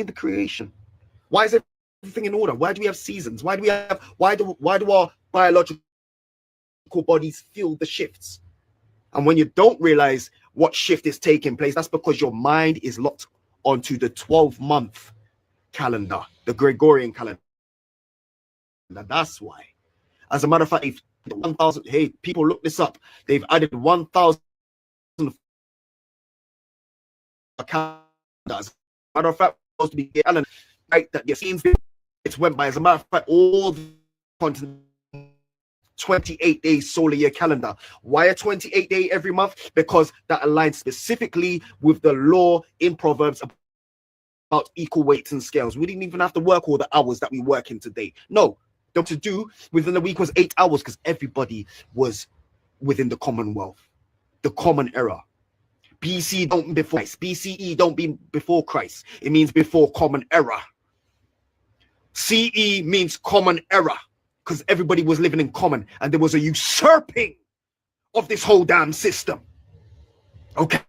the creation? Why is everything in order? Why do we have seasons? Why do our biological bodies feel the shifts? And when you don't realize what shift is taking place, that's because your mind is locked onto the 12-month calendar, the Gregorian calendar. That's why. As a matter of fact, 1,000. Hey, people, look this up. They've added 1,000 calendars. As a matter of fact, supposed to be calendar, right? That your scenes it's went by. As a matter of fact, all the continents. 28 days solar year calendar. Why a 28 day every month? Because that aligns specifically with the law in Proverbs about equal weights and scales. We didn't even have to work all the hours that we work in today. No, to do within the week was 8 hours because everybody was within the commonwealth, the common era. BC don't before Christ. BCE don't be before Christ. It means before common era. CE means common era, because everybody was living in common and there was a usurping of this whole damn system. Okay?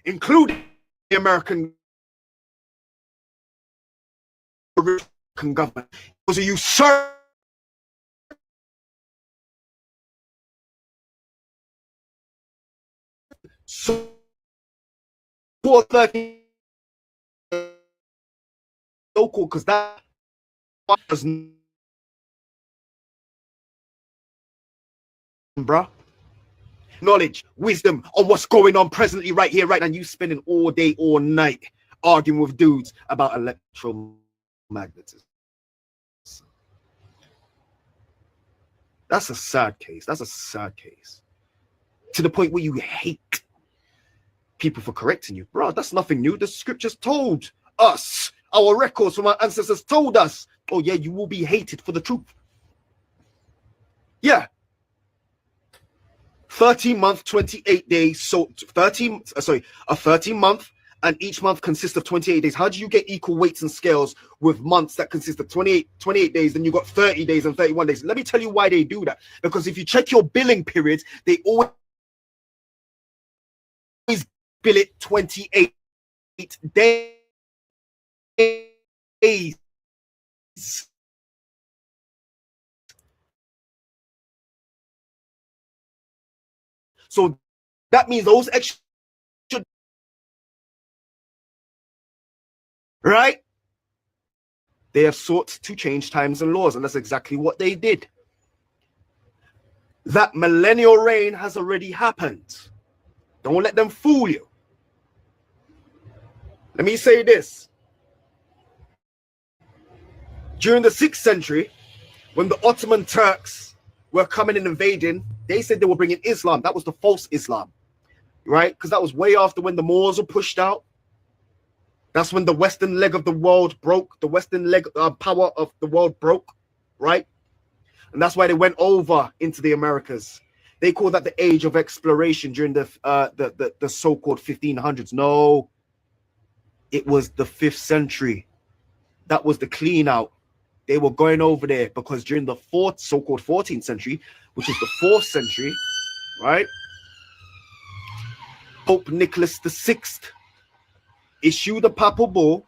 Including the American government. It was a usurping. So, 430 local, because that was, bruh, knowledge, wisdom on what's going on presently right here, right now. You spending all day, all night arguing with dudes about electromagnetism. That's a sad case. That's a sad case. To the point where you hate people for correcting you. Bro, that's nothing new. The scriptures told us, our records from our ancestors told us, oh yeah, you will be hated for the truth. Yeah. 13-month, 28 days. So a 13-month, and each month consists of 28 days. How do you get equal weights and scales with months that consist of 28 days? Then you got 30 days and 31 days. Let me tell you why they do that. Because if you check your billing periods, they always bill it 28 days. So that means those extra, right? They have sought to change times and laws, and that's exactly what they did. That millennial reign has already happened. Don't let them fool you. Let me say this. During the 6th century, when the Ottoman Turks were coming and invading, they said they were bringing Islam. That was the false Islam, right? Because that was way after when the Moors were pushed out. That's when the Western leg of the world broke. The Western leg power of the world broke, right? And that's why they went over into the Americas. They call that the age of exploration during the so-called 1500s. No, it was the 5th century. That was the clean out. They were going over there because during the so-called 14th century, which is the 4th century, right? Pope Nicholas VI issued a papal bull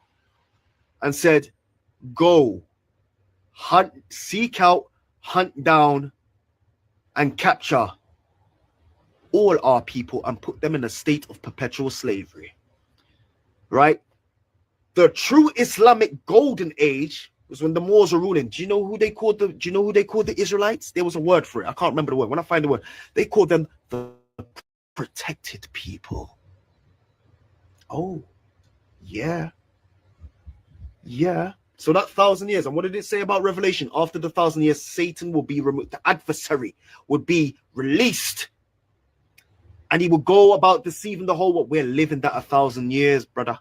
and said, go, hunt, seek out, hunt down, and capture all our people and put them in a state of perpetual slavery, right? The true Islamic golden age was when the Moors were ruling. Do you know who they called the Israelites? There was a word for it. I can't remember the word. When I find the word, they called them the protected people. Oh, yeah. Yeah. So that 1,000 years, and what did it say about Revelation? After the 1,000 years, Satan will be removed. The adversary would be released. And he will go about deceiving the whole world. We're living that 1,000 years, brother.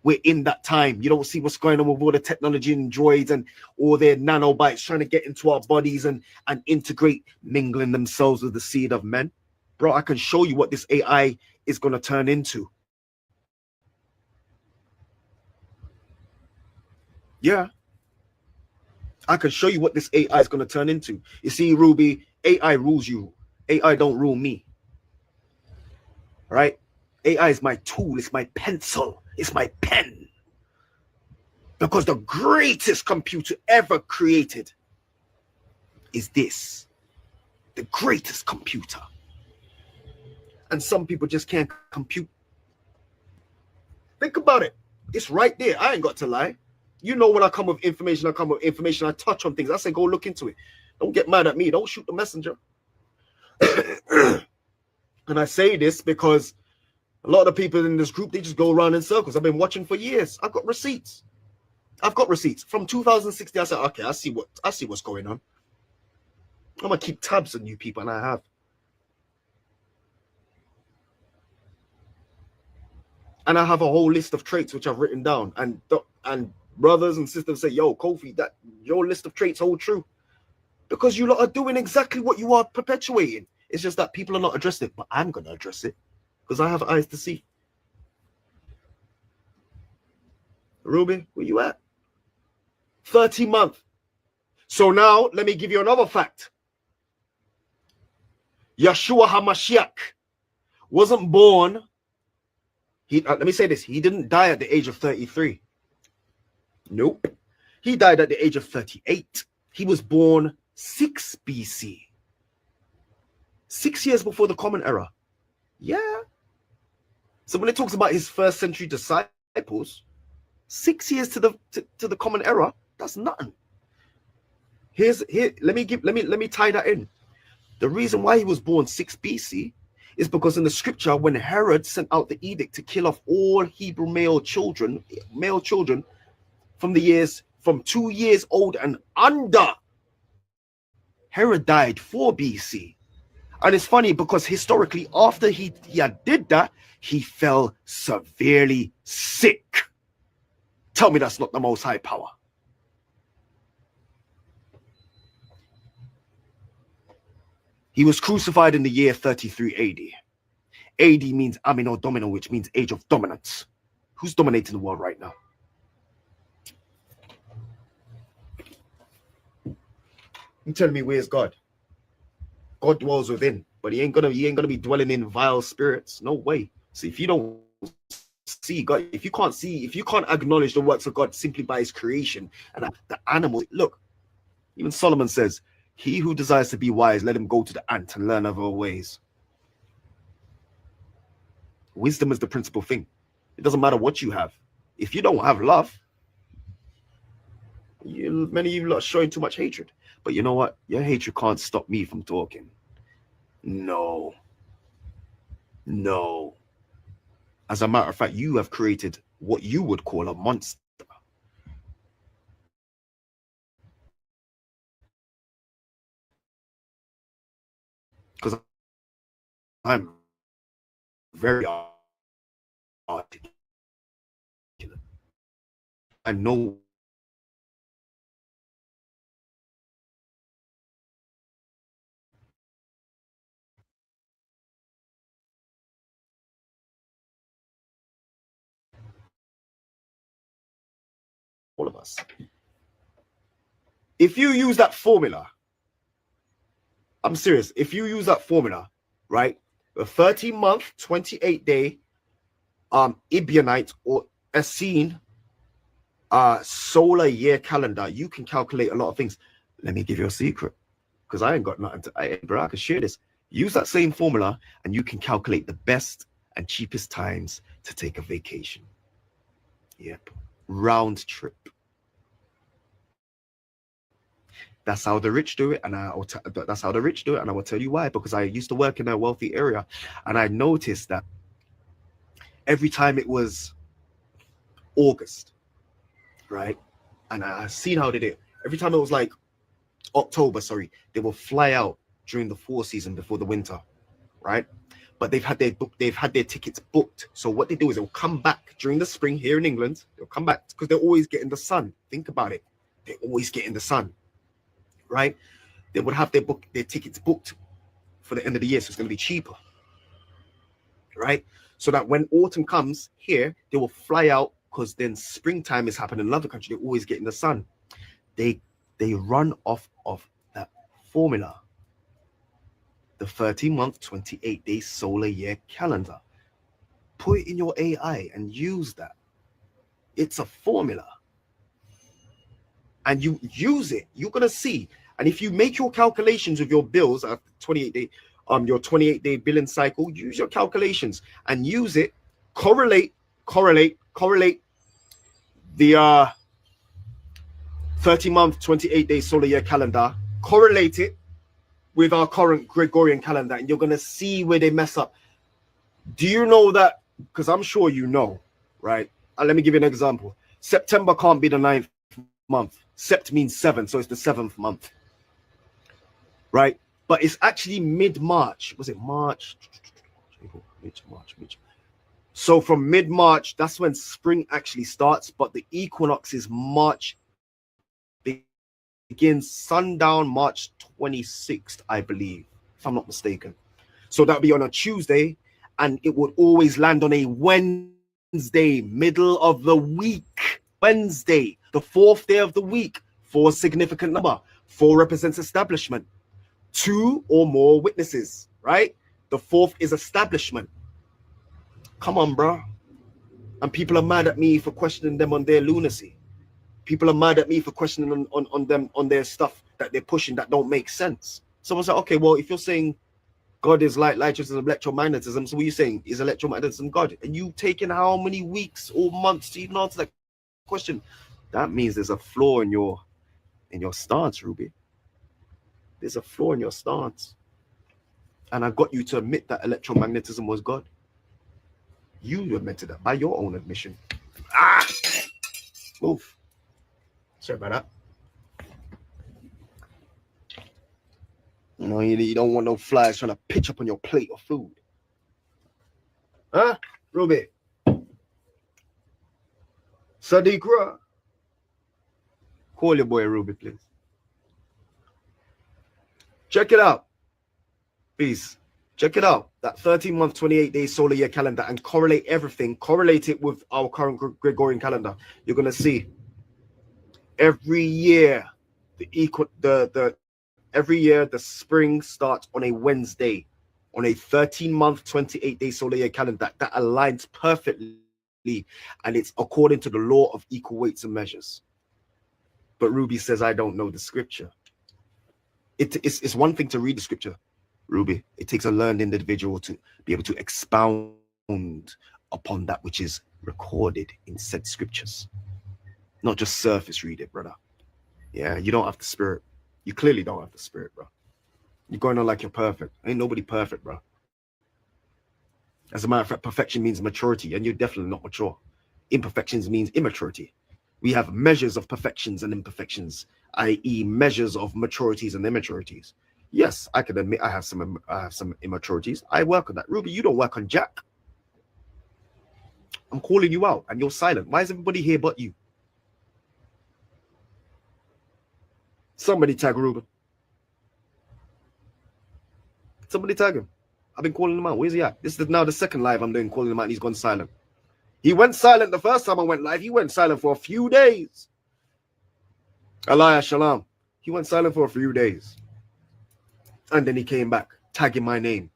We're in that time. You don't see what's going on with all the technology and droids and all their nanobites trying to get into our bodies and integrate, mingling themselves with the seed of men. Bro, I can show you what this AI is going to turn into. Yeah. I can show you what this AI is going to turn into. You see, Ruby, AI rules you. AI don't rule me. Right? AI is my tool, it's my pencil, it's my pen. Because the greatest computer ever created is this. The greatest computer. And some people just can't compute. Think about it. It's right there. I ain't got to lie. You know, when I come with information, I touch on things. I say, go look into it. Don't get mad at me. Don't shoot the messenger. And I say this because a lot of people in this group, they just go around in circles. I've been watching for years. I've got receipts. From 2016. I said, okay, I see what's going on. I'm gonna keep tabs on you people, and I have. And I have a whole list of traits which I've written down. And brothers and sisters say, yo, Kofi, that your list of traits hold true. Because you lot are doing exactly what you are perpetuating. It's just that people are not addressing it. But I'm gonna address it. Because I have eyes to see. Ruby, where you at? 30 months. So now, let me give you another fact. Yeshua HaMashiach wasn't born. Let me say this. He didn't die at the age of 33. Nope. He died at the age of 38. He was born 6 BC. 6 years before the Common Era. Yeah. So when it talks about his first century disciples, 6 years to the Common Era, that's nothing. Let me tie that in. The reason why he was born 6 BC is because in the scripture, when Herod sent out the edict to kill off all Hebrew male children from 2 years old and under, Herod died 4 BC. And it's funny because historically, after he did that, he fell severely sick. Tell me that's not the Most High power. He was crucified in the year 33 AD. AD means Amino Domino, which means age of dominance. Who's dominating the world right now? You tell me, where's God? God dwells within, but he ain't gonna be dwelling in vile spirits. No way. So if you don't see God, if you can't acknowledge the works of God simply by his creation and the animals, look, even Solomon says, he who desires to be wise, let him go to the ant and learn of her ways. Wisdom is the principal thing. It doesn't matter what you have. If you don't have love, many of you lot are showing too much hatred. But you know what? Your hatred can't stop me from talking. No. As a matter of fact, you have created what you would call a monster. Because I'm very articulate. I know all of us. If you use that formula, I'm serious. If you use that formula, right, a 13-month, 28-day Ibionite or Essene solar year calendar, you can calculate a lot of things. Let me give you a secret, because I ain't got nothing to. I can share this. Use that same formula, and you can calculate the best and cheapest times to take a vacation. Yep, round trip. That's how the rich do it, and that's how the rich do it, and I will tell you why. Because I used to work in a wealthy area, and I noticed that every time it was August, right, and I seen how they did it. Every time it was like October, they will fly out during the fall season before the winter, right? But they've had their tickets booked. So what they do is they'll come back during the spring here in England. They'll come back because they're always getting the sun. Think about it. They're always getting the sun. Right? They would have their tickets booked for the end of the year, so it's going to be cheaper, right? So that when autumn comes here, they will fly out because then springtime is happening in another country. They're always getting the sun. They run off of that formula, the 13-month, 28-day solar year calendar. put it in your AI and use that. It's a formula. And you use it, you're gonna see. And if you make your calculations with your bills after 28-day, your 28-day billing cycle, use your calculations and use it, correlate the 30-month, 28-day solar year calendar, correlate it with our current Gregorian calendar, and you're gonna see where they mess up. Do you know that? Because I'm sure you know, right? Let me give you an example. September can't be the 9th month. Sept means 7, so it's the 7th month, right? But it's actually mid-March. Was it March? March. So from mid-March, that's when spring actually starts, but the equinox is March, begins sundown March 26th, I believe, if I'm not mistaken. So that'll be on a Tuesday, and it would always land on a Wednesday, middle of the week. Wednesday, the 4th day of the week. 4 significant number. 4 represents establishment. 2 or more witnesses, right? The 4th is establishment. Come on, bro. And people are mad at me for questioning them on their lunacy. People are mad at me for questioning on them, on their stuff that they're pushing that don't make sense. Someone said, okay, well, if you're saying God is light, light is electromagnetism, so what are you saying? Is electromagnetism God? And you taking how many weeks or months to even answer that question? That means there's a flaw in your stance, Ruby. There's a flaw in your stance. And I got you to admit that electromagnetism was God. You admitted that by your own admission. Move. Sorry about that. You know, you don't want no flies trying to pitch up on your plate of food. Huh? Ruby? Sadiq Ra? Call your boy Ruby, please. Check it out. Please. Check it out. That 13-month, 28-day solar year calendar, and correlate everything. Correlate it with our current Gregorian calendar. You're going to see every year every year the spring starts on a Wednesday on a 13-month, 28-day solar year calendar. That aligns perfectly, and it's according to the law of equal weights and measures. But Ruby says, I don't know the scripture. It's one thing to read the scripture, Ruby. It takes a learned individual to be able to expound upon that which is recorded in said scriptures. Not just surface read it, brother. Yeah, you don't have the spirit. You clearly don't have the spirit, bro. You're going on like you're perfect. Ain't nobody perfect, bro. As a matter of fact, perfection means maturity, and you're definitely not mature. Imperfections means immaturity. We have measures of perfections and imperfections, i.e. measures of maturities and immaturities. Yes, I can admit I have some immaturities. I work on that. Ruby, you don't work on jack. I'm calling you out, and you're silent. Why is everybody here but you? Somebody tag Ruben. Somebody tag him. I've been calling him out. Where's he at? This is now the second live I'm doing, calling him out, and he's gone silent. He went silent the first time I went live. He went silent for a few days. Aliyah Shalom. He went silent for a few days. And then he came back, tagging my name.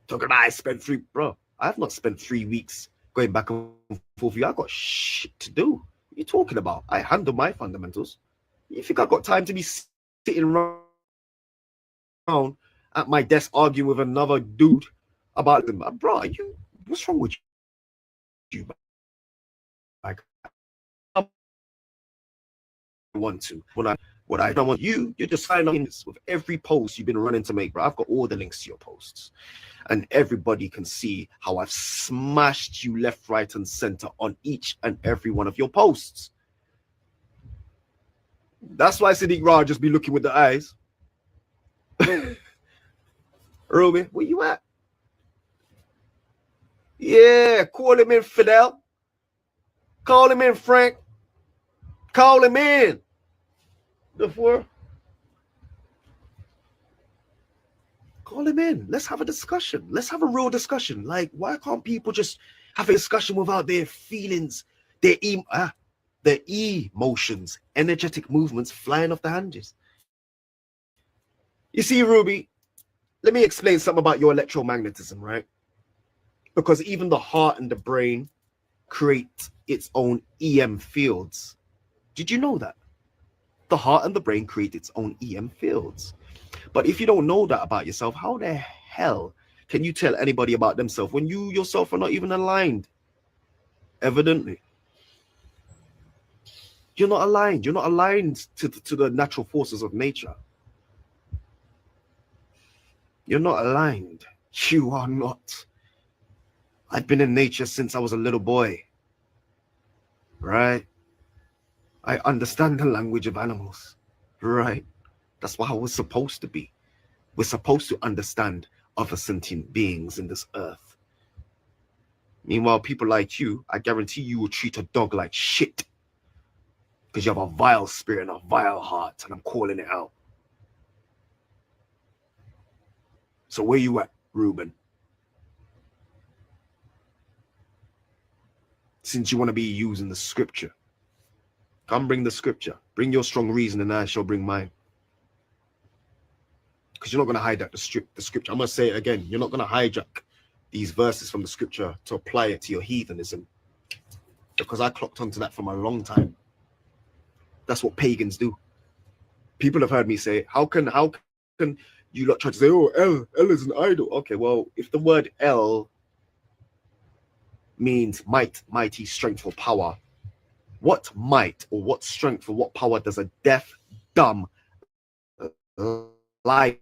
Talking about I spent bro, I have not spent 3 weeks going back and forth with you. I got shit to do. What are you talking about? I handle my fundamentals. You think I got time to be sitting around at my desk arguing with another dude about them? Bro, what's wrong with you? Like, I want to. What I don't want you're just signing this with every post you've been running to make, bro. I've got all the links to your posts, and everybody can see how I've smashed you left, right, and center on each and every one of your posts. That's why Sadiq Ra just be looking with the eyes. Ruby, where you at? Yeah, call him in, Fidel. Call him in, Frank. Call him in. Before. Call him in. Let's have a discussion. Let's have a real discussion. Like, why can't people just have a discussion without their feelings, their emotions, energetic movements flying off the hinges? You see, Ruby, let me explain something about your electromagnetism, right? Because even the heart and the brain create its own EM fields. Did you know that? The heart and the brain create its own EM fields. But if you don't know that about yourself, how the hell can you tell anybody about themselves when you yourself are not even aligned? Evidently. You're not aligned. You're not aligned to the natural forces of nature. You're not aligned. You are not. I've been in nature since I was a little boy. Right? I understand the language of animals. Right? That's what I was supposed to be. We're supposed to understand other sentient beings in this earth. Meanwhile, people like you, I guarantee you will treat a dog like shit. Because you have a vile spirit and a vile heart, and I'm calling it out. So where you at, Reuben? Since you want to be using the scripture, come bring the scripture. Bring your strong reason and I shall bring mine. Because you're not going to hijack the scripture. I'm going to say it again. You're not going to hijack these verses from the scripture to apply it to your heathenism. Because I clocked onto that from a long time. That's what pagans do. People have heard me say, how can you lot try to say, oh, L is an idol? Okay, well, if the word L means might, mighty, strength, or power, what might or what strength or what power does a deaf, dumb, lifeless,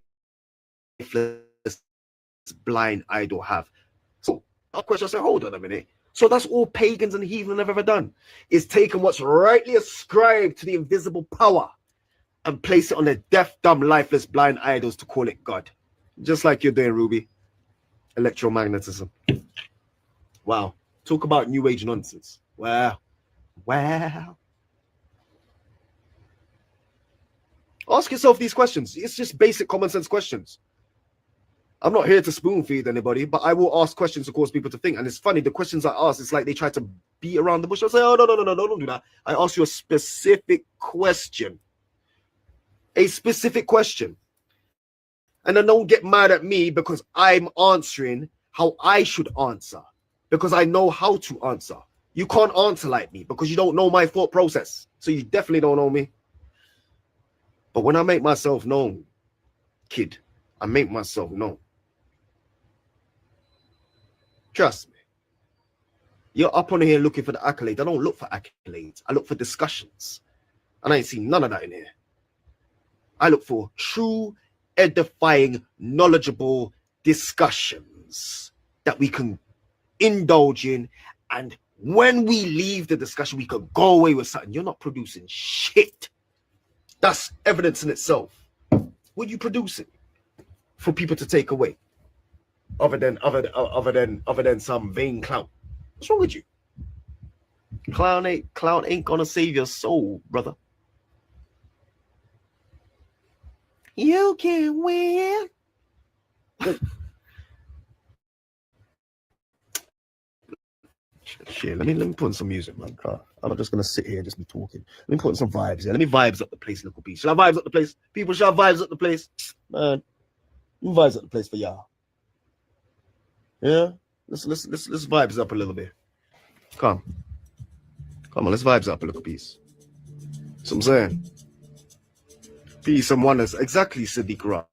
blind idol have? So our question, I say, hold on a minute. So that's all pagans and heathen have ever done, is taken what's rightly ascribed to the invisible power and place it on the deaf, dumb, lifeless, blind idols to call it God. Just like you're doing, Ruby. Electromagnetism. Wow. Talk about new age nonsense. Wow. Ask yourself these questions. It's just basic common sense questions. I'm not here to spoon feed anybody, but I will ask questions to cause people to think. And it's funny, the questions I ask, it's like they try to beat around the bush. I'll say, oh, no, don't do that. I ask you a specific question. A specific question. And then don't get mad at me because I'm answering how I should answer. Because I know how to answer. You can't answer like me because you don't know my thought process. So you definitely don't know me. But when I make myself known, kid, I make myself known. Trust me. You're up on here looking for the accolades. I don't look for accolades. I look for discussions. And I ain't seen none of that in here. I look for true, edifying, knowledgeable discussions that we can indulge in. And when we leave the discussion, we can go away with something. You're not producing shit. That's evidence in itself. What are you producing for people to take away? Other than some vain clown. What's wrong with you? Clown ain't gonna save your soul, brother. You can win. Shit, let me put in some music, man. I'm not just gonna sit here and just be talking. Let me put in some vibes here. Let me vibes up the place, little piece. Shall I vibes up the place? People, shall I vibes up the place? Man, vibes up the place for y'all. Yeah, let's vibes up a little bit. Come on, let's vibes up a little piece. So I'm saying, peace and oneness. Exactly, Sadiq Ra.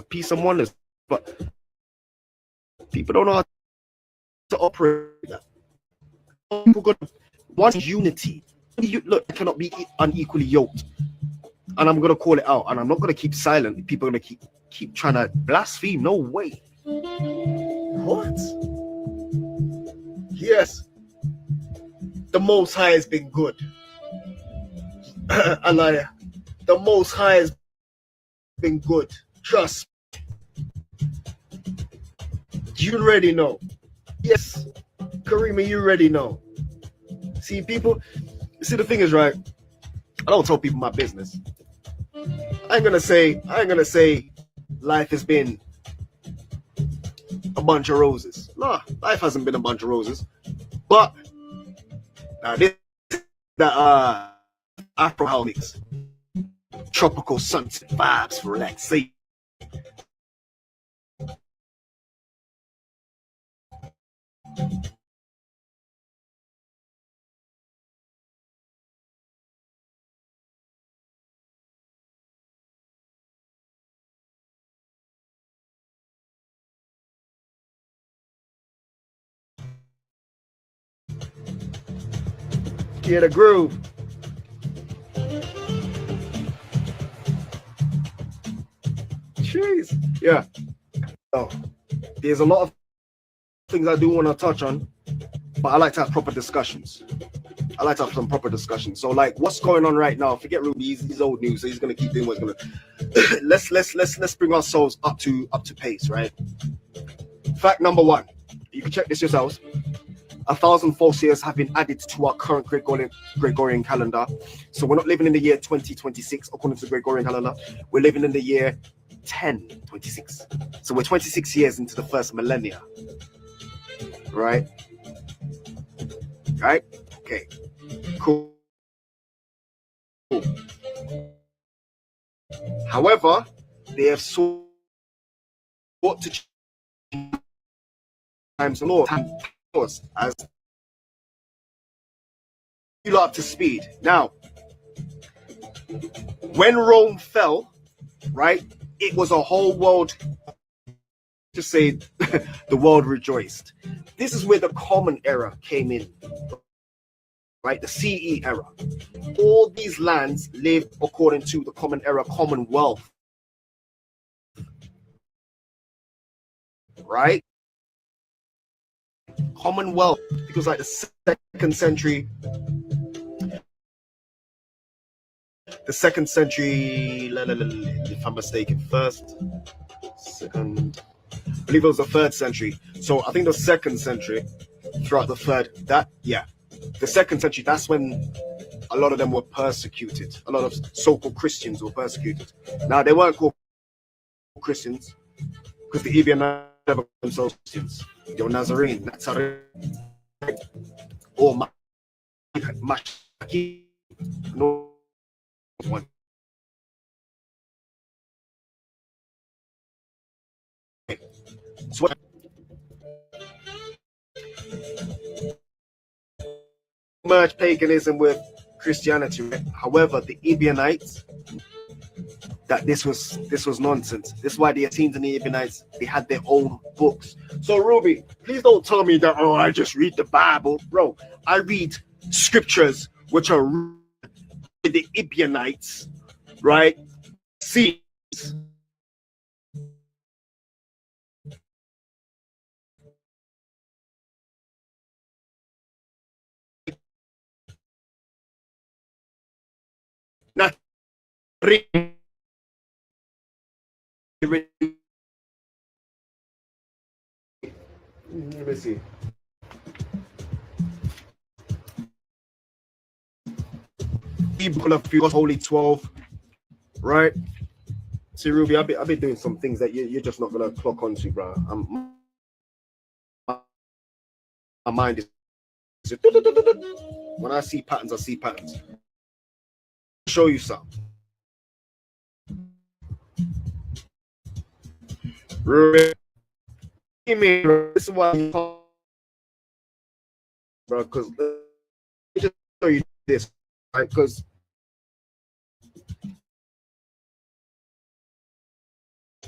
Peace and oneness, but people don't know how to operate that. People got one unity. Look, cannot be unequally yoked, and I'm gonna call it out, and I'm not gonna keep silent. People are gonna keep trying to blaspheme. No way. What? Yes, the Most High has been good. Allah, the Most High has been good. Trust me. You already know. Yes, Karima, you already know. See, people. See, the thing is, right? I don't tell people my business. I ain't gonna say life has been a bunch of roses. Nah, life hasn't been a bunch of roses. But now this Afro house mix, tropical sunset vibes for relaxation. Hear the groove. Jeez. Yeah. So there's a lot of things I do want to touch on, but I like to have proper discussions. I like to have some proper discussions. So, like, what's going on right now? Forget Ruby. He's old news, so he's gonna keep doing what's gonna. let's bring ourselves up to pace, right? Fact number one. You can check this yourselves. 1,000 false years have been added to our current Gregorian calendar. So we're not living in the year 2026 according to the Gregorian calendar. We're living in the year 1026. So we're 26 years into the first millennia. Right? Right? Okay. Cool. However, they have sought to change times and laws as you up to speed. Now, when Rome fell, right, it was a whole world to say the world rejoiced. This is where the common era came in, right? The CE era. All these lands lived according to the common era, commonwealth, right? Commonwealth, because like the second century, if I'm mistaken, first, second, I believe it was the third century. So I think the second century, throughout the third, the second century, that's when a lot of them were persecuted. A lot of so-called Christians were persecuted. Now, they weren't called Christians because the Ebionites never called themselves Christians. They were Nazarene, or Mashaki. No one. So merge paganism with Christianity. Right? However, the Ebionites, that this was nonsense. This is why the Essenes and the Ebionites, they had their own books. So Ruby, please don't tell me that, oh, I just read the Bible. Bro, I read scriptures which are the Ebionites, right? See, not read. Let me see. People of Holy 12, right? See, Ruby, I've been doing some things that you're just not gonna clock onto, bro. My mind is when I see patterns, I see patterns. I'll show you some. Ruby, this is why, bro, because just show you this, right? Because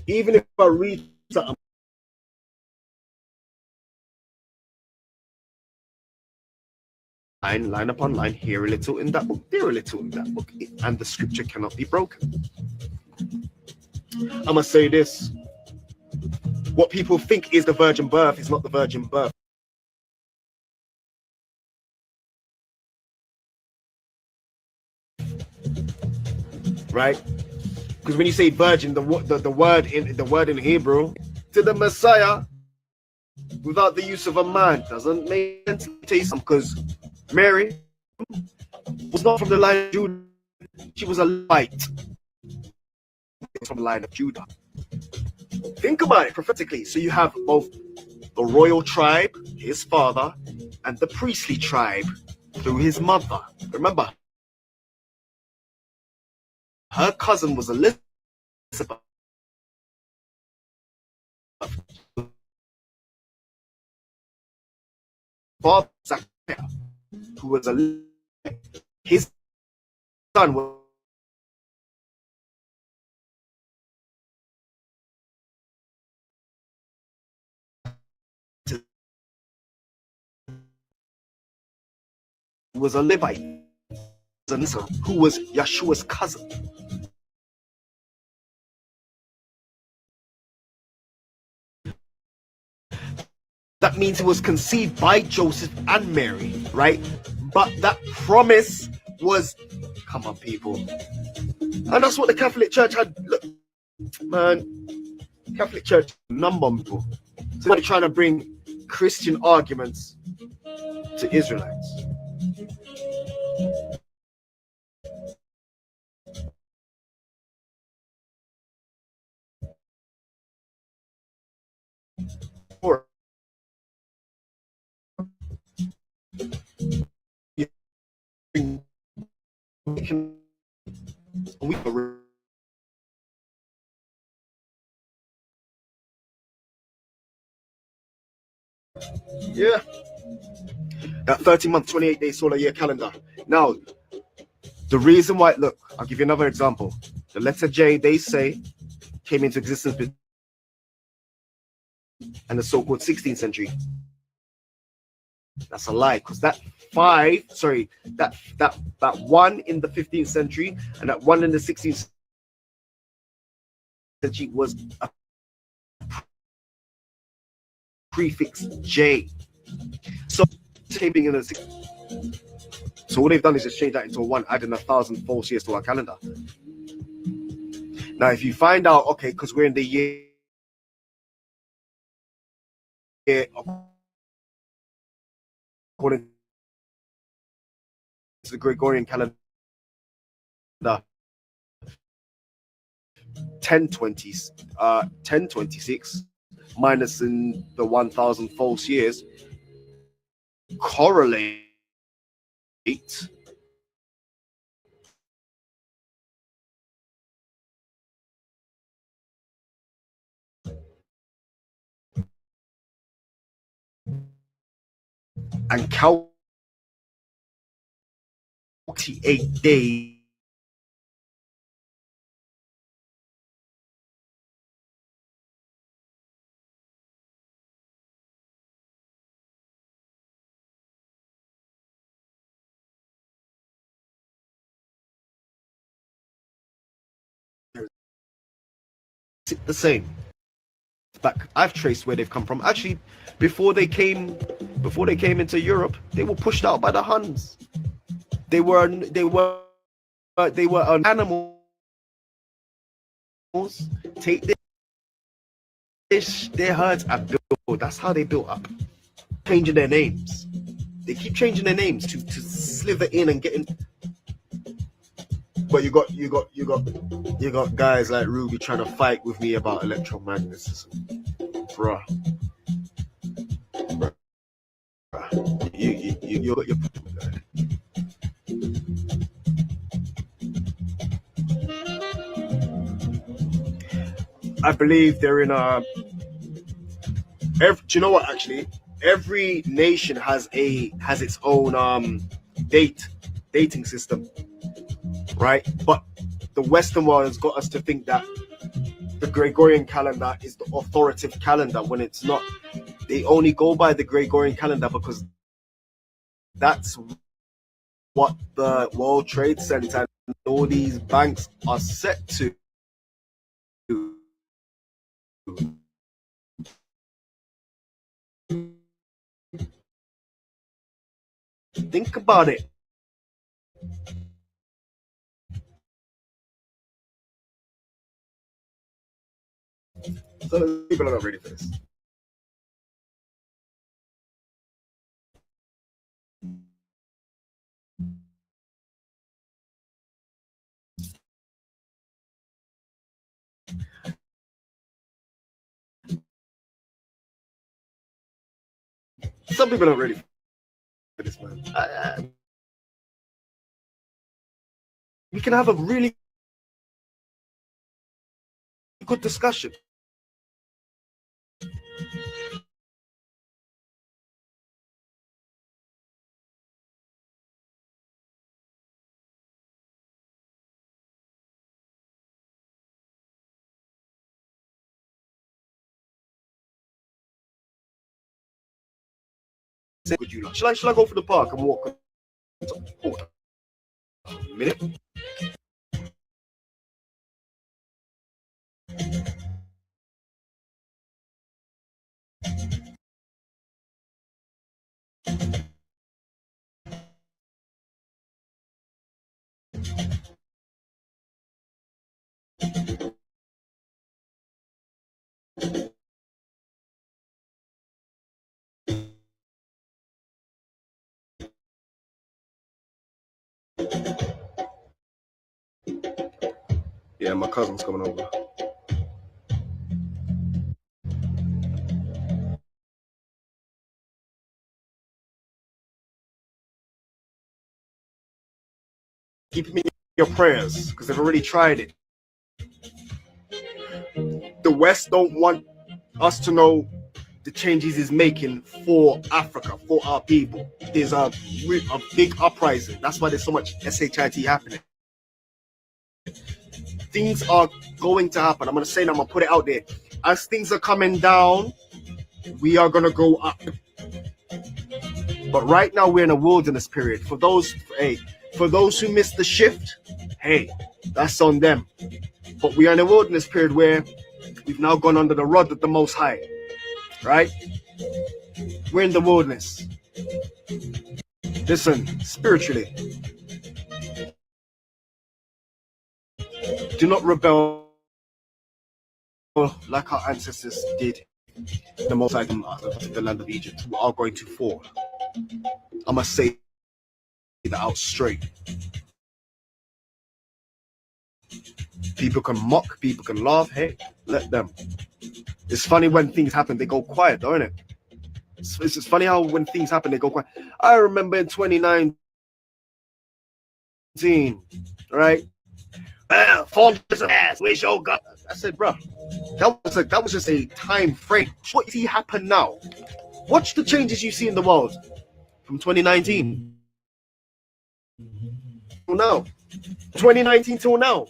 even if I read something, line upon line, here a little in that book, there a little in that book, and the scripture cannot be broken. I must say this: what people think is the virgin birth is not the virgin birth. Right? Because when you say virgin, the word in Hebrew to the Messiah without the use of a man doesn't make sense. Because Mary was not from the line of Judah; she was a light from the line of Judah. Think about it prophetically. So you have both the royal tribe, his father, and the priestly tribe through his mother. Remember, her cousin was Elizabeth. Father Zachariah, who was his son was was a Levite, who was Yeshua's cousin. That means he was conceived by Joseph and Mary, right? But that promise was, come on, people. And that's what the Catholic Church had. Look, man, Catholic Church, number people. So they're trying to bring Christian arguments to Israelites. Or yeah, that 30-month, 28-day solar year calendar. Now, the reason why, look, I'll give you another example. The letter J, they say, came into existence in the so-called 16th century. That's a lie, because that one in the 15th century and that one in the 16th century was a prefix J. So so what they've done is just change that into a 1, adding 1,000 false years to our calendar. Now, if you find out, okay, because we're in the year according to the Gregorian calendar, 1026 minus in the 1,000 false years correlate and calculate 48 days the same. Back, I've traced where they've come from. Actually, before they came into Europe, they were pushed out by the Huns. They were animals. Take their herds are built. That's how they built up. Changing their names. They keep changing their names to slither in and get in. But you got guys like Ruby trying to fight with me about electromagnetism, bruh. You got your problem with that. I believe they're in a. Do you know what? Actually, every nation has its own dating system, right? But the Western world has got us to think that the Gregorian calendar is the authoritative calendar when it's not. They only go by the Gregorian calendar because that's what the World Trade Center and all these banks are set to. Think about it. So people are not ready for this. Some people are not ready for this, man. We can have a really good discussion. Would you like? Shall I go for the park and walk? Hold on a minute. Yeah, my cousin's coming over. Keep me in your prayers because they've already tried it. The West don't want us to know the changes he's making for Africa, for our people. There's a big uprising. That's why there's so much SHIT happening. Things are going to happen. I'm going to say that, I'm going to put it out there. As things are coming down, we are going to go up. But right now, we're in a wilderness period. For those who missed the shift, hey, that's on them. But we are in a wilderness period where we've now gone under the rod of the Most High. Right? We're in the wilderness. Listen, spiritually, do not rebel like our ancestors did. The Most High, the land of Egypt, who are going to fall. I must say that out straight. People can mock, people can laugh. Hey, let them. It's funny when things happen, they go quiet, don't it? It's funny how when things happen, they go quiet. I remember in 2019, right? Founders of ass, we show God. I said, bro, that was just a time frame. What you see happen now? Watch the changes you see in the world from 2019 till now. 2019 till now.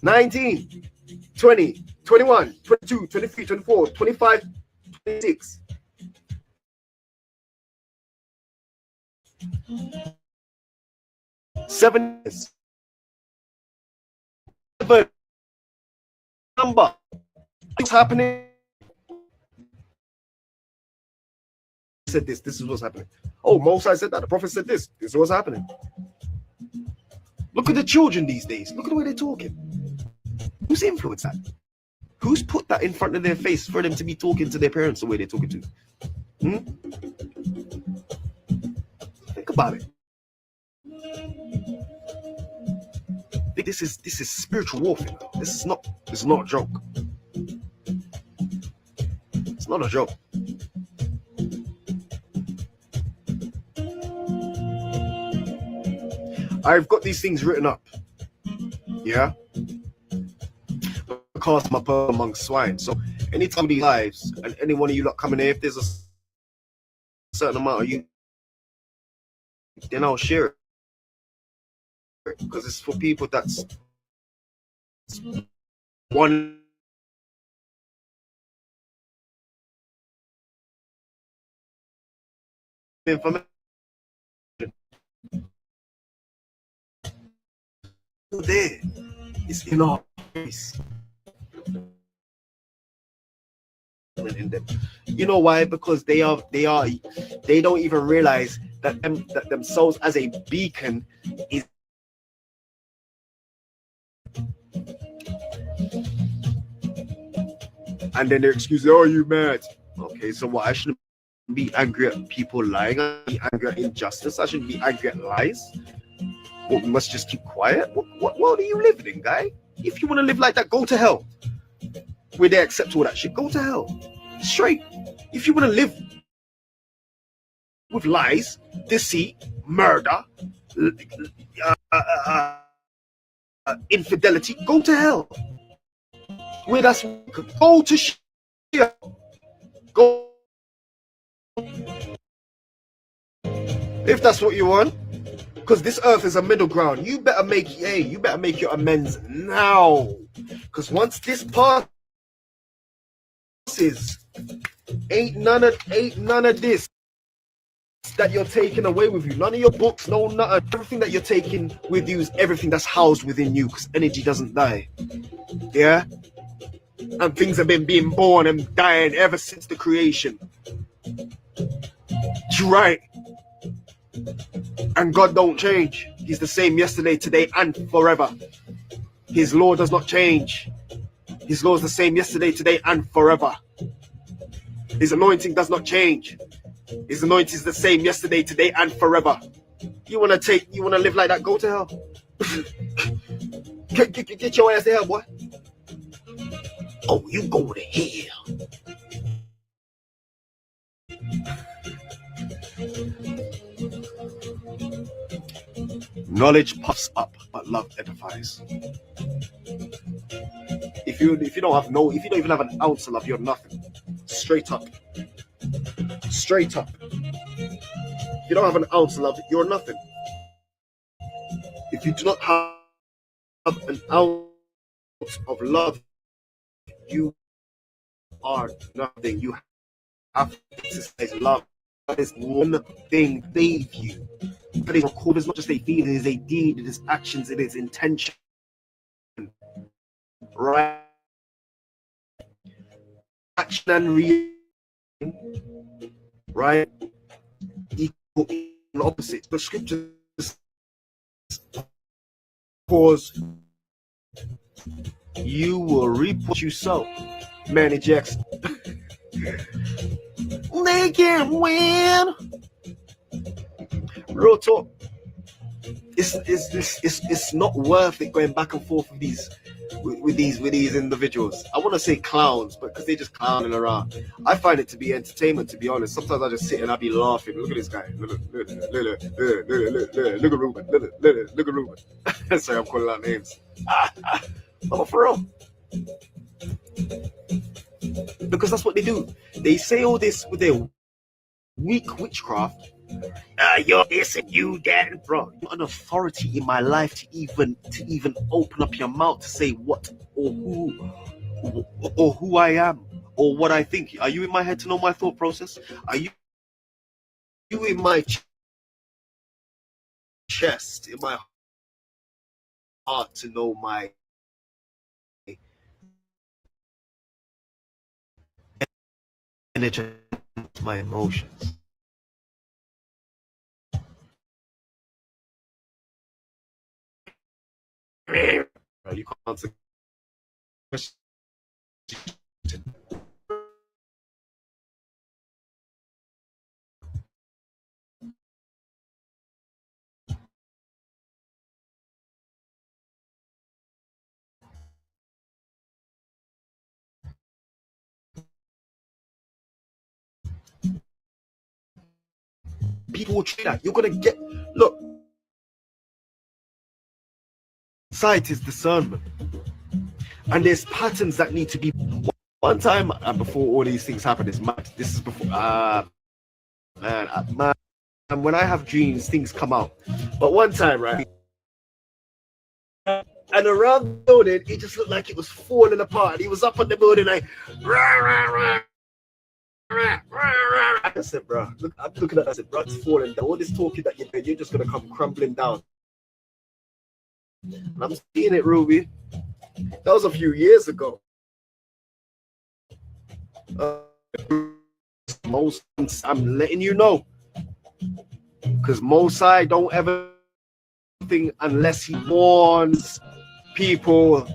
19, 20, 21, 22, 23, 24, 25, 26. Seven years. Number. What's happening? Said this is what's happening. Oh, Moses said that. The prophet said this is what's happening. Look at the children these days. Look at the way they're talking. Who's influenced that? Who's put that in front of their face for them to be talking to their parents the way they're talking to? Think about it. This is spiritual warfare. This is not a joke. It's not a joke. I've got these things written up. Yeah. Because I'm a pearl among swine. So anytime these lives and any one of you lot coming here, if there's a certain amount of you, then I'll share it. Because it's for people that's one information. There is in our face. In them. You know why? Because they don't even realize that themselves as a beacon is. And then their excuse, oh, you mad? Okay, so what? I shouldn't be angry at people lying. I should be angry at injustice. I shouldn't be angry at lies. What, we must just keep quiet? What world are you living in, guy? If you want to live like that, go to hell. Where they accept all that shit, go to hell. Straight. If you want to live with lies, deceit, murder, infidelity, go to hell. Where that's go to shit. Go. If that's what you want. Because this earth is a middle ground. You better make your amends now. Because once this passes, ain't none of this. that you're taking away with you. None of your books, no nothing. Everything that you're taking with you is everything that's housed within you, because energy doesn't die. Yeah? And things have been being born and dying ever since the creation. You're right. And God don't change. He's the same yesterday, today, and forever. His law does not change. His law is the same yesterday, today, and forever. His anointing does not change. His anointing is the same yesterday, today, and forever. You wanna live like that? Go to hell. Get your ass to hell, boy. Oh, you go to hell. Knowledge puffs up, but love edifies. If you don't even have an ounce of love, you're nothing. Straight up. Straight up. If you don't have an ounce of love, you're nothing. If you do not have an ounce of love, you are nothing. You have to exercise love. That is one thing save you. That is recorded. It's not just a feeling, it is a deed, it is actions, it is intention. Right? Action and reason, right? Equal opposite. The scriptures cause you will reap what you sow. Manny Jackson. They can win. Real talk. It's not worth it going back and forth with these individuals. I want to say clowns, but because they're just clowning around. I find it to be entertainment, to be honest. Sometimes I just sit and I be laughing. Look at this guy. Look at Ruben. Look at Ruben. Sorry, I'm calling out names. Oh, for real. Because that's what they do. They say all this with their weak witchcraft. You're this and you that, bro. You're an authority in my life to even open up your mouth to say what or who I am or what I think. Are you in my head to know my thought process? Are you in my chest, in my heart to know my energy, my emotions? You can't say people will treat that. You're gonna get look. Sight is discernment, and there's patterns that need to be. One time, and before all these things happen, it's mad. This is before, man. And when I have dreams, things come out. But one time, right, and around the building, it just looked like it was falling apart. He was up on the building, like, I said, bro, look, I'm looking at that. I said, bro, it's falling down. All this talking that you're doing, you're just gonna come crumbling down. And I'm seeing it, Ruby. That was a few years ago. Most, I'm letting you know, because Mosai don't ever think unless he warns people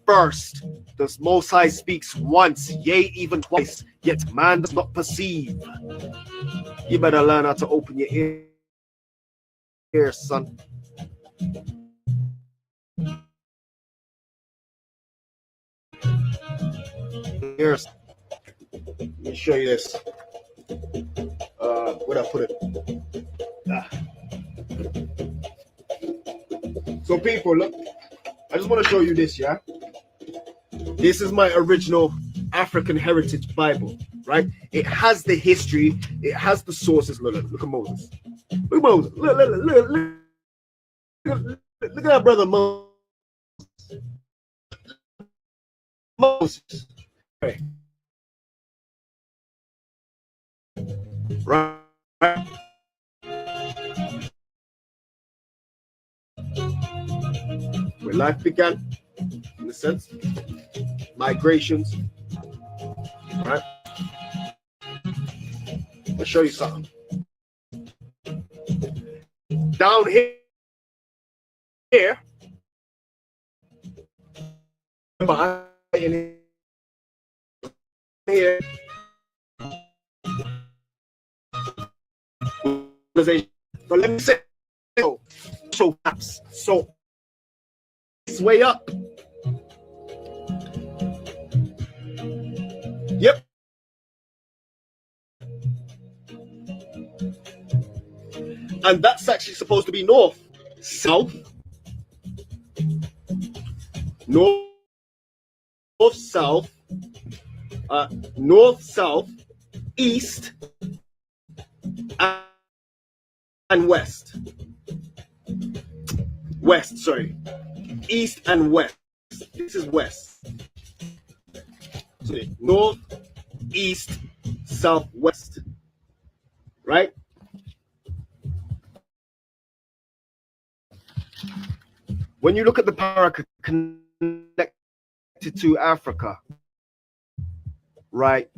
first. The Mosai speaks once, yea, even twice, yet man does not perceive. You better learn how to open your ears, son. Ears. Let me show you this. Where'd I put it? So people, look, I just want to show you this, yeah? This is my original African Heritage Bible, right? It has the history, it has the sources. Look at Moses. Look at Moses. Look at that brother Moses. Moses. Right. where life began, in a sense, migrations, right? I'll show you something. Down here, remember in here, but let me say, so it's way up. Yep. And that's actually supposed to be north, south, north, south, north, south, east, and west. West, sorry. East and west. This is west. So north, east, south, west. Right? When you look at the Paraka connected to Africa, right?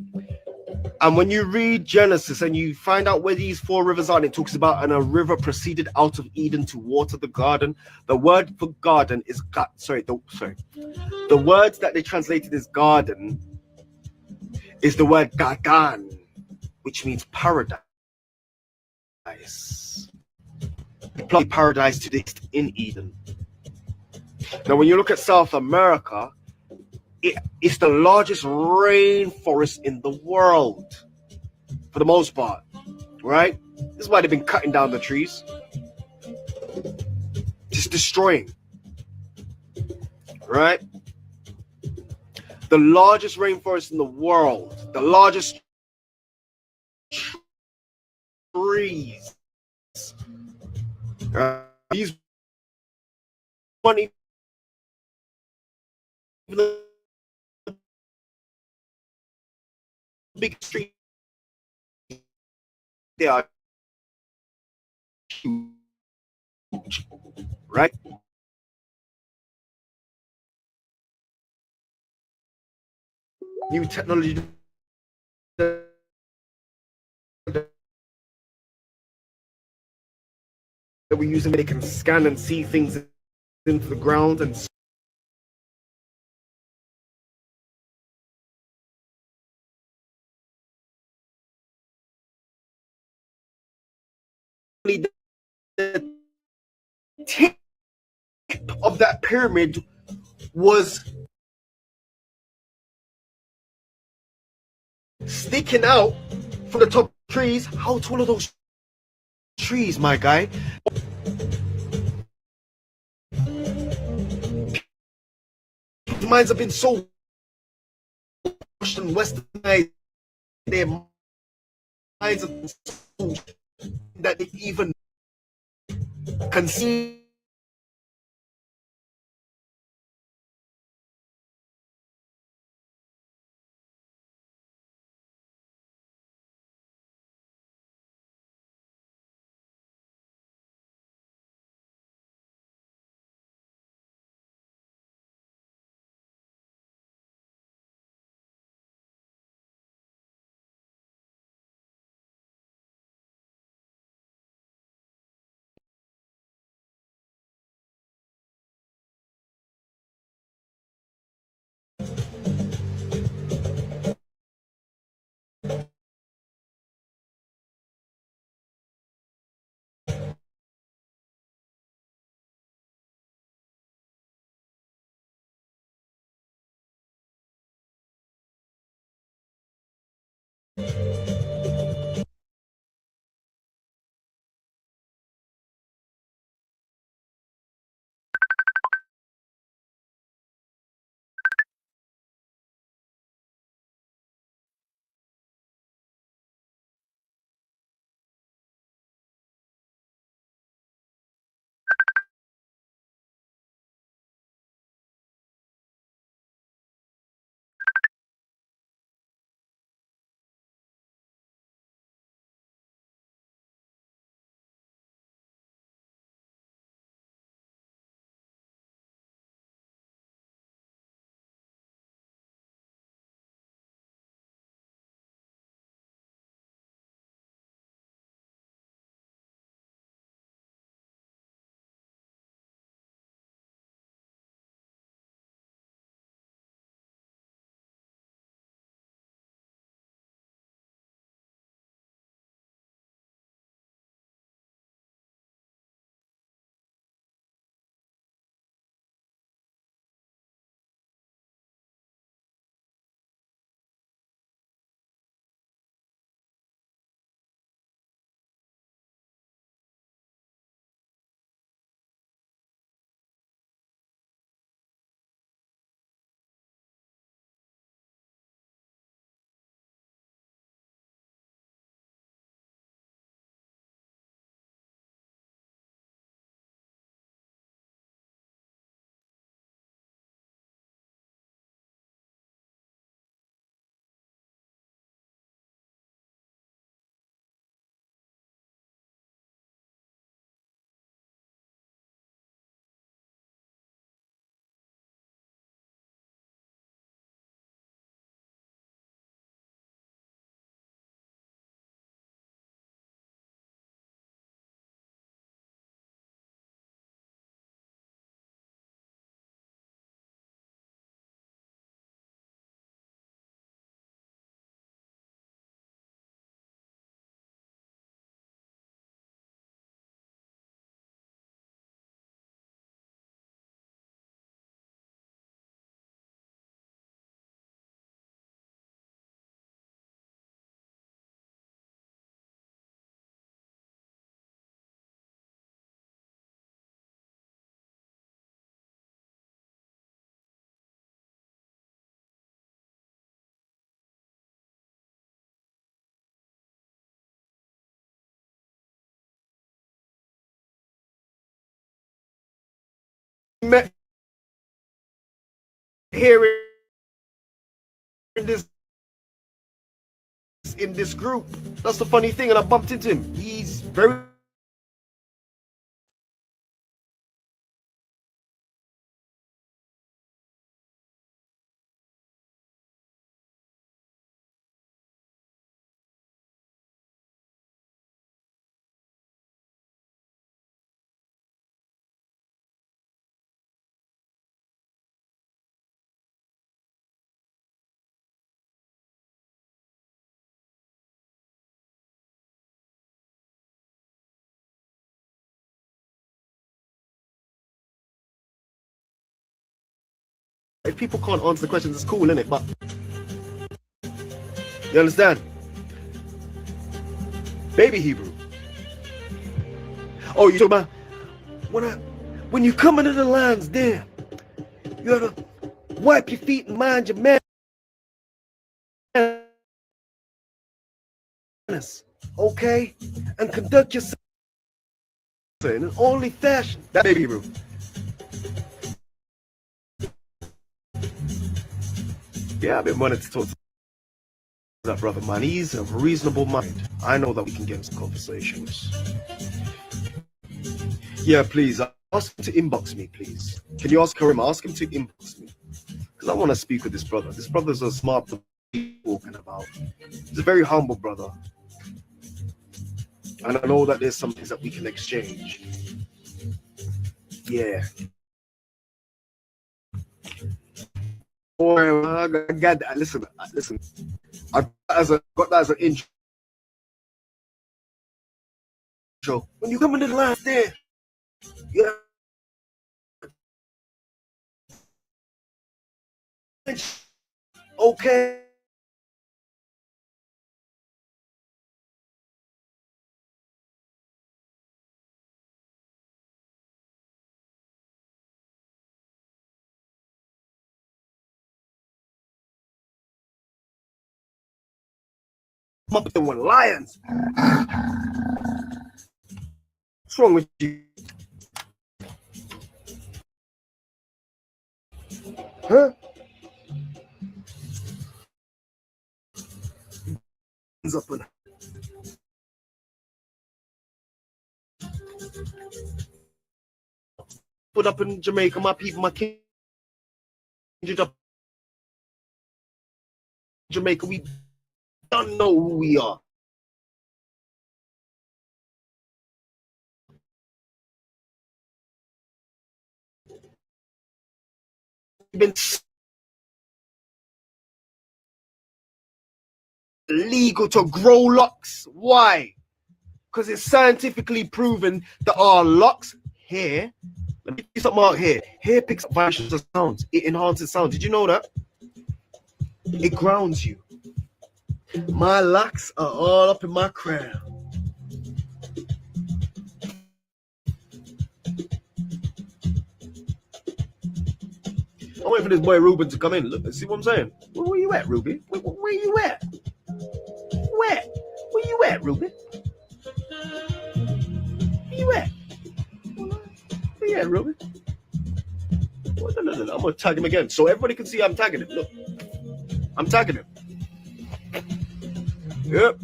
And when you read Genesis and you find out where these four rivers are, and it talks about, and a river proceeded out of Eden to water the garden. The word for garden is the words that they translated as garden is the word Gagan, which means paradise. Paradise to the east in Eden. Now, when you look at South America, it's the largest rainforest in the world, for the most part, right? This is why they've been cutting down the trees, just destroying, right? The largest rainforest in the world, the largest trees. These one the big trees, they are huge, right? New technology that we're using, they can scan and see things into the ground and the tip of that pyramid was sticking out from the top trees. How tall are those trees, my guy? Minds have been so washed and westernized, their minds have been so that they even conceive met here in this group. That's the funny thing, and I bumped into him. He's very if people can't answer the questions, it's cool, isn't it? But you understand? Baby Hebrew. Oh, you talking about when you come into the lands there, you gotta wipe your feet and mind your manners, okay? And conduct yourself in an orderly fashion. That Baby Hebrew. Yeah, I've been wanting to talk to that brother, man. He's a reasonable mind. I know that we can get some conversations. Yeah, please, ask him to inbox me, please. Can you ask him? Ask him to inbox me. Because I want to speak with this brother. This brother's a smart talking about. He's a very humble brother. And I know that there's some things that we can exchange. Yeah. Boy, I got that. Listen. I got that as an intro. When you come into the last there, yeah. Okay. Something with lions. What's wrong with you? Huh? Put up in Jamaica, my people, my kindred up in Jamaica, we don't know who we are. We've been legal to grow locks. Why? Because it's scientifically proven that our locks here, let me do something out here. Hair picks up vibrations of sounds. It enhances sound. Did you know that? It grounds you. My locks are all up in my crown. I'm waiting for this boy Ruben to come in. Look, see what I'm saying? Where you at, Ruby? Where you at? Where you at, Ruby? Where you at? Where you at, Ruby? No. I'm gonna tag him again so everybody can see I'm tagging him. Look, I'm tagging him. Yep.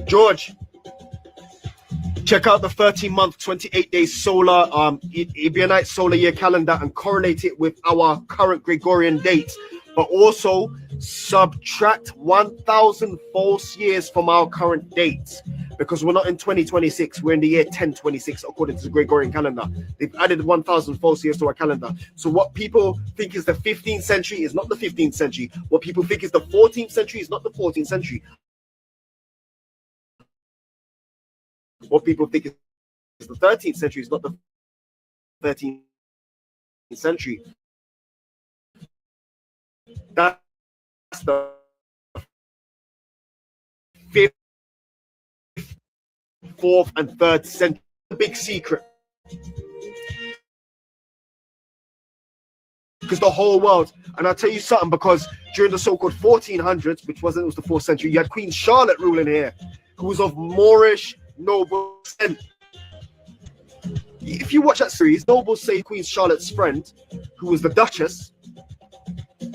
George, check out the 13-month, 28-day solar Ebionite solar year calendar and correlate it with our current Gregorian dates, but also subtract 1,000 false years from our current dates, because we're not in 2026, we're in the year 1026 according to the Gregorian calendar. They've added 1,000 false years to our calendar. So what people think is the 15th century is not the 15th century. What people think is the 14th century is not the 14th century. What people think is the 13th century is not the 13th century. That's the 5th, 4th, and 3rd century. The big secret. Because the whole world, and I'll tell you something, because during the so-called 1400s, which wasn't, it was the 4th century, you had Queen Charlotte ruling here, who was of Moorish noble descent. If you watch that series, nobles say Queen Charlotte's friend, who was the Duchess,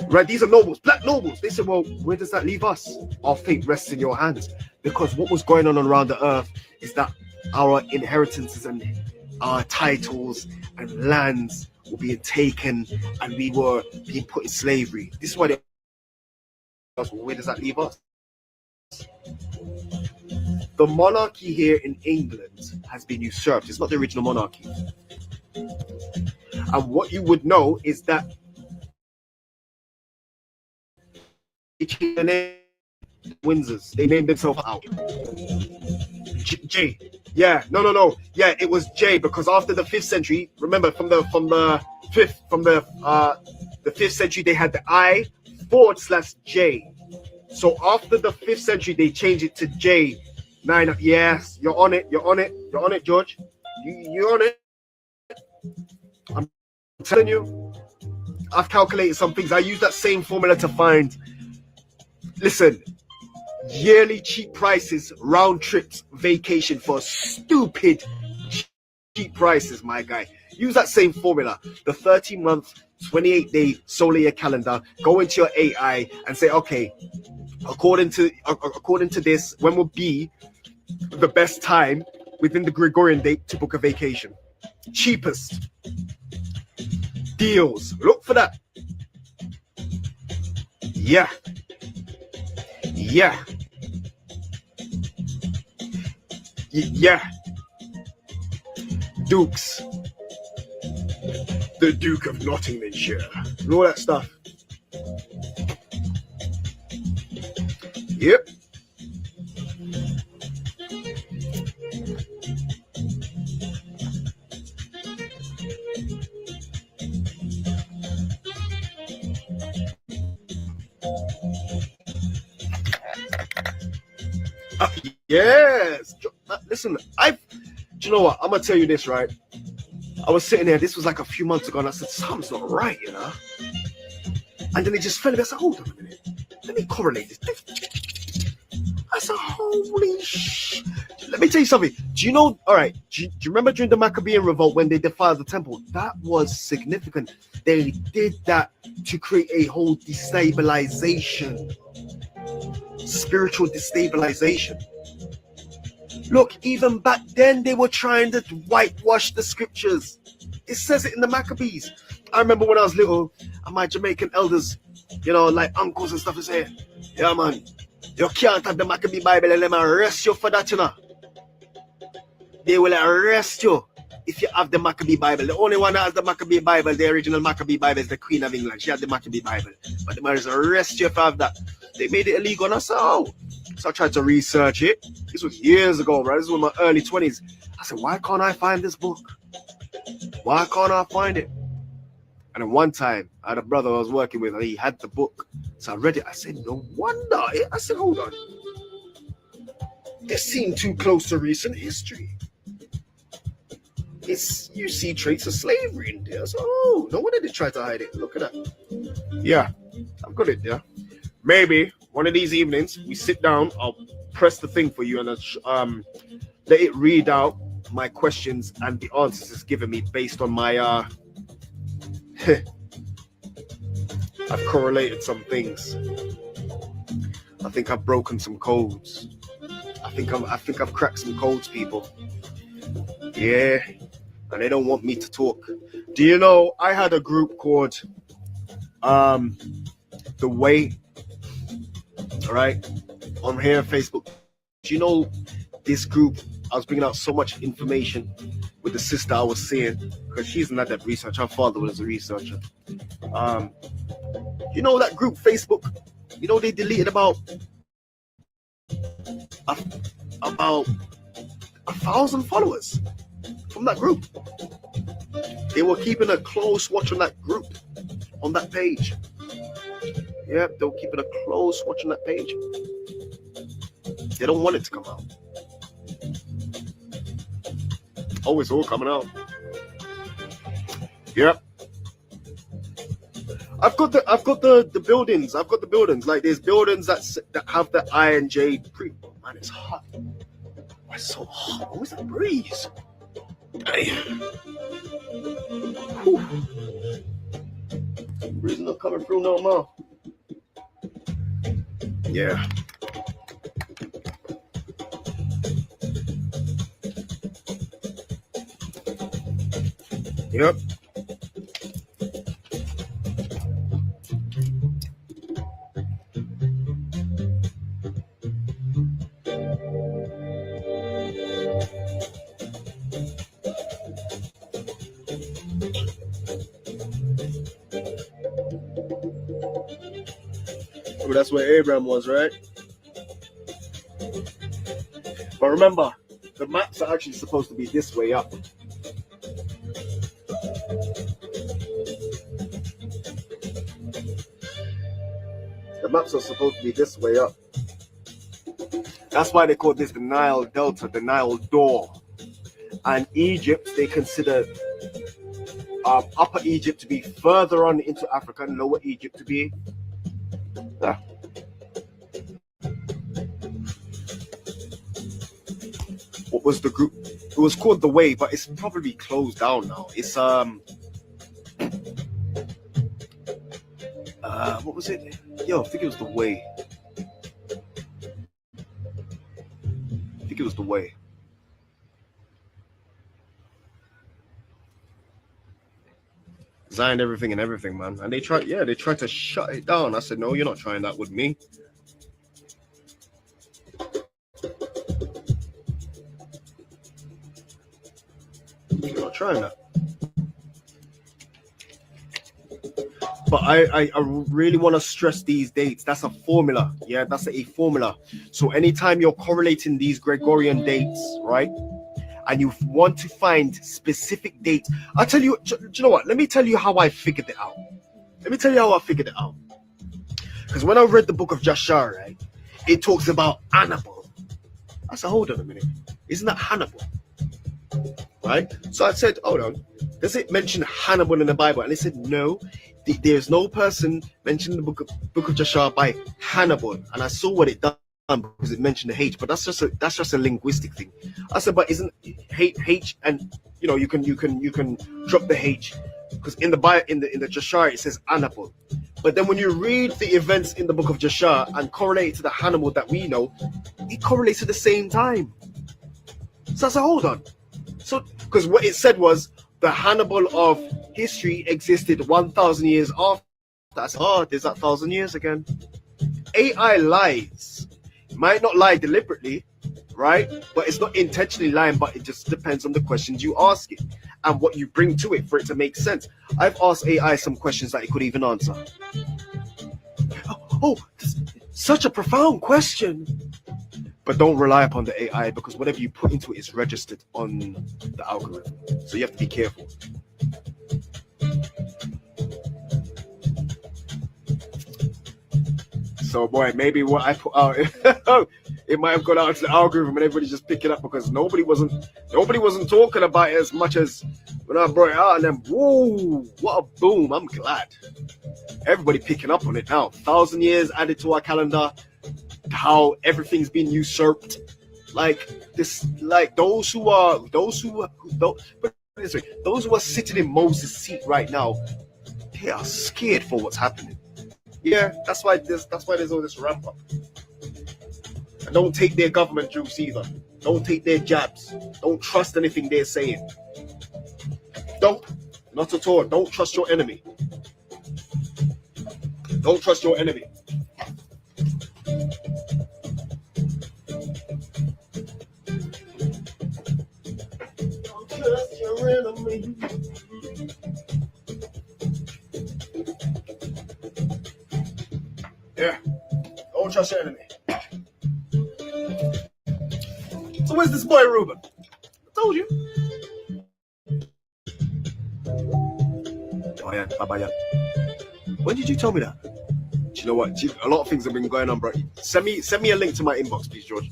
right? These are nobles, black nobles. They said, well, where does that leave us? Our fate rests in your hands. Because what was going on around the earth is that our inheritances and our titles and lands were being taken and we were being put in slavery. This is why they asked, well, where does that leave us? The monarchy here in England has been usurped. It's not the original monarchy. And what you would know is that Windsors, they named themselves out. J. Yeah, no. Yeah, it was J, because after the 5th century, remember from the 5th century they had the I/J. So after the 5th century they changed it to J. 9. Yes, you're on it, George. You're on it. I'm telling you, I've calculated some things. I use that same formula to find. Listen, yearly cheap prices, round trips, vacation for stupid cheap prices, my guy. Use that same formula. The 30-month, 28-day solar calendar. Go into your AI and say, okay, according to this, when will be the best time within the Gregorian date to book a vacation? Cheapest deals. Look for that. Yeah. Dukes. The Duke of Nottinghamshire. And all that stuff. Yep. Yes. Listen, do you know what? I'm gonna tell you this, right? I was sitting there. This was like a few months ago, and I said, "Something's not right," you know. And then it just fell. I said, "Hold on a minute. Let me correlate this." I said, "Holy sh!" Let me tell you something. Do you know? All right. Do you remember during the Maccabean revolt when they defiled the temple? That was significant. They did that to create a whole destabilization. Spiritual destabilization. Look, even back then they were trying to whitewash the scriptures. It says it in the Maccabees. I remember when I was little, and my Jamaican elders, you know, like uncles and stuff, would say, "Yeah, man, you can't have the Maccabee Bible and let them arrest you for that, you know. They will arrest you if you have the Maccabee Bible. The only one that has the Maccabee Bible, the original Maccabee Bible, is the Queen of England. She had the Maccabee Bible. But they might arrest you if you have that." They made it illegal, and I said, "Oh." So I tried to research it. This was years ago, right? This was in my early 20s. I said, why can't I find this book? Why can't I find it? And then one time, I had a brother I was working with, and he had the book. So I read it. I said, no wonder. I said, hold on. This seemed too close to recent history. You see traits of slavery in there. So, oh, no wonder they tried to hide it. Look at that. Yeah, I've got it there. Maybe one of these evenings we sit down. I'll press the thing for you and let it read out my questions and the answers it's given me based on my I've correlated some things. I think I've broken some codes. I think I've cracked some codes, people. Yeah, and they don't want me to talk. Do you know I had a group called The Way? All right, on here on Facebook. Do you know this group? I was bringing out so much information with the sister I was seeing, because she's not that researcher. Her father was a researcher. You know that group Facebook? You know they deleted about 1,000 followers from that group. They were keeping a close watch on that group, on that page. Yeah, they were keeping a close watch on that page. They don't want it to come out. Oh, it's all coming out. Yep. I've got the buildings. I've got the buildings. Like there's buildings that have the I and J. Man, it's hot. It's so hot. What was that breeze? Breeze not coming through no more. Yeah. Yep. Oh, that's where Abraham was, right? But remember, the maps are actually supposed to be this way up. The maps are supposed to be this way up. That's why they call this the Nile Delta, the Nile Door. And Egypt, they consider Upper Egypt to be further on into Africa and Lower Egypt to be... What was the group? It was called The Way, but it's probably closed down now. It's what was it? Yo, I think it was The Way. I think it was The Way. Designed everything and everything, man. And they tried to shut it down. I said, no, you're not trying that with me. You're not trying that. But I really want to stress these dates. That's a formula. Yeah, that's a formula. So anytime you're correlating these Gregorian dates, right? And you want to find specific dates, I'll tell you, do you know what? Let me tell you how I figured it out. Because when I read the book of Jashar, right, it talks about Hannibal. I said, hold on a minute. Isn't that Hannibal? Right? So I said, hold on. Does it mention Hannibal in the Bible? And they said, no. There's no person mentioned in the book of Jashar by Hannibal. And I saw what it done because it mentioned the H, but that's just a linguistic thing. I said, but isn't H and you can drop the H because in the Jashar it says Hannibal, but then when you read the events in the book of Jashar and correlate it to the Hannibal that we know, it correlates at the same time. So I said, hold on. So because what it said was the Hannibal of history existed 1,000 years after. I said, oh, there's that 1,000 years again. AI lies. It might not lie deliberately, right? But it's not intentionally lying, but it just depends on the questions you ask it and what you bring to it for it to make sense. I've asked AI some questions that it could even answer. Oh, such a profound question. But don't rely upon the AI because whatever you put into it is registered on the algorithm. So you have to be careful. So boy, maybe what I put out, it might have gone out to the algorithm and everybody's just picking up because nobody wasn't talking about it as much as when I brought it out, and then whoa, what a boom. I'm glad. Everybody picking up on it now. 1,000 years added to our calendar, how everything's been usurped. Like this, like those who are sitting in Moses' seat right now, they are scared for what's happening. Yeah, that's why there's all this ramp up. And don't take their government juice either. Don't take their jabs. Don't trust anything they're saying. Not at all. Don't trust your enemy. Don't trust your enemy. Don't trust your enemy. Yeah, don't trust your enemy. So where's this boy Ruben? I told you. Oh yeah, Abaya. When did you tell me that? Do you know what? A lot of things have been going on, bro. Send me a link to my inbox, please, George.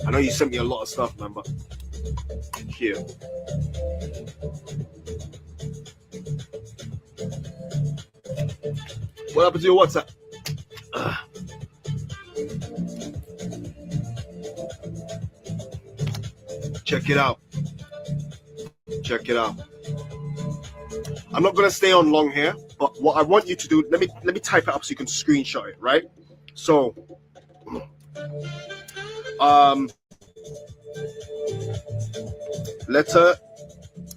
I know you sent me a lot of stuff, man, but here. What happened to your WhatsApp? Check it out. Check it out. I'm not gonna stay on long here, but what I want you to do, let me type it up so you can screenshot it, right? So letter,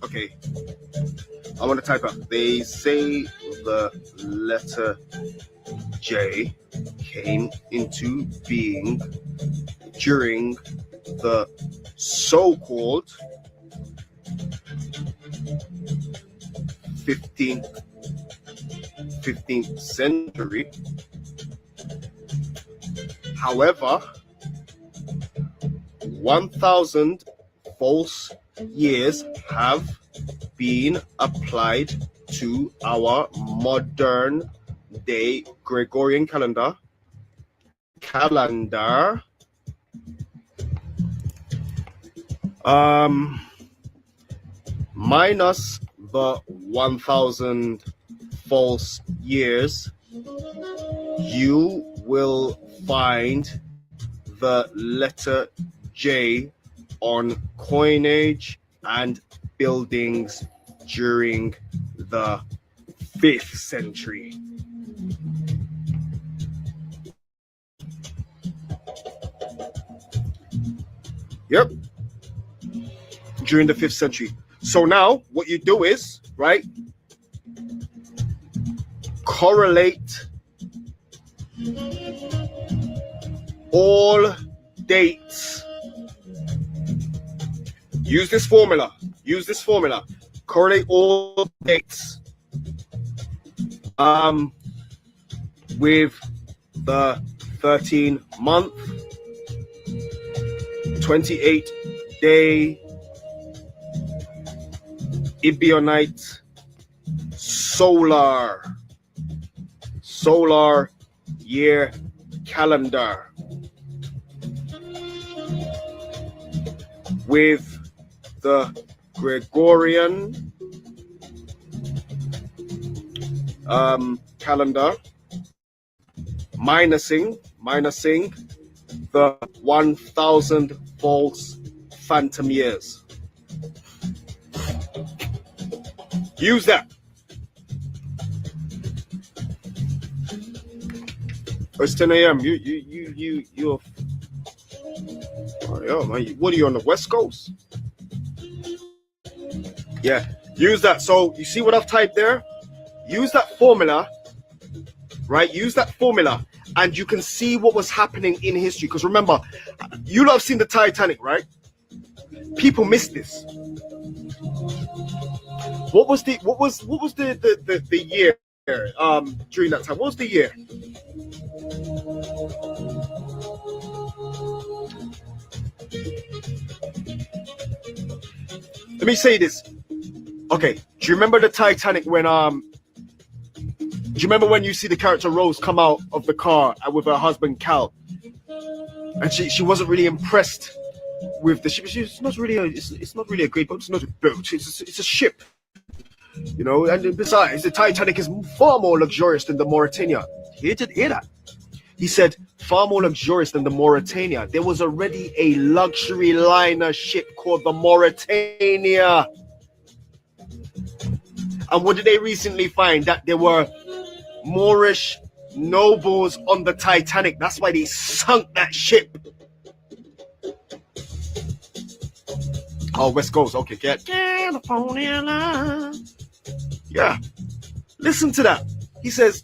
okay, I want to type up. They say the letter J came into being during the so-called 15th century. However, 1,000 false years have been applied to our modern day Gregorian calendar minus the 1,000 false years, you will find the letter J on coinage and buildings during the 5th century. Yep. During the 5th century. So now what you do is, right, correlate all dates. Use this formula. Correlate all dates with the 13-month, 28-day Ebionite solar year calendar with the Gregorian calendar, minusing the 1,000 false phantom years. Use that. It's 10 a.m. You're. Oh, yeah, man. What are you on the West Coast? Yeah, use that. So you see what I've typed there? Use that formula, right? Use that formula, and you can see what was happening in history. Because remember, you lot have seen the Titanic, right? People missed this. What was the year during that time? What was the year? Let me say this. Okay, do you remember the Titanic when do you remember when you see the character Rose come out of the car with her husband Cal, and she wasn't really impressed with the ship? It's not really a great boat. It's not a boat. It's a ship. You know, and besides, the Titanic is far more luxurious than the Mauretania. Hear that? He said far more luxurious than the Mauretania. There was already a luxury liner ship called the Mauretania. And what did they recently find? That there were Moorish nobles on the Titanic. That's why they sunk that ship. Oh, West Coast. Okay, get California line. Yeah. Listen to that. He says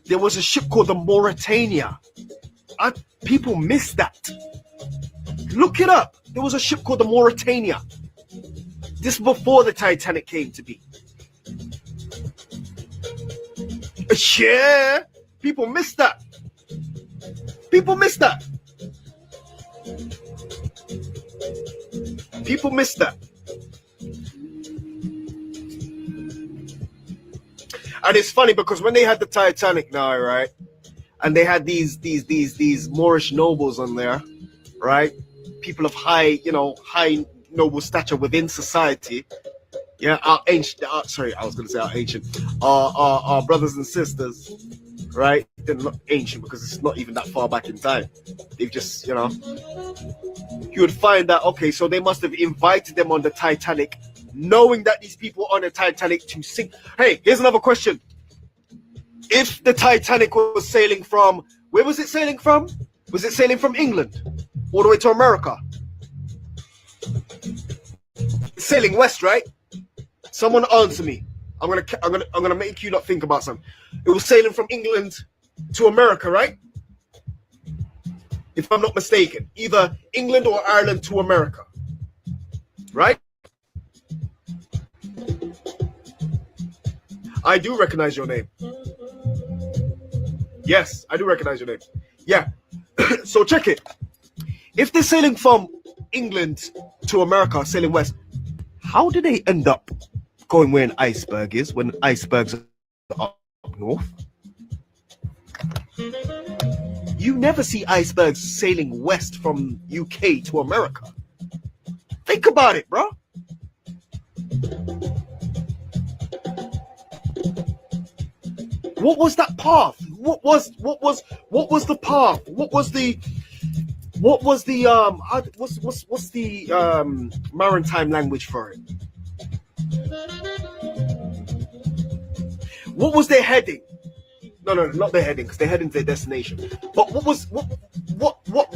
there was a ship called the Mauretania. People missed that. Look it up. There was a ship called the Mauretania. This before the Titanic came to be. Yeah. People missed that. People missed that. And it's funny because when they had the Titanic now, right, and they had these Moorish nobles on there, right, people of high noble stature within society, yeah, our brothers and sisters, right? They're not ancient because it's not even that far back in time. They've just, you would find that, okay, so they must have invited them on the Titanic, knowing that these people on the Titanic to sink. Hey, here's another question. If the Titanic was sailing from, where was it sailing from? Was it sailing from England all the way to America? It's sailing west, right? Someone answer me. I'm gonna make you not think about something. It was sailing from England to America, right? If I'm not mistaken, either England or Ireland to America, right? I do recognize your name. Yes, I do recognize your name. Yeah. So check it. If they're sailing from England to America, sailing west, how do they end up going where an iceberg is when icebergs are up north? You never see icebergs sailing west from UK to America. Think about it, bro. What was that path? What was the path? What's the maritime language for it? What was their heading? No, not their heading, because they're heading to their destination. But what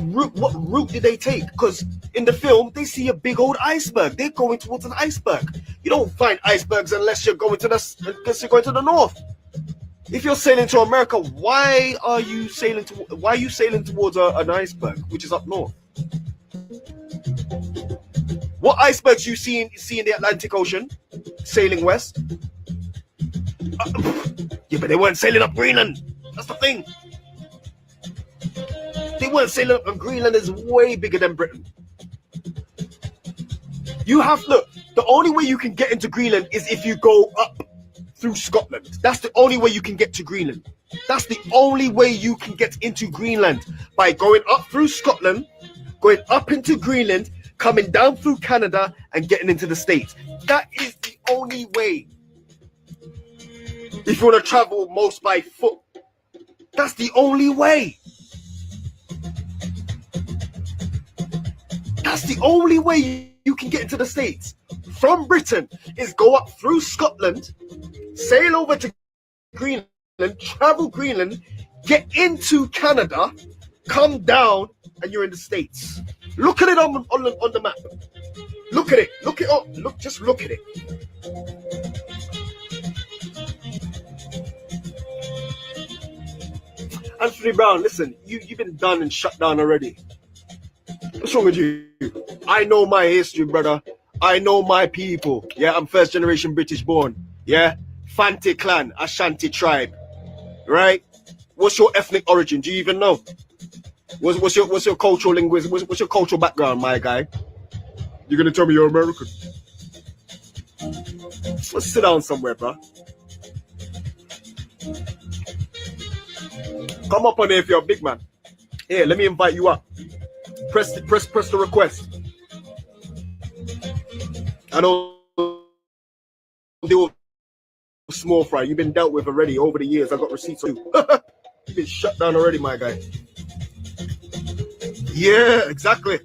route did they take? Because in the film they see a big old iceberg. They're going towards an iceberg. You don't find icebergs unless you're going to the north. If you're sailing to America, why are you sailing towards an iceberg, which is up north? What icebergs you see in the Atlantic Ocean, sailing west? Yeah, but they weren't sailing up Greenland. That's the thing. They weren't sailing up, and Greenland is way bigger than Britain. Look, the only way you can get into Greenland is if you go up through Scotland. That's the only way you can get to Greenland. That's the only way you can get into Greenland, by going up through Scotland, going up into Greenland, coming down through Canada, and getting into the States. That is the only way. If you want to travel most by foot, that's the only way. That's the only way you can get into the States. From Britain is go up through Scotland, sail over to Greenland, travel Greenland, get into Canada, come down, and you're in the States. Look at it on the map. Look at it. Just look at it. Anthony Brown, listen, you've been done and shut down already. What's wrong with you? I know my history, brother. I know my people. Yeah, I'm first generation British born. Yeah, Fanti clan, Ashanti tribe. Right? What's your ethnic origin? Do you even know? What's your cultural linguistic? What's your cultural background, my guy? You're gonna tell me you're American? Let's sit down somewhere, bro. Come up on here if you're a big man. Here, let me invite you up. Press the request. I know they were small fry. You've been dealt with already over the years. I got receipts on you. You've been shut down already, my guy. Yeah, exactly.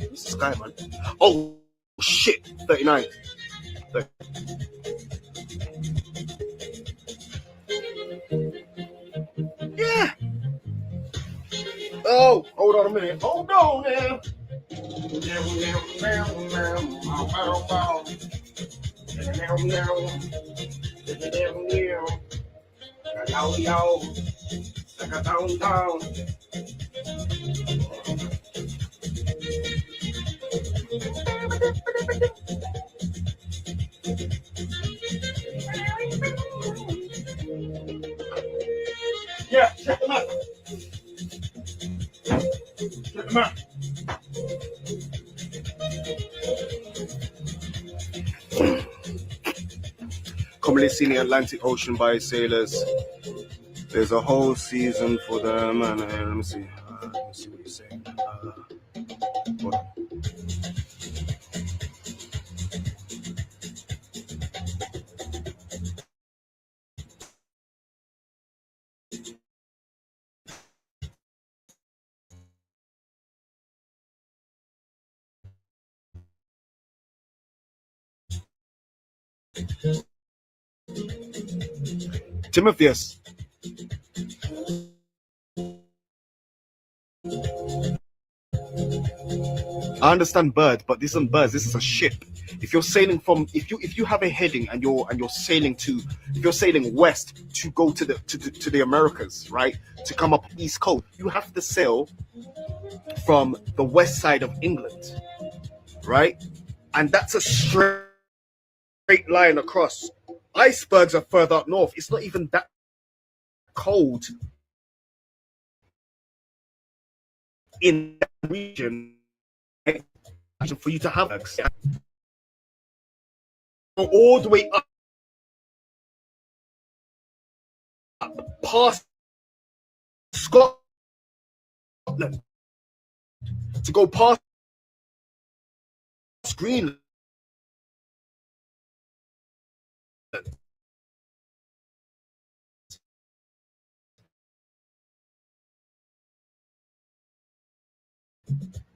This is guy, man. Oh shit, 39. 30. Yeah. Oh, hold on a minute. Hold on now. Yeah, check them out. Check them out. Commonly seen in the Atlantic Ocean by sailors. There's a whole season for them, and let me see what you're saying. Hold on. Timotheus. I understand bird, but this isn't birds. This is a ship. If you're sailing from, if you have a heading and you're sailing to, if you're sailing west to go to the Americas, right, to come up east coast, you have to sail from the west side of England, right, and that's a straight line across. Icebergs are further up north. It's not even that cold in that region for you to have all the way up past Scotland to go past Greenland.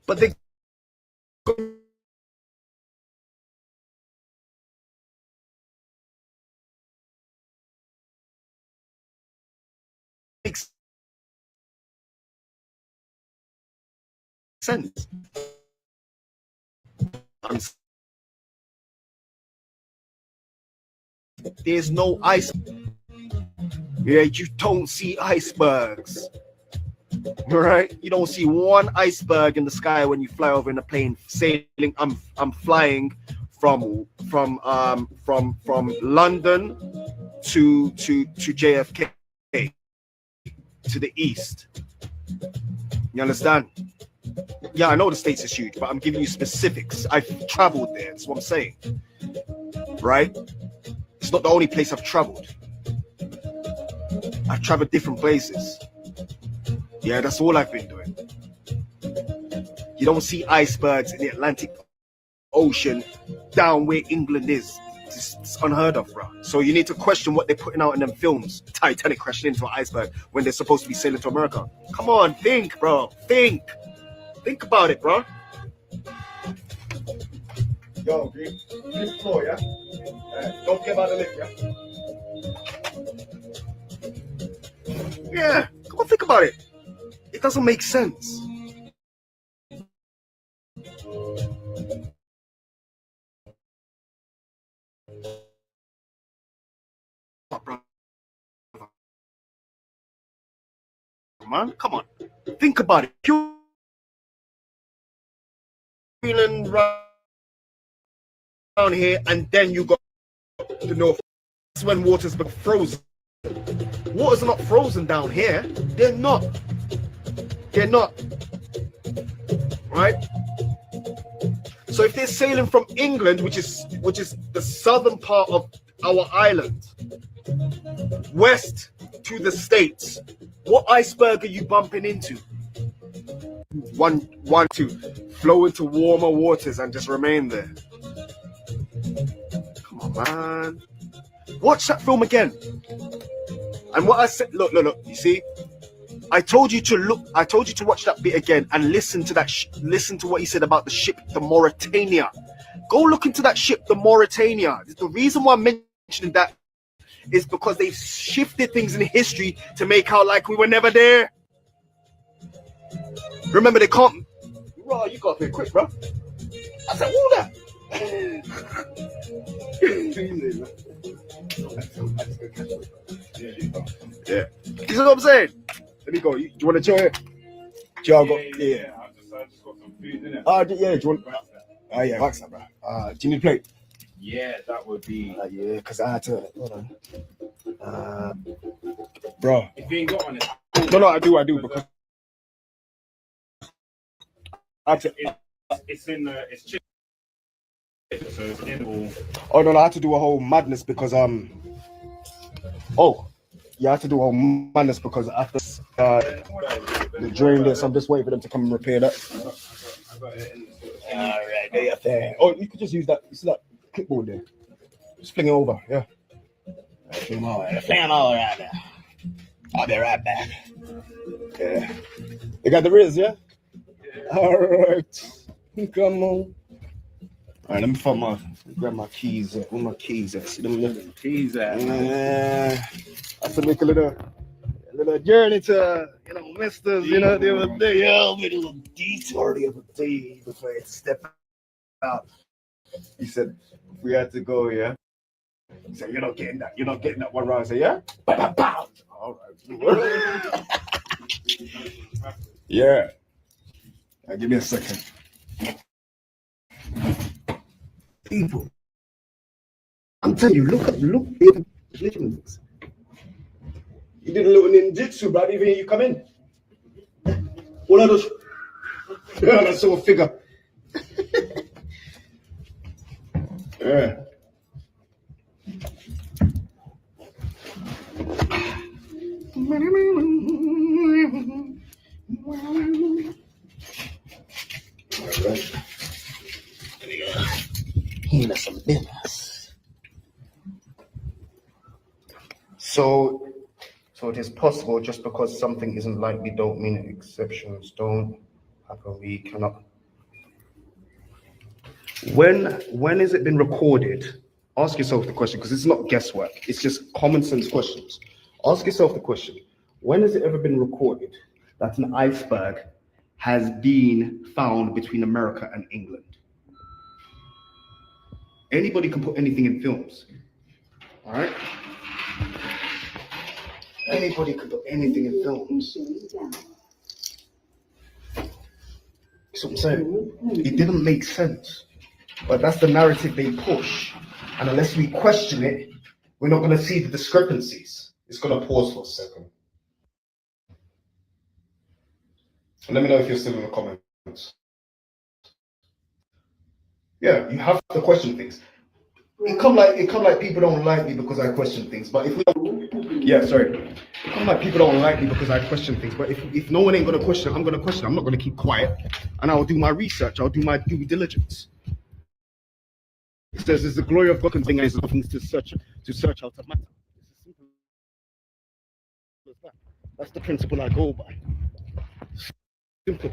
But they makes sense. There's no ice. Yeah, you don't see icebergs. Right? You don't see one iceberg in the sky when you fly over in a plane sailing. I'm flying from London to JFK to the east. You understand? Yeah, I know the States is huge, but I'm giving you specifics. I've traveled there. That's what I'm saying. Right? It's not the only place I've traveled. I've traveled different places. Yeah, that's all I've been doing. You don't see icebergs in the Atlantic Ocean down where England is. It's unheard of, bro. So you need to question what they're putting out in them films. Titanic crashing into an iceberg when they're supposed to be sailing to America. Come on, think, bro. Think about it, bro. Yo, green floor, yeah? Don't care about the lift, yeah? Yeah, come on, think about it. It doesn't make sense. Man, come on. Think about it. Feeling around here, and then you got the north. That's when water's been frozen. Water's not frozen down here. They're not. Right? So if they're sailing from England, which is the southern part of our island, west to the States, what iceberg are you bumping into? One, two, flow into warmer waters and just remain there. Come on, man. Watch that film again. And what I said, look, you see, I told you to watch that bit again and listen to that. Listen to what he said about the ship, the Mauritania. Go look into that ship, the Mauritania. The reason why I'm mentioning that is because they've shifted things in history to make out like we were never there. Remember, they can't. Bro, you got there quick, bro. I said, all that. Yeah. You know what I'm saying? Let me go. You want to chill here? Yeah. I just got some food in it. Yeah. Do you want? Yeah, wax that, bro. Do you need a plate? Yeah, that would be. Yeah, because I had to. Hold on. Bro. If you ain't got on it. No, I do because. It's in the. It's chicken. So it's in all. Oh no, I had to do a whole madness because Oh, yeah, I had to do a whole madness because after the drain this, I'm just waiting for them to come and repair that. I got it in the All right, there you there. Oh, you could just use that. You see that clipboard there? Just fling it over, yeah. Fling them all around there. I'll be right back. Yeah. You got the Riz, yeah? All right. Come on. All right, let me grab my keys. Where my keys at? See them little Keys at. I have to make a little journey to, Misters, the other day. Yeah, I made a little detour the other day before I had to step out. He said, if we had to go, yeah. He said, you're not getting that one round. I said, yeah? Bow, bow, bow. All right. Yeah. Give me a second. People. I'm telling you, look, legends. You did a little ninjutsu, bro. I didn't even hear you come in. What are those? Yeah, that's a figure. Yeah. Here, that's some business. So it is possible just because something isn't likely don't mean exceptions don't happen. We cannot. When has it been recorded? Ask yourself the question, because it's not guesswork. It's just common sense questions. Ask yourself the question: when has it ever been recorded that an iceberg has been found between America and England? Anybody can put anything in films. All right. Anybody could put anything in films. That's what I'm saying. It didn't make sense. But that's the narrative they push. And unless we question it, we're not going to see the discrepancies. It's going to pause for a second. And let me know if you're still in the comments. Yeah, you have to question things. It come like people don't like me because I question things. But if we don't, yeah, sorry. It come like people don't like me because I question things. But if no one ain't gonna question, I'm gonna question. I'm not gonna keep quiet, and I'll do my research. I'll do my due diligence. It says it's the glory of God and things to search out a matter. It's as simple as that. That's the principle I go by. Simple.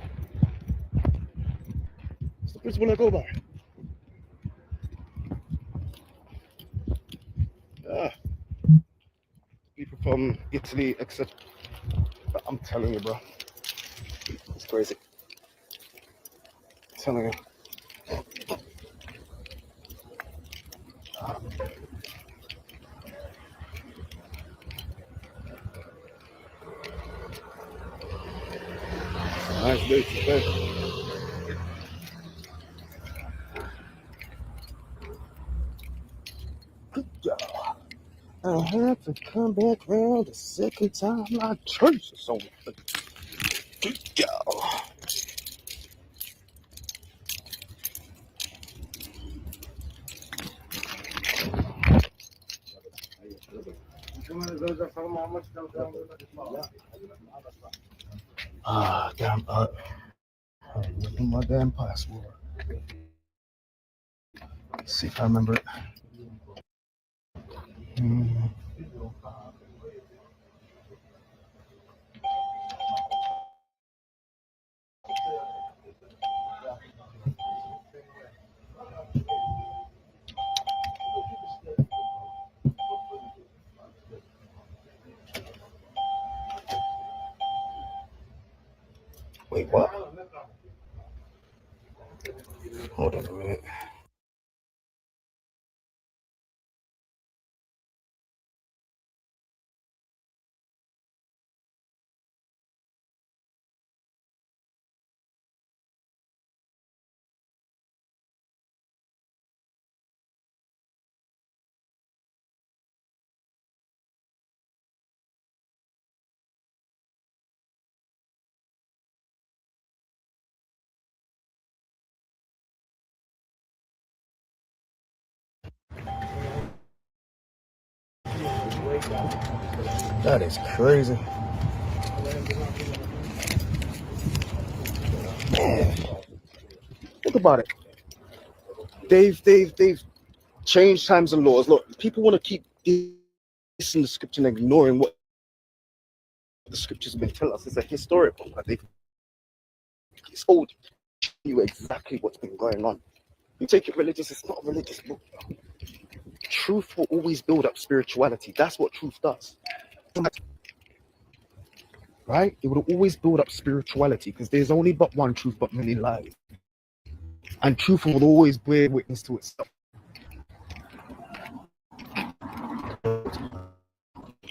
It's the principle I go by. People from Italy, etc. I'm telling you, bro. It's crazy. I'm telling you. Nice day today. I have to come back round the second time like church or something. Damn. I'm looking my damn password. Let's see if I remember it. Wait, what? Hold on a minute. That is crazy. Man, think about it. They've changed times and laws. Look, people want to keep this in the scripture and ignoring what the scriptures have been telling us. It's a historical, but it's told you exactly what's been going on. You take it religious, it's not a religious book. Truth will always build up spirituality. That's what truth does. Right? It will always build up spirituality because there's only but one truth, but many lies. And truth will always bear witness to itself.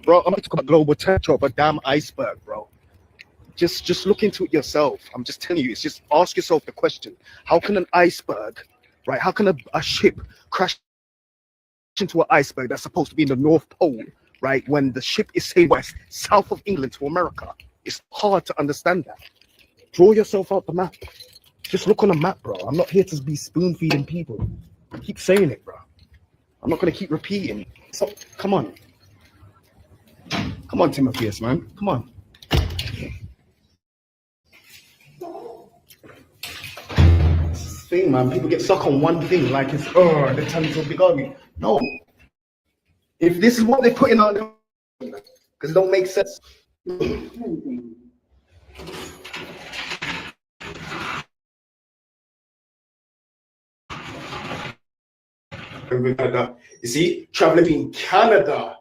Bro, I'm not talking about global temperature of a damn iceberg, bro. Just look into it yourself. I'm just telling you, it's just ask yourself the question. How can an iceberg, right? How can a ship crash into an iceberg that's supposed to be in the North Pole, right? When the ship is sailing west, south of England to America. It's hard to understand that. Draw yourself out the map. Just look on a map, bro. I'm not here to be spoon feeding people. I keep saying it, bro. I'm not gonna keep repeating. So come on. Come on, Timotheus, man. Come on. Thing, man. People get stuck on one thing like it's they're telling you so big army. No. If this is what they're putting out there, because it don't make sense. You see, traveling between Canada,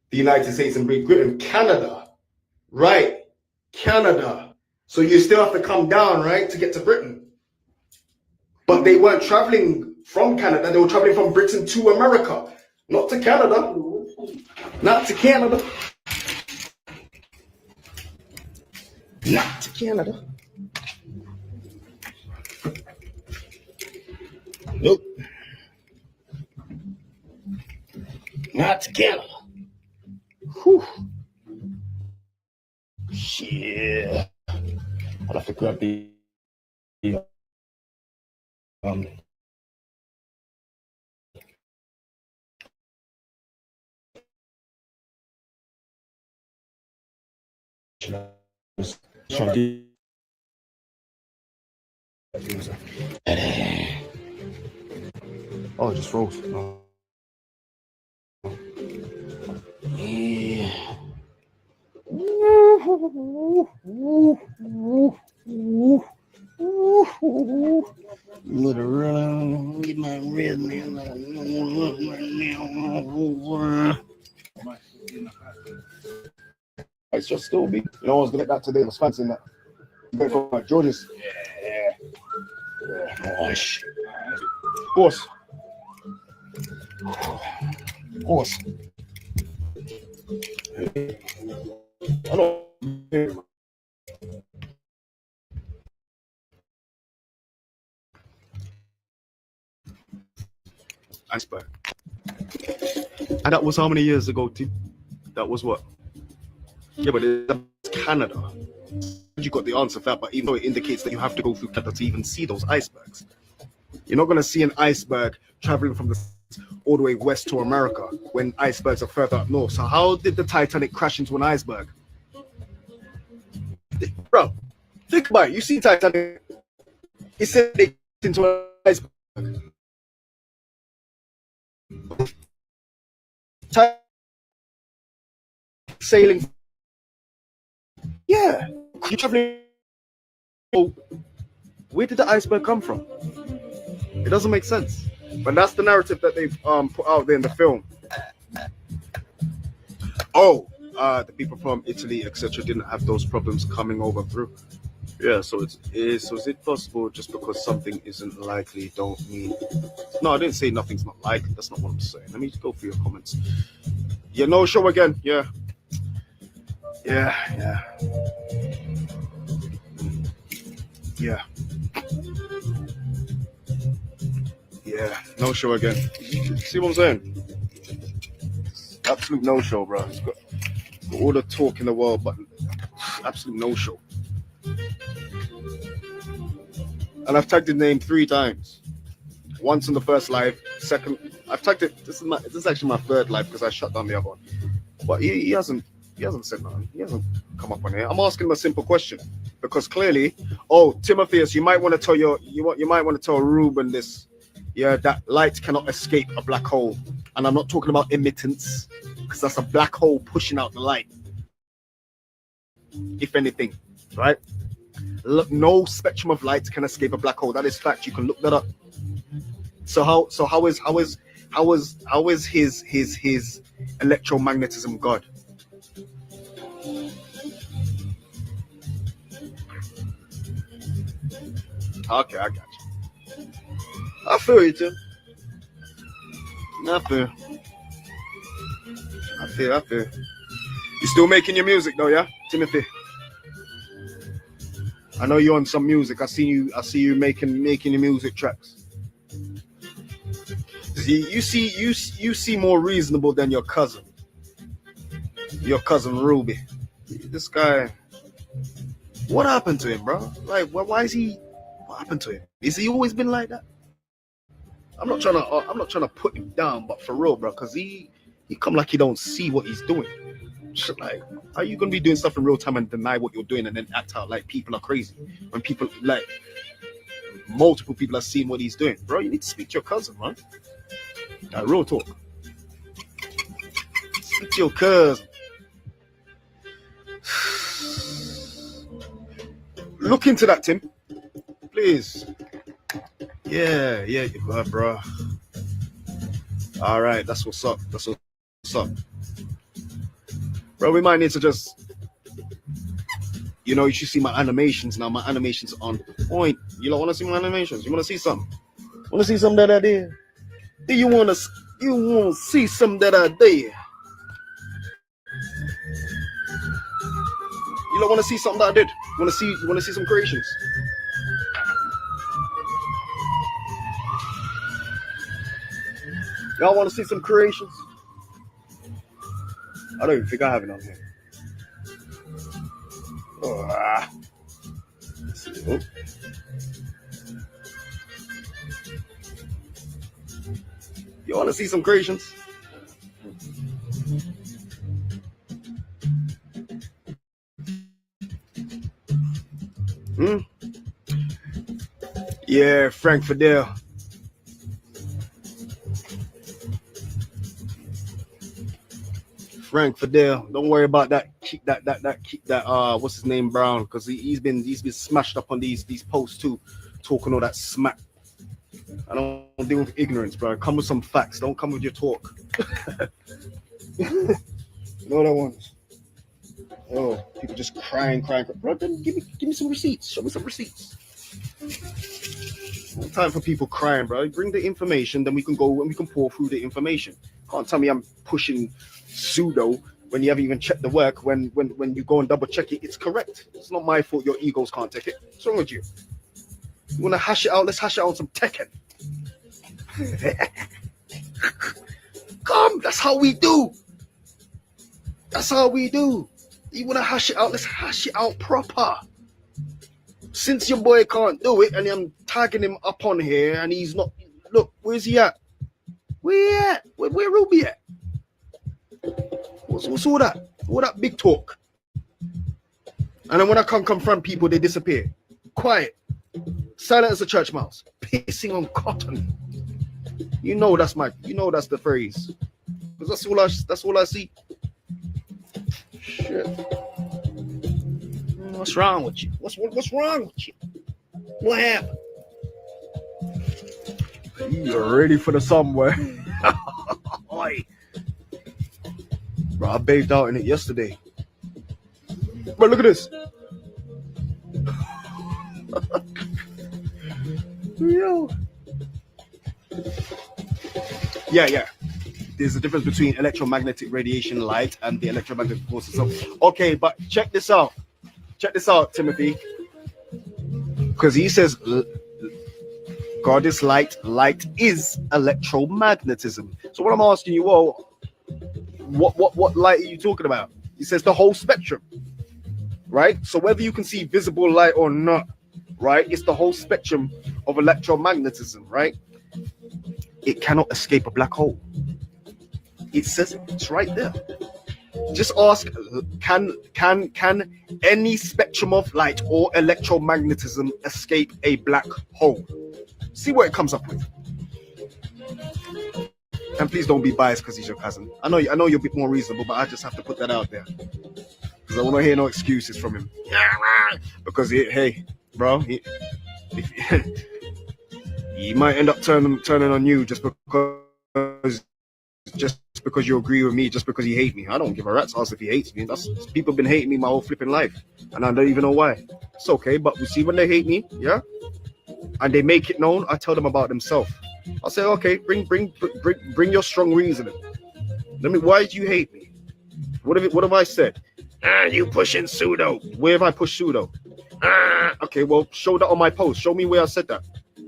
the United States, and Great Britain, Canada, right? Canada. So you still have to come down, right, to get to Britain. But they weren't traveling from Canada, they were traveling from Britain to America, not to Canada. Not to Canada. Not to Canada. Nope. Not to Canada. Whew. Yeah. I'll have to grab the oh, it just froze. Oh. Yeah. Get my rhythm. It's just still be. You know, I was gonna get that today. I was fancying that. Going for George's. Yeah. Gosh. Of course. Of course. I know. Iceberg. And that was how many years ago, Tim? That was what? Yeah, but it's Canada. You got the answer for that, but even though it indicates that you have to go through Canada to even see those icebergs. You're not going to see an iceberg traveling from the all the way west to America when icebergs are further up north. So how did the Titanic crash into an iceberg? Bro, think about it. You see Titanic. It said they into an iceberg. Sailing. Yeah. You're traveling. Where did the iceberg come from? It doesn't make sense. But that's the narrative that they've put out there in the film. Oh, the people from Italy, etc., didn't have those problems coming over through. Yeah, so is it possible just because something isn't likely don't mean? No, I didn't say nothing's not likely. That's not what I'm saying. Let me go through your comments. Yeah, no show again. Yeah. Yeah, no show again. See what I'm saying? Absolute no show, bro. It's got all the talk in the world, but absolute no show. And I've tagged his name 3 times. Once in the first live, second. I've tagged it. This is actually my 3rd live because I shut down the other one. But he hasn't said nothing. He hasn't come up on here. I'm asking him a simple question because clearly, Timotheus, you might want to tell you might want to tell Ruben this. Yeah, that light cannot escape a black hole. And I'm not talking about emittance, because that's a black hole pushing out the light. If anything, right? Look, no spectrum of light can escape a black hole. That is fact. You can look that up. So how is his electromagnetism God? Okay, I got you. I feel you too. I feel. You still making your music though, yeah, Timothy? I know you're on some music. I see you making your music tracks. You see more reasonable than your cousin. Your cousin Ruby. This guy. What happened to him, bro? Like, why is he? What happened to him? Is he always been like that? I'm not trying to put him down, but for real, bro, because he come like he don't see what he's doing. Like, how are you gonna be doing stuff in real time and deny what you're doing and then act out like people are crazy when people like multiple people are seeing what he's doing, bro? You need to speak to your cousin, man. Like, real talk. Speak to your cousin. Look into that, Tim, please. Yeah, bro. All right, that's what's up. Bro, we might need to just, you should see my animations now. My animations are on point. You don't want to see my animations? You want to see something? Want to see something that I did? Do you want to see something that I did? You don't want to see something that I did? You want to see some creations? Y'all want to see some creations? I don't even think I have it on here. You want to see some creations? Yeah, Frank Fidel. Don't worry about that. Keep that. What's his name, Brown? Because he's been smashed up on these posts too, talking all that smack. I don't deal with ignorance, bro. Come with some facts. Don't come with your talk. You know what I want? Oh, people just crying. Bro, then give me some receipts. Show me some receipts. No time for people crying, bro. Bring the information, then we can go and we can pour through the information. Can't tell me I'm pushing pseudo when you haven't even checked the work. When you go and double check it, it's correct. It's not my fault your egos can't take it. What's wrong with you? You want to hash it out? Let's hash it out on some Tekken. Come, that's how we do. You want to hash it out? Let's hash it out proper. Since your boy can't do it, and I'm tagging him up on here, and he's not. Look, where's he at? Where he at? Where Ruby at? What's all that? All that big talk. And then when I come confront people, they disappear. Quiet. Silent as a church mouse. Pissing on cotton. You know that's the phrase. Because that's all I see. Shit. What's wrong with you? What's wrong with you? What happened? You're ready for the somewhere. Bro, I bathed out in it yesterday. Bro, look at this. Yo. Yeah. There's a difference between electromagnetic radiation light and the electromagnetic forces. So, okay, but check this out. Timothy. Because he says God is light. Light is electromagnetism. So what I'm asking you, what light are you talking about? He says the whole spectrum, right? So whether you can see visible light or not, right? It's the whole spectrum of electromagnetism, right? It cannot escape a black hole. It says it's right there. Just ask, can any spectrum of light or electromagnetism escape a black hole? See what it comes up with. And please don't be biased because he's your cousin. I know you're a bit more reasonable, but I just have to put that out there. Because I want to hear no excuses from you he might end up turning on you just because you agree with me, just because he hates me. I don't give a rat's ass if he hates me. People have been hating me my whole flipping life, and I don't even know why. It's okay, but we see when they hate me, yeah, and they make it known, I tell them about themselves. I'll say, okay, bring your strong reasoning. Why do you hate me? What have I said? You pushing pseudo. Where have I pushed pseudo? Okay, well, show that on my post. Show me where I said that.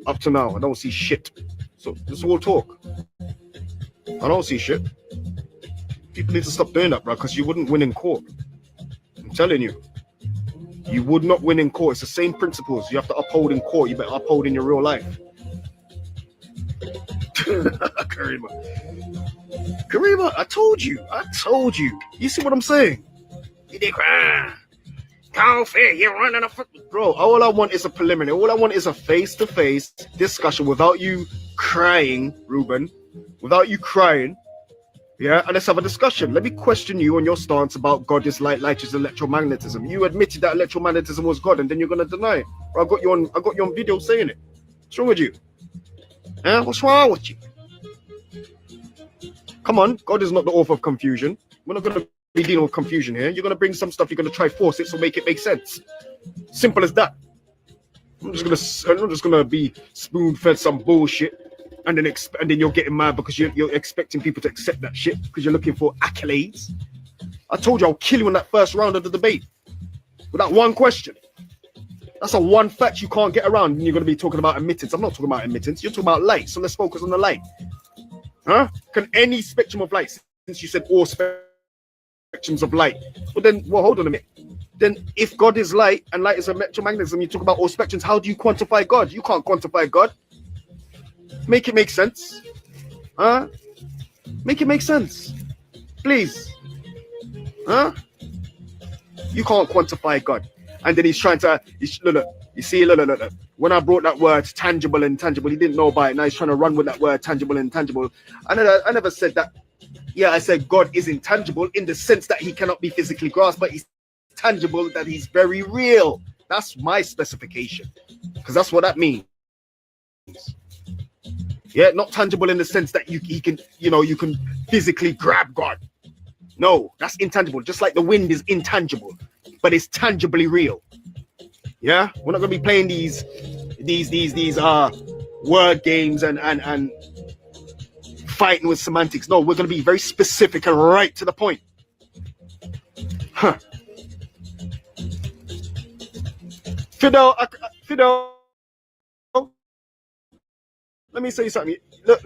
Up to now, I don't see shit. So this is all talk. I don't see shit. People need to stop doing that, bro, because you wouldn't win in court. I'm telling you. You would not win in court. It's the same principles you have to uphold in court. You better uphold in your real life. Karima, I told you. You see what I'm saying? You did cry. Kofi, you're running a bro. All I want is a preliminary. All I want is a face-to-face discussion without you crying, Ruben. Without you crying. Yeah, and let's have a discussion. Let me question you on your stance about God is light is electromagnetism. You admitted that electromagnetism was God, and then you're gonna deny it. I got you on video saying it. What's wrong with you? What's wrong with you? Come on, God is not the author of confusion. We're not gonna be dealing with confusion here. You're gonna bring some stuff. You're gonna try force it so make it make sense. Simple as that. I'm just gonna be spoon-fed some bullshit. And then you're getting mad because you're expecting people to accept that shit because you're looking for accolades. I told you I'll kill you in that first round of the debate with that one question. That's a one fact you can't get around, and you're going to be talking about admittance. I'm not talking about admittance. You're talking about light. So let's focus on the light. Can any spectrum of light, since you said all spectrums of light, well, hold on a minute. Then if God is light and light is electromagnetism, you talk about all spectrums. How do you quantify God? You can't quantify God. Make it make sense. Make it make sense. Please. You can't quantify God. And then he's trying to, look. When I brought that word tangible and intangible, he didn't know about it. Now he's trying to run with that word tangible and intangible. I never said that. Yeah, I said God is intangible in the sense that he cannot be physically grasped, but he's tangible, that he's very real. That's my specification. Because that's what that means. Yeah, not tangible in the sense that you can physically grab God. No, that's intangible. Just like the wind is intangible, but it's tangibly real. Yeah, we're not gonna be playing these word games and fighting with semantics. No, we're gonna be very specific and right to the point. Fidel. Let me say something. Look,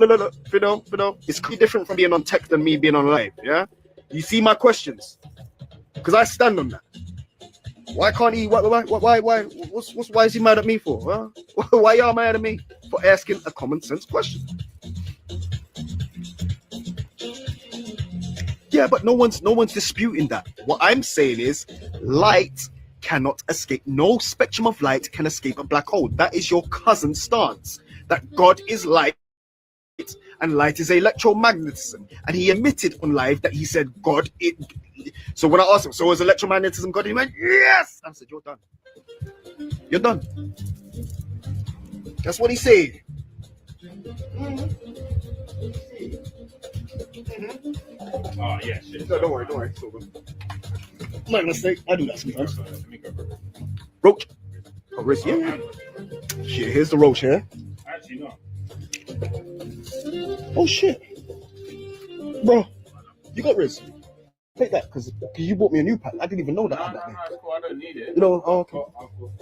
Fidel. It's completely different from being on text than me being on live, yeah? You see my questions? Because I stand on that. Why can't he? Why is he mad at me for? Huh? Why y'all mad at me for asking a common sense question? Yeah, but no one's disputing that. What I'm saying is light cannot escape. No spectrum of light can escape a black hole. That is your cousin's stance. That God is light and light is electromagnetism. And he admitted on live that he said God. So when I asked him, so is electromagnetism God? He went, yes! I said, you're done. You're done. That's what he said. Oh, yeah, shit. No, don't worry. It's over. My mistake. I do that sometimes. Roach. Oh, Riz, yeah. Shit, here's the roach here. Actually, no. Oh, shit. Bro, you got Riz. Take that, because you bought me a new pack. I didn't even know that. No, it's cool. I don't need it. You know, oh, okay. Cool.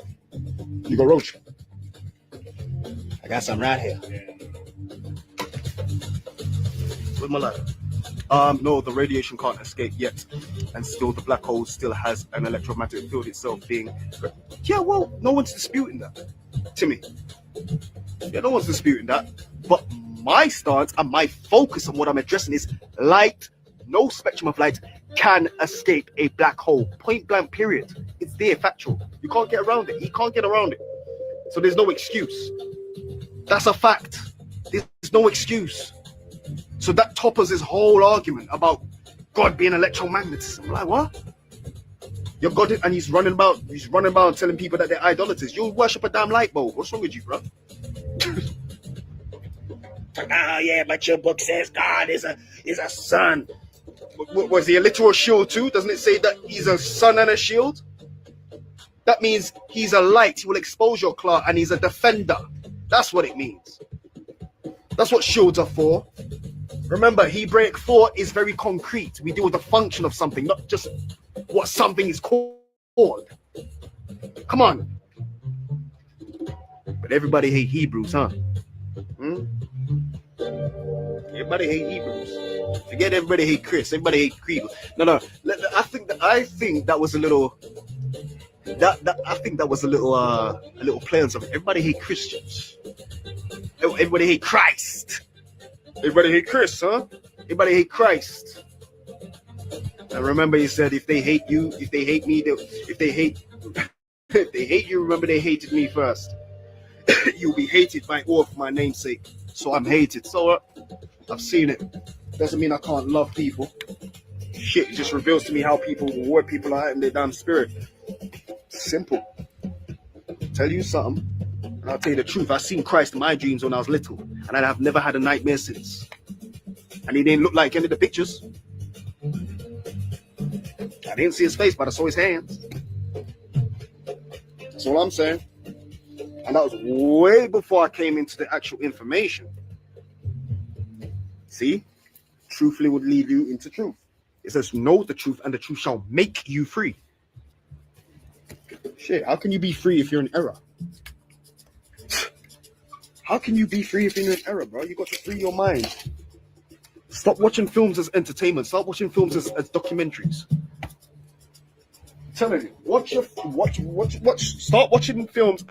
You got roach. I got some right here. Yeah. With my lighter. No, the radiation can't escape yet, and still the black hole still has an electromagnetic field itself being. Yeah, well, no one's disputing that, Timmy. Yeah, no one's disputing that. But my stance and my focus on what I'm addressing is light. No spectrum of light can escape a black hole. Point blank. Period. It's there, factual. You can't get around it. He can't get around it. So there's no excuse. That's a fact. There's no excuse. So that toppers his whole argument about God being electromagnetism. I'm like, what? You're God, and he's running about telling people that they're idolaters. You worship a damn light bulb. What's wrong with you, bro? Oh yeah, but your book says God is a sun. Was he a literal shield too? Doesn't it say that he's a sun and a shield? That means he's a light. He will expose your clout, and he's a defender. That's what it means. That's what shields are for. Remember, Hebraic thought is very concrete. We deal with the function of something, not just what something is called. Come on. But everybody hate Hebrews, huh? Everybody hate Hebrews. Forget everybody hate Chris. Everybody hate Creed. No. I think that was a little. I think that was a little play on something. Everybody hate Christians. Everybody hate Christ. Everybody hate Chris, huh? Everybody hate Christ. And remember, he said, if they hate you, if they hate me, if they hate you, remember they hated me first. You'll be hated by all for my namesake. So I'm hated. So I've seen it. Doesn't mean I can't love people. Shit, it just reveals to me how what people are in their damn spirit. Simple. Tell you something, and I'll tell you the truth. I've seen Christ in my dreams when I was little, and I have never had a nightmare since. And he didn't look like any of the pictures. I didn't see his face, but I saw his hands. That's all I'm saying. And that was way before I came into the actual information. See? Truthfully would lead you into truth. It says, know the truth, and the truth shall make you free. Shit, how can you be free if you're in error? How can you be free if you're in error, bro? You got to free your mind. Stop watching films as entertainment. Start watching films as documentaries. I'm telling you, start watching films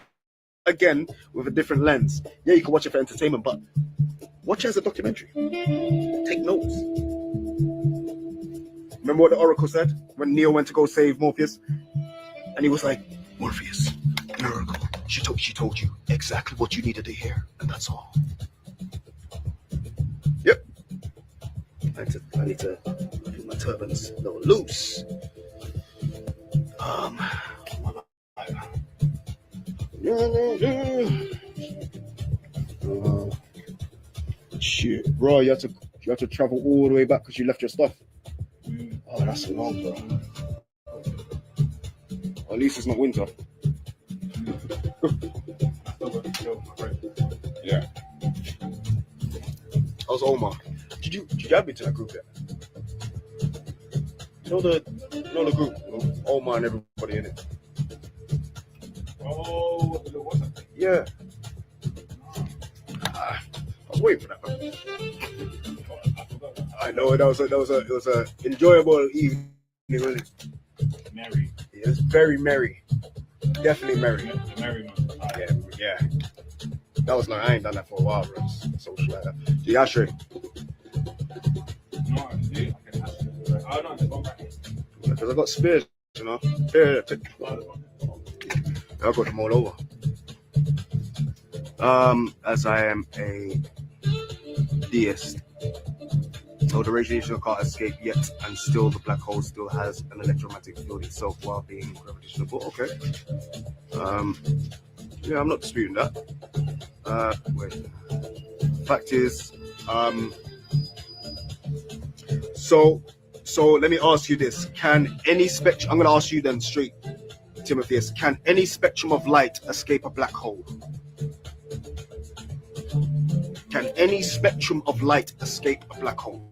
again with a different lens. Yeah, you can watch it for entertainment, but watch it as a documentary. Take notes. Remember what the Oracle said when Neo went to go save Morpheus? And he was like, Morpheus, the Oracle, she told you exactly what you needed to hear, and that's all. Yep. I need to put my turbans a little loose. Shit, bro, you have to travel all the way back because you left your stuff. Oh, that's long, bro. At least it's not winter. Yeah. How's Omar? Did you add me to that group yet? You know the group, Omar and everybody in it. Oh, what's that? Yeah. I was waiting for that, man. I know it was a enjoyable evening, really. Merry. Yeah, it's very merry. Definitely merry. The merry month. Yeah. That was like I ain't done that for a while, bro. Social like that. Yeah, sure. No, I see. I can ask you. Oh no, it's one back. Because I got spears, you know. Yeah. I got them all over. As I am a deist. So the radiation can't escape yet, and still the black hole still has an electromagnetic field itself while being gravitational. Okay. Yeah, I'm not disputing that. Wait. Fact is, so let me ask you this: can any spectrum? I'm going to ask you then straight, Timotheus. Can any spectrum of light escape a black hole? Can any spectrum of light escape a black hole?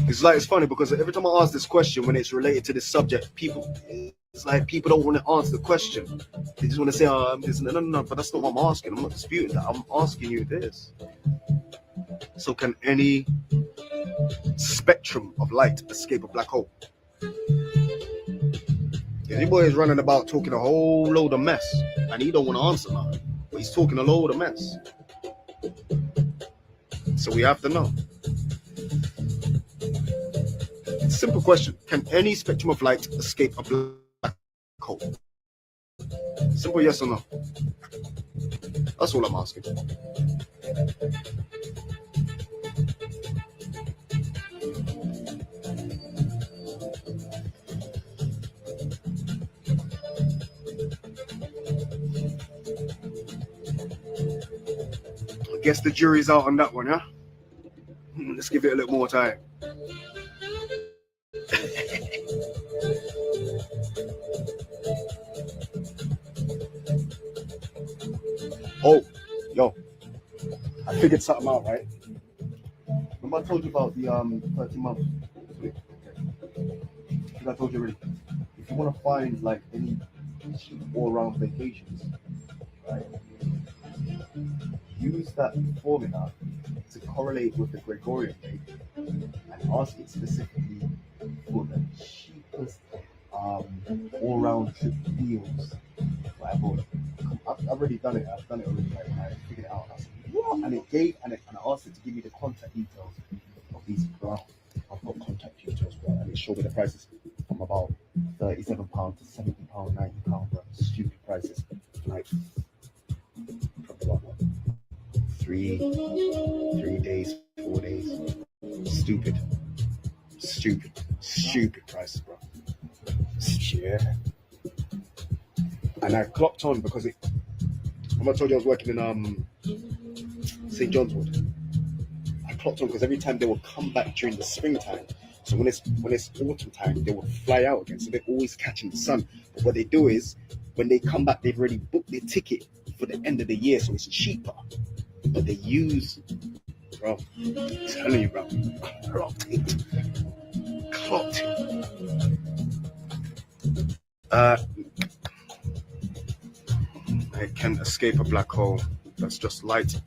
It's funny because every time I ask this question when it's related to this subject, it's like people don't want to answer the question. They just want to say, no, but that's not what I'm asking. I'm not disputing that. I'm asking you this. So can any spectrum of light escape a black hole? Yeah, your boy is running about talking a whole load of mess, and he don't want to answer nothing, but he's talking a load of mess. So we have to know. Simple question: can any spectrum of light escape a black hole? Simple yes or no. That's all I'm asking. guess the jury's out on that one, yeah? Let's give it a little more time. Oh, yo, I figured something out, right? Remember I told you about the 30 months? I think I told you already. If you want to find like any cheap all-round vacations, right? Use that formula to correlate with the Gregorian date and ask it specifically for the cheapest all-round trip deals. Right, I've already done it. I've done it already. Right? I figured it out. I said, what? And it gave, and I asked it to give me the contact details of these brands. I've got contact details, bro, and it showed me the prices from about £37 to £70, £90, bro. Stupid prices. Like, about what? 3 days, 4 days. Stupid prices, bro. Yeah. And I clocked on because I told you I was working in St. John's Wood. I clocked on because every time they would come back during the springtime. So when it's autumn time, they would fly out again. So they're always catching the sun. But what they do is, when they come back, they've already booked their ticket for the end of the year, so it's cheaper. But they use, bro, I'm telling you, bro, clocked it. It can escape a black hole. That's just light.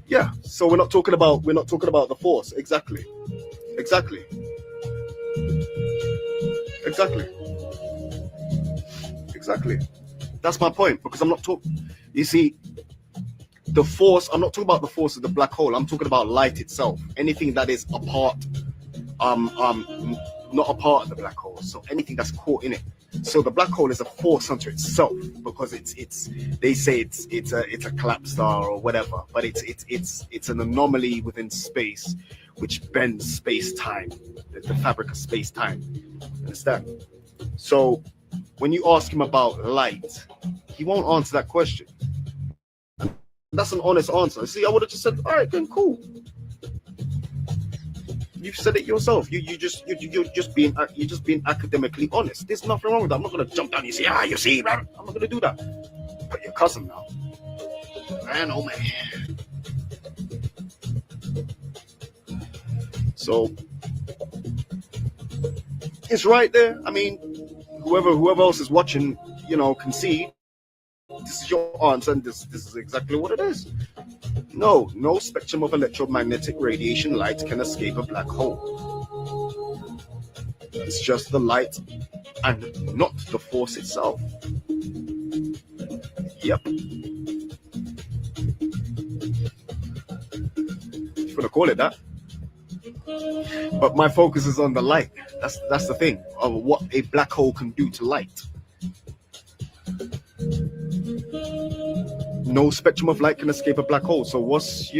Yeah. So we're not talking about the force. Exactly. That's my point, because I'm not talking. You see, the force. I'm not talking about the force of the black hole. I'm talking about light itself. Anything that is a part, not a part of the black hole. So anything that's caught in it. So the black hole is a force unto itself, because it's they say it's a collapsed star or whatever, but it's an anomaly within space which bends space-time, the fabric of space-time. Understand? So when you ask him about light, he won't answer that question. That's an honest answer. See, I would have just said, all right, then cool. You've said it yourself. You're just being academically honest. There's nothing wrong with that. I'm not gonna jump down and say, you see, man. I'm not gonna do that. But your cousin now, man, oh man. So it's right there. I mean, whoever else is watching, can see. This is your answer, and this is exactly what it is. No spectrum of electromagnetic radiation light can escape a black hole. It's just the light and not the force itself. Yep. If you want to call it that. But my focus is on the light. That's the thing of what a black hole can do to light. No spectrum of light can escape a black hole. So what's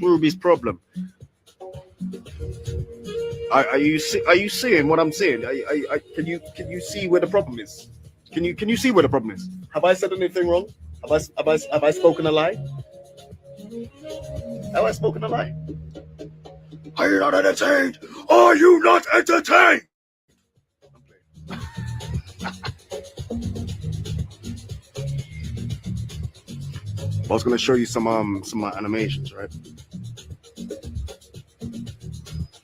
Ruby's problem? Are you seeing what I'm saying? Can you see where the problem is? Can you see where the problem is? Have I said anything wrong? Have I spoken a lie? Have I spoken a lie? Are you not entertained? Are you not entertained? I was going to show you some animations, right?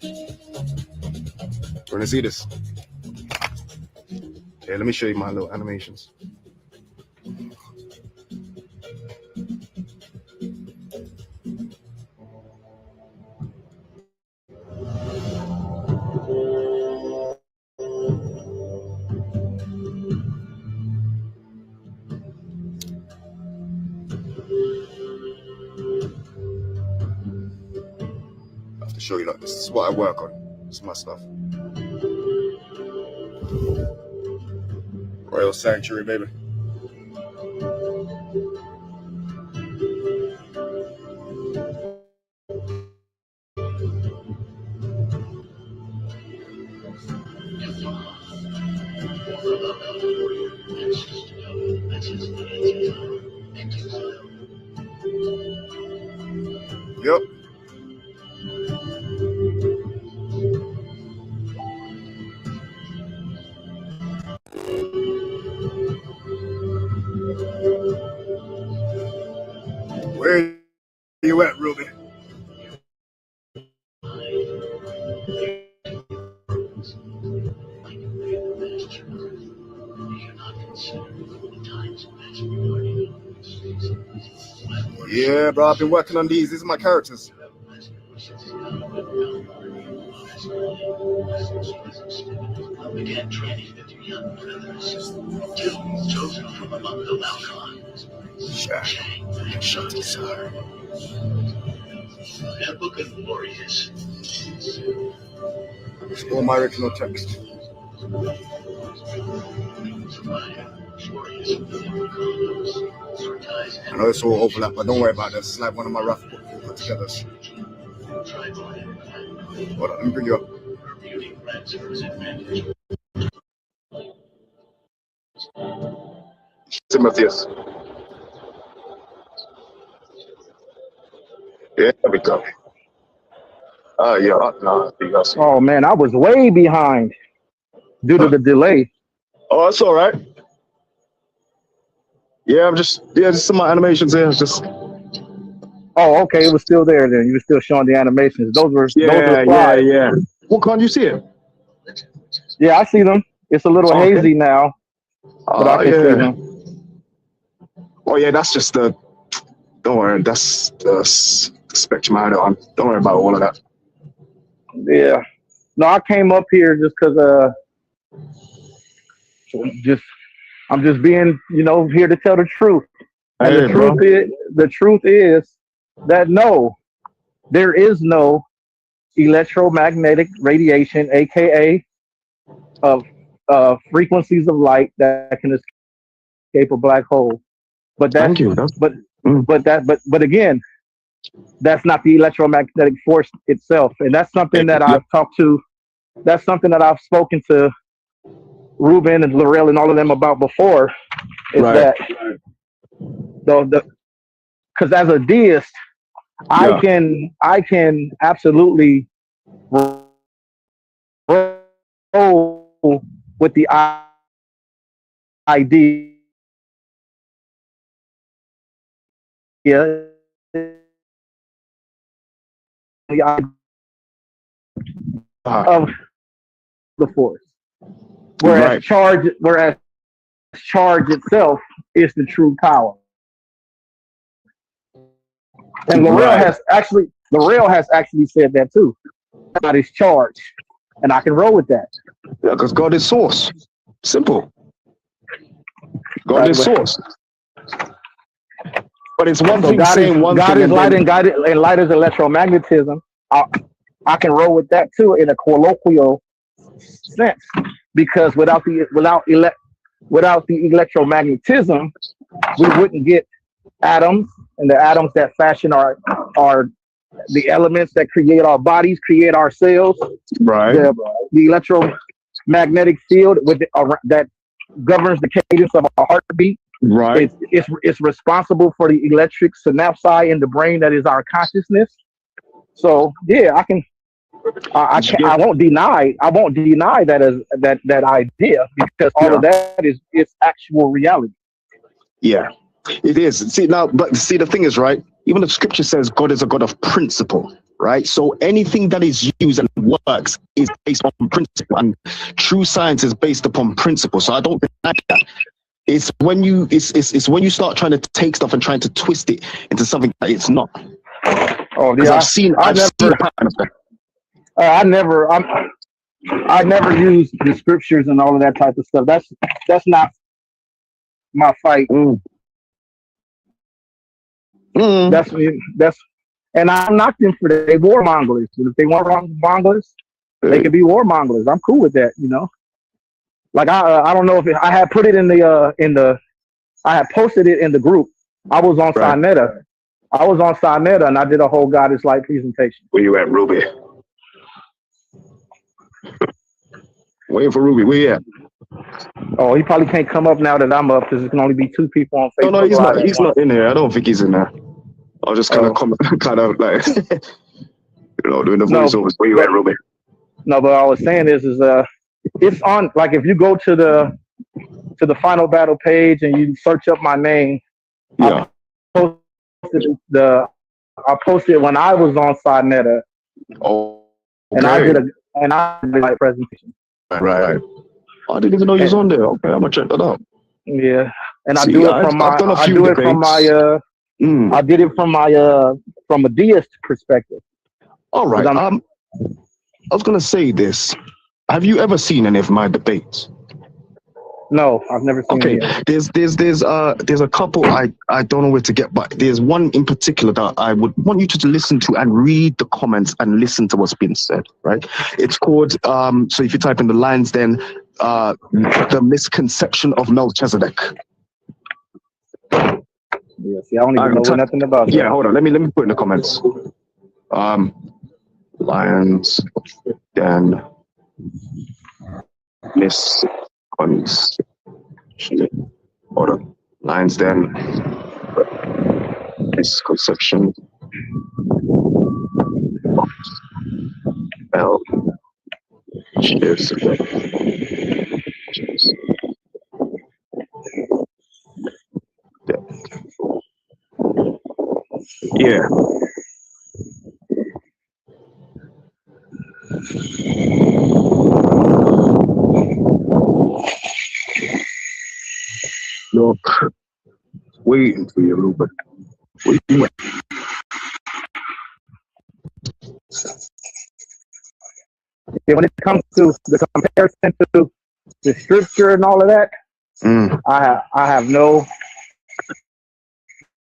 We're going to see this. Okay, let me show you my little animations. Show you, like, this is what I work on. This is my stuff. Royal Sanctuary, baby. you at, Ruby? Yeah, bro, I've been working on these. These are my characters. Began training the two young brothers, two chosen from among the Valkon. Shang and Shantisar. Epic and glorious. It's all my original text. I know it's all overlap, but don't worry about this. It's like one of my rough books put together. Hold on, let me bring you up. Timotheus. Yeah, there we go. Yeah, no, Oh man, I was way behind due to the delay. Oh, that's all right. Yeah, just some of my animations here. Just Oh, okay, it was still there then. You were still showing the animations. Those were slides. yeah. Well, can't you see it? Yeah, I see them. It's a little Okay. hazy now, but I can see them. Oh yeah, that's just the. Don't worry, that's the spectrum I had on. Don't worry about all of that. Yeah. No, I came up here just because I'm just being, here to tell the truth. And Hey, the truth is that no, there is no electromagnetic radiation, aka of frequencies of light that can escape a black hole. But that's Thank you. but again, that's not the electromagnetic force itself, and that's something that I've talked to. That's something that I've spoken to Ruben and Laurel and all of them about before. Is that because as a deist, I can absolutely roll with the idea of the force, whereas charge itself is the true power. And Laurel has actually said that too. God is charge, and I can roll with that. Yeah, because God is source. Simple. God is source. But it's one thing saying one thing. God is light, and light is electromagnetism. I can roll with that too in a colloquial sense, because without the electromagnetism, we wouldn't get atoms, and the atoms that fashion our the elements that create our bodies, create our cells. Right. The electromagnetic field that governs the cadence of our heartbeat. Right. It's responsible for the electric synapsi in the brain that is our consciousness. So yeah, I won't deny that idea, because all of that is actual reality. Yeah, it is. See the thing is, right, even the scripture says God is a God of principle, right? So anything that is used and works is based on principle, and true science is based upon principle. So I don't deny that. It's when you start trying to take stuff and trying to twist it into something that it's not. Oh yeah, I've seen the pattern of that. I never use the scriptures and all of that type of stuff. That's not my fight. That's and I'm not them for that. They warmongers. If they want warmongers, they can be warmongers. I'm cool with that. Like I don't know if I had put it in the I had posted it in the group. I was on Sinetta. And I did a whole God is Light presentation. Where you at, Ruby? Waiting for Ruby. Where you at? Oh, he probably can't come up now that I'm up, because it can only be 2 people on Facebook. No, he's not in here. I don't think he's in there. I'll just kind of like doing the voiceovers. Where you at, Ruby? No, but all I was saying is it's on. Like if you go to the Final Battle page and you search up my name, I posted I posted when I was on Sonetta, Oh, and I okay. did a presentation. Right. I didn't even know you was And, on there. Okay, I'm gonna check that out. yeah, and I See, do it from I've done a few debates. I did it from a deist perspective. All right. 'Cause I was gonna say this. Have you ever seen any of my debates? No, I've never seen Okay, it yet. there's a couple I don't know where to get, but there's one in particular that I would want you to listen to and read the comments and listen to what's been said. Right? It's called so if you type in the lines, then the misconception of Melchizedek. Yeah, see, I don't even know nothing about that. Yeah, hold on. Let me put in the comments. Lions, then misconception. Hold on. Lions, then misconception of Melchizedek. Yeah. Look, waiting for you, Ruben. What are you doing? Yeah, when it comes to the comparison to the scripture and all of that, I have no.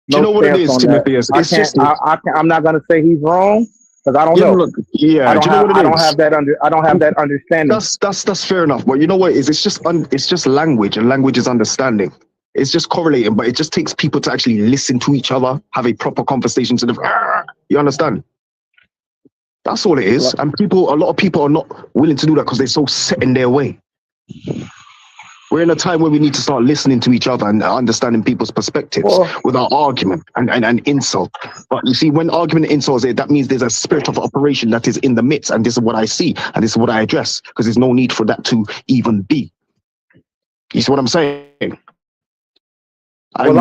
Do you know what it is, Timothy? I'm not going to say he's wrong because I don't know. Look, yeah, I don't do you know have. what it I don't is? have that I don't have that understanding. That's fair enough. But you know what it is? It's just language, and language is understanding. It's just correlating, but it just takes people to actually listen to each other, have a proper conversation to the. You understand? That's all it is. And a lot of people are not willing to do that because they're so set in their way. We're in a time where we need to start listening to each other and understanding people's perspectives without argument and insult. But you see, when argument and insult is there, that means there's a spirit of operation that is in the midst, and this is what I see, and this is what I address, because there's no need for that to even be. You see what I'm saying? I'm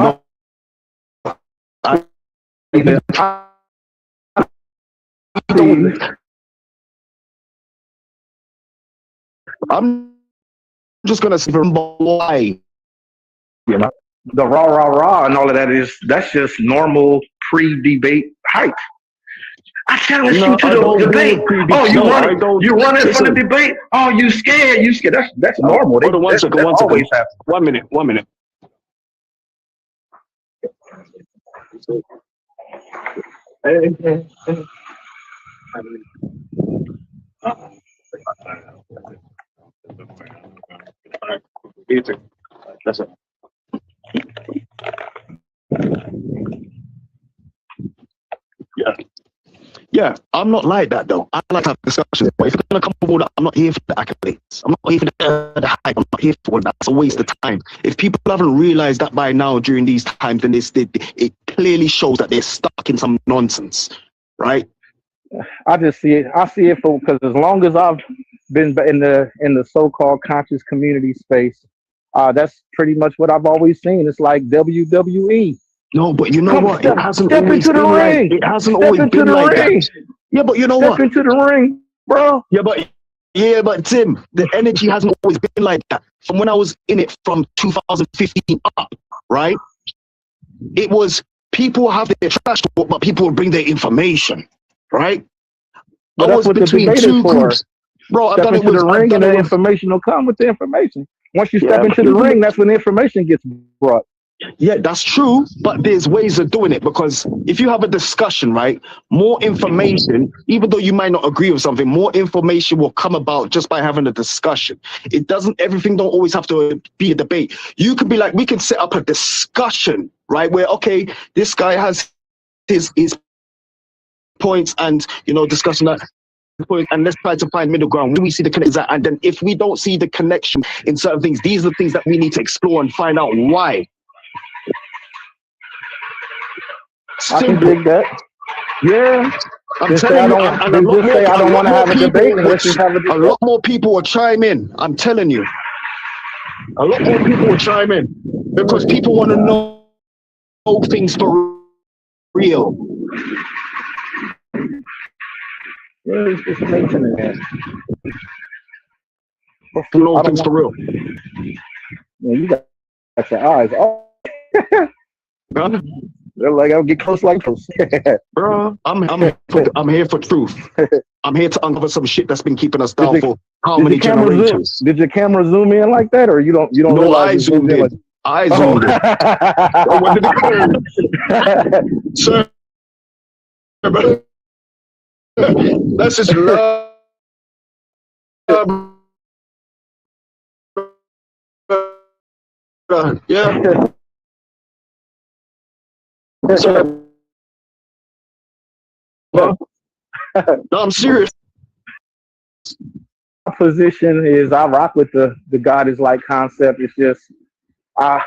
just gonna say why. You know, the rah and all of that's just normal pre-debate hype. I challenge you to the debate. Oh, you running for the debate? Oh, you scared? That's normal. Hold on one second. One minute. That's it. Yeah, I'm not like that though. I like to have discussions. But if you're gonna come forward, I'm not here for the accolades. I'm not here for the hype. I'm not here for that. That's a waste of time. If people haven't realized that by now during these times, then it clearly shows that they're stuck in some nonsense, right? I just see it. I see it because as long as I've been in the so-called conscious community space, that's pretty much what I've always seen. It's like WWE. No, but you know what? It hasn't step always into the been ring. like it hasn't Step always into been the like ring. that. Yeah, but you know Step what? into the ring, bro. Yeah, but Tim, the energy hasn't always been like that. From when I was in it from 2015 up, right? It was people have their trash talk, but people will bring their information, right? But I that's was what between the debate two is for. groups. Bro, I've Step done it into with the ring and the information will come with the information. Once you step into the ring, that's when the information gets brought. Yeah, that's true, but there's ways of doing it, because if you have a discussion, right, more information, even though you might not agree with something, more information will come about just by having a discussion. Everything don't always have to be a debate. You could be like, we can set up a discussion, right, where, okay, this guy has his points and, discussing that point, and let's try to find middle ground. When we see the connection, and then if we don't see the connection in certain things, these are the things that we need to explore and find out why. Simple. I can dig that. Yeah, I'm telling you, I don't want to have a debate. A lot more people will chime in. I'm telling you, a lot more people will chime in because people want to know things for real. Yeah, it's amazing in there. No I don't offense for want. real. Man, you got your eyes. Oh, Huh? they're like I'll get close like close. Bro, I'm here for truth. I'm here to uncover some shit that's been keeping us Did down the for how did your many camera zoom? generations? Did your camera zoom in like that, or you don't No, realize I it zoomed zoomed in like? in. I Oh. zoomed in. Oh, what did it Sir, that's just love. Yeah, sir. No, I'm serious. My position is I rock with the God is like concept. It's just I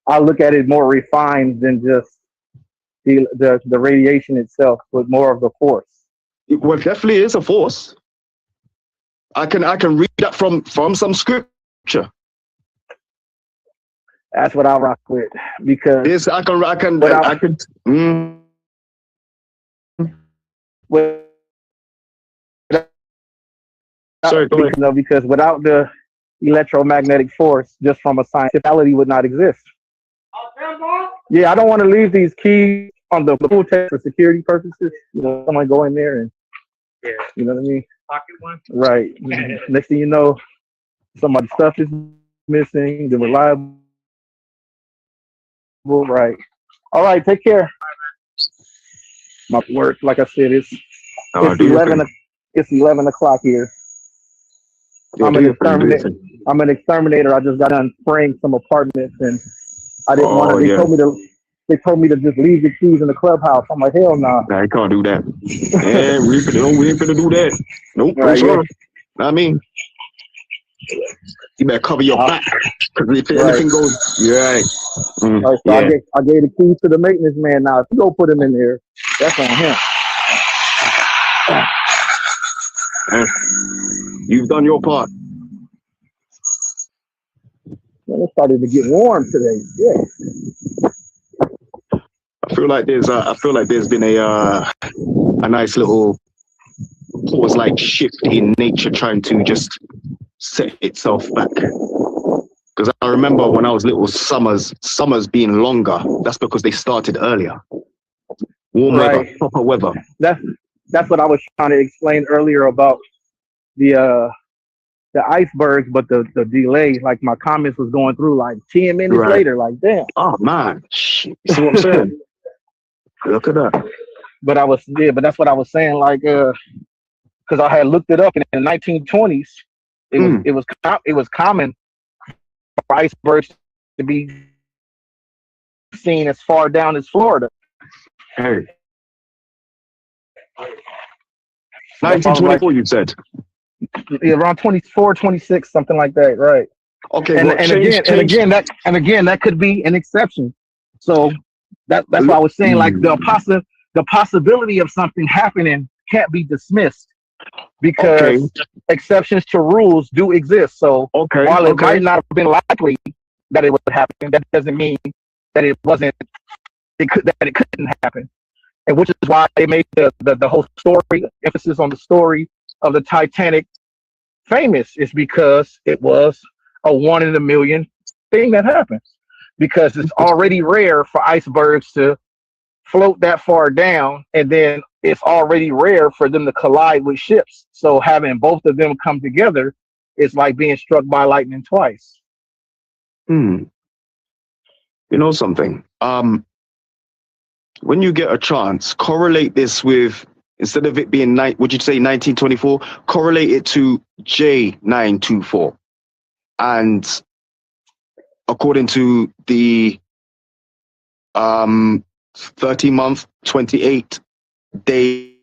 I look at it more refined than just the radiation itself, but more of the force. Well, definitely is a force. I can read that from some scripture. That's what I rock with because This without I can. Mm, without sorry, go ahead. because without the electromagnetic force, just from a scientificality would not exist. Yeah, I don't want to leave these keys on the pool table for security purposes. You know, someone go in there and you know what I mean. Pocket one. Right. Next thing you know, somebody's stuff is missing. They're reliable. Right. All right. Take care. My work, like I said, it's Do your 11. thing. It's 11 o'clock here. Yeah, I'm do an your thing. Do your exterminator. thing. I'm an exterminator. I just got done spraying some apartments, and I didn't want Oh to. They yeah. told me to. They told me to just leave the keys in the clubhouse. I'm like, hell no. Nah, you can't do that. Yeah, we ain't finna do that. Nope, no Right. Yeah. sir. I mean, you better cover your back because if Right. anything goes, yeah, right. All right. So Yeah. I gave the keys to the maintenance man. Now, if you go put him in there, that's on him. You've done your part. Man, it started to get warm today. Yeah. I feel like there's been a nice little pause-like shift in nature trying to just set itself back. Because I remember when I was little, summers being longer. That's because they started earlier. Warm weather, Right. proper weather. That's what I was trying to explain earlier about the icebergs, but the delay, like my comments was going through like 10 minutes Right. later, like damn. Oh man, shit. You see what I'm saying? Look at that. But that's what I was saying, like because I had looked it up, and in the 1920s, it was common for icebergs to be seen as far down as Florida. Hey, That's why I was like 1924, you said. around 24, 26, something like that, right? Okay, And well, and change. again that could be an exception. So that's why I was saying like the possibility of something happening can't be dismissed because Okay. exceptions to rules do exist. So Okay. while it Okay. might not have been likely that it would happen, that doesn't mean that it couldn't happen. And which is why they made the whole story, emphasis on the story of the Titanic famous, is because it was a 1 in a million thing that happens. Because it's already rare for icebergs to float that far down, and then it's already rare for them to collide with ships. So having both of them come together is like being struck by lightning twice. You know something? When you get a chance, correlate this with, instead of it being would you say 1924? Correlate it to J924, and according to the 30-month, 28-day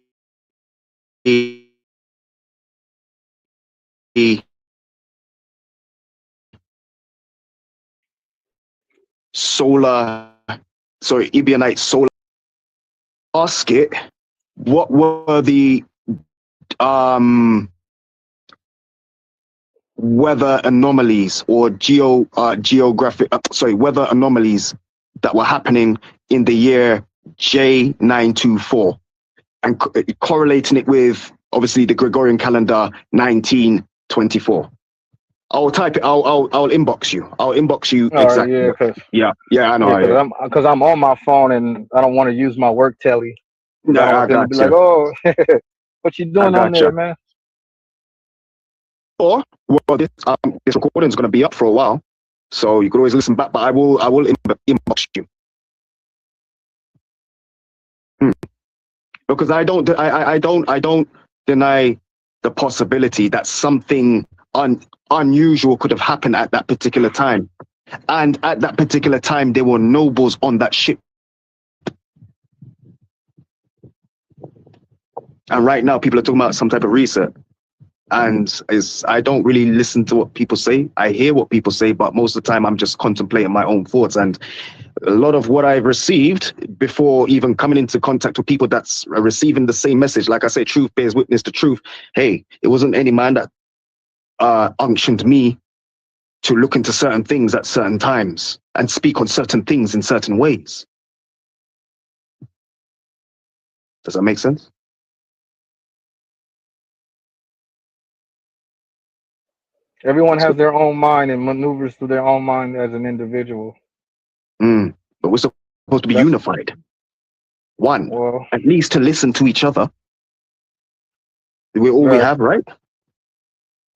Ebionite solar. Ask it, what were the weather anomalies or weather anomalies that were happening in the year J924, and correlating it with, Obviously, the Gregorian calendar 1924. I'll type it. I'll inbox you. I'll inbox you All right, exactly. yeah, cause Yeah, I know. yeah, cause I'm on my phone and I don't want to use my work telly. No, I don't I want them to got be you. like, oh, what you I doing on got you. there, man? Or well, this recording is going to be up for a while, so you could always listen back. But I will inbox you. Because I don't deny the possibility that something unusual could have happened at that particular time. And at that particular time, there were nobles on that ship. And right now, people are talking about some type of reset. And I don't really listen to what people say. I hear what people say, but most of the time, I'm just contemplating my own thoughts. And a lot of what I've received before even coming into contact with people that's receiving the same message, like I say, truth bears witness to truth. Hey, it wasn't any man that unctioned me to look into certain things at certain times and speak on certain things in certain ways. Does that make sense? Everyone has their own mind and maneuvers through their own mind as an individual. But we're supposed to be That's unified. One, well, at least to listen to each other. We're all we right. have, right?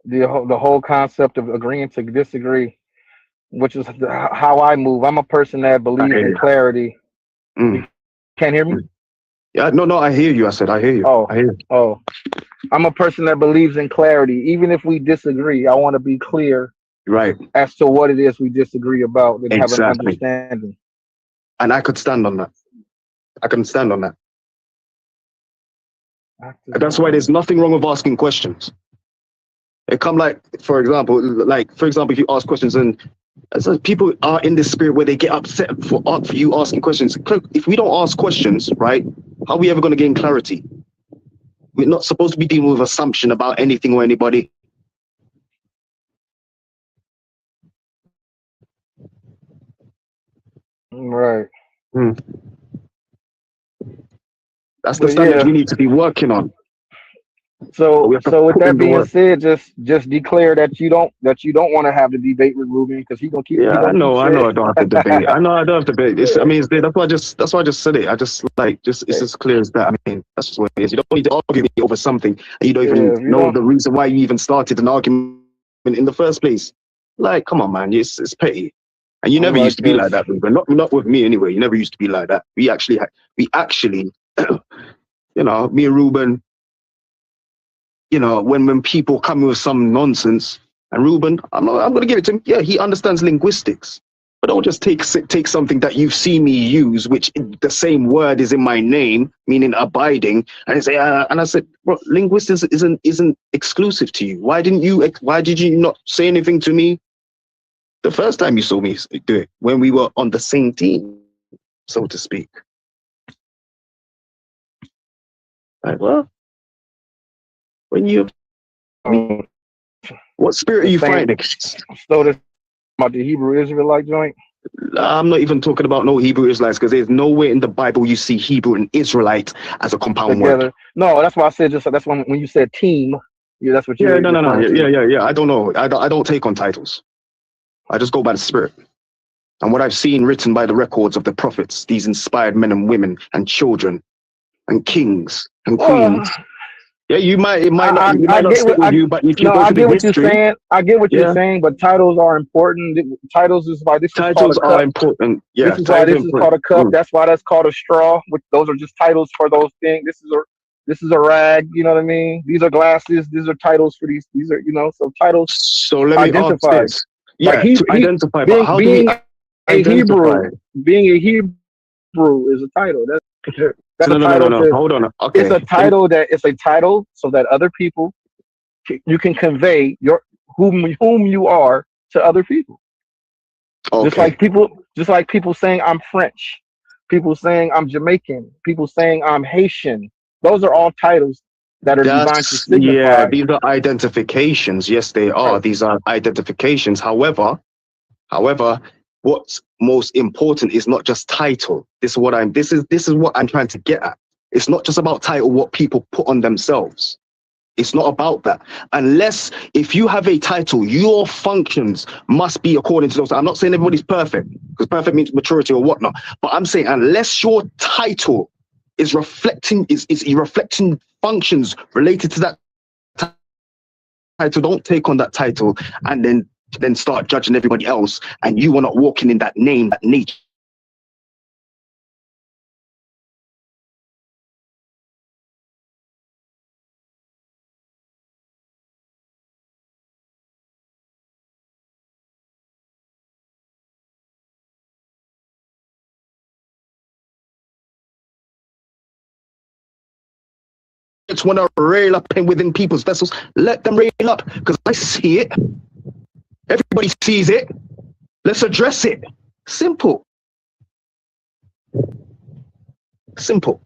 The whole concept of agreeing to disagree, which is how I move. I'm a person that I believes hear in you. clarity. Mm. You can't hear me? Yeah, no, I hear you. I said, I hear you. Oh, I hear you. oh. I'm a person that believes in clarity. Even if we disagree, I want to be clear Right, as to what it is we disagree about and have an exactly. understanding. And I could stand on that. I can stand on that. And that's why there's nothing wrong with asking questions. It come like, for example, if you ask questions and so people are in this spirit where they get upset for you asking questions. If we don't ask questions, right, how are we ever going to gain clarity? We're not supposed to be dealing with assumption about anything or anybody. Right. That's the But standard yeah. we need to be working on. So We have to so with put that in the being work. said, just declare that you don't want to have the debate with Ruben because he Yeah, I gonna keep know. I saying. don't have to debate. I know I don't have to debate. That's why I just said it. I just it's as clear as that. I mean, that's just what it is. You don't need to argue me over something and you don't even Yeah, if you know don't, the reason why you even started an argument in the first place. Like, come on, man, it's petty. And you I'm never like, used to be like cause that, Ruben. Not with me anyway. You never used to be like that. We actually, you know, me and Ruben, you know, when people come with some nonsense, and Ruben, I'm going to give it to him. Yeah, he understands linguistics, but don't just take something that you've seen me use, which the same word is in my name, meaning abiding, and say, and I said, bro, linguistics isn't exclusive to you. Why did you not say anything to me the first time you saw me do it when we were on the same team, so to speak? Like, well, when you, I mean, what spirit are the you same. fighting? So this about the Hebrew Israelite joint. I'm not even talking about no Hebrew Israelites because there's nowhere in the Bible you see Hebrew and Israelite as a compound word. Together. No, that's why I said that's when you said team. Yeah, that's what you Yeah, were no. referring to. Yeah. I don't know. I don't take on titles. I just go by the Spirit. And what I've seen written by the records of the prophets, these inspired men and women and children and kings and queens. Yeah, it might not get stick what with you, but if you no, go I to the get what you're history, saying. I get what you're yeah, saying, but titles are important. Titles is why this is called a titles are cup. important. Yeah, This is why titles are this is important. called a cup. That's why that's called a straw. Which those are just titles for those things. This is a rag. You know what I mean? These are glasses. These are titles for these. These are so titles So let me ask identify. this. Like Yeah, to identify, but how do we being a identify? Hebrew is a title. That's a title No. to. Hold on. It's Okay. a title so that other people you can convey whom you are to other people. Okay. Just like people saying I'm French, people saying I'm Jamaican, people saying I'm Haitian. Those are all titles that are designed to Yeah, signify. these are identifications. Yes, they are. Right. These are identifications. However, what's most important is not just title. This is what I'm trying to get at. It's not just about title, what people put on themselves. It's not about that. Unless if you have a title, your functions must be according to those. I'm not saying everybody's perfect, because perfect means maturity or whatnot. But I'm saying unless your title is reflecting functions related to that title, don't take on that title and then start judging everybody else, and you are not walking in that name, that nature. It's want to rail up within people's vessels. Let them rail up, because I see it. Everybody sees it. Let's address it. Simple. Simple.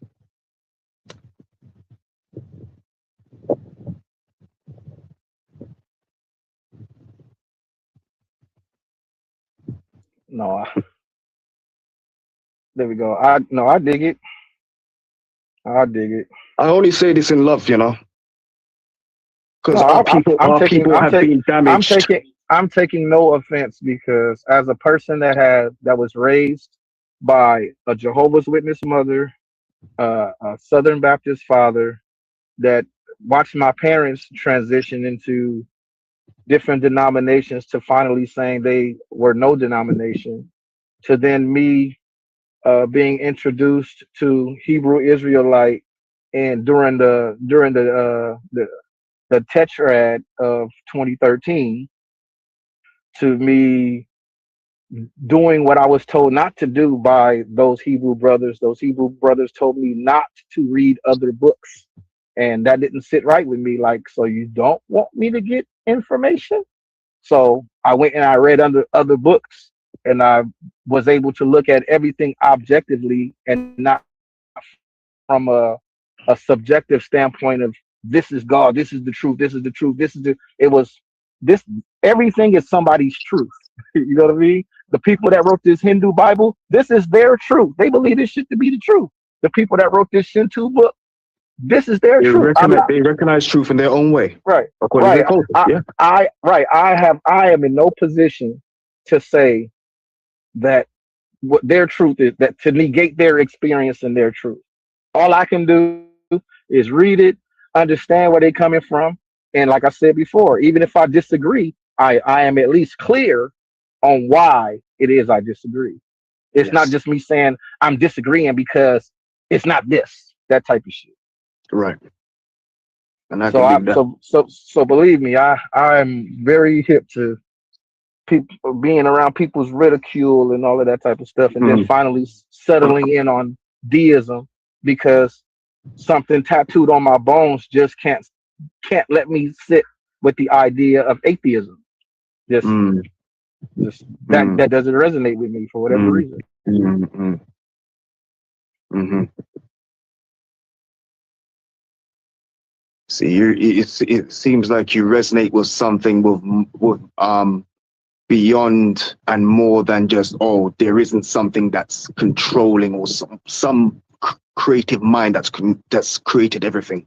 No, there we go. I dig it. I dig it. I only say this in love, because No, our people have been damaged. I'm taking no offense, because as a person that was raised by a Jehovah's Witness mother, a Southern Baptist father, that watched my parents transition into different denominations to finally saying they were no denomination, to then me being introduced to Hebrew Israelite, and during the tetrad of 2013, to me doing what I was told not to do by those Hebrew brothers. Those Hebrew brothers told me not to read other books, and that didn't sit right with me. Like, so you don't want me to get information? So I went and I read under other books, and I was able to look at everything objectively and not from a subjective standpoint of this is God, this is the truth, this is the truth, this is the it was this everything is somebody's truth. You know what I mean? The people that wrote this Hindu Bible, this is their truth. They believe this shit to be the truth. The people that wrote this Shinto book, this is their truth. They recognize truth in their own way, Right, according to right. their culture. Yeah. I am in no position to say that what their truth is, that to negate their experience and their truth. All I can do is read it, understand where they're coming from, and like I said before, even if I disagree, I am at least clear on why it is I disagree. It's not Yes. just me saying I'm disagreeing because it's not this, that type of shit. Right. And I So can I dig that. so believe me, I'm very hip to people being around people's ridicule and all of that type of stuff, and then Mhm. finally settling in on deism, because something tattooed on my bones just can't let me sit with the idea of atheism. Just Mm, just mm, that doesn't resonate with me for whatever mm, reason. mm, mm, mhm. See, it seems like you resonate with something with beyond and more than just, oh, there isn't something that's controlling, or some creative mind that's created everything.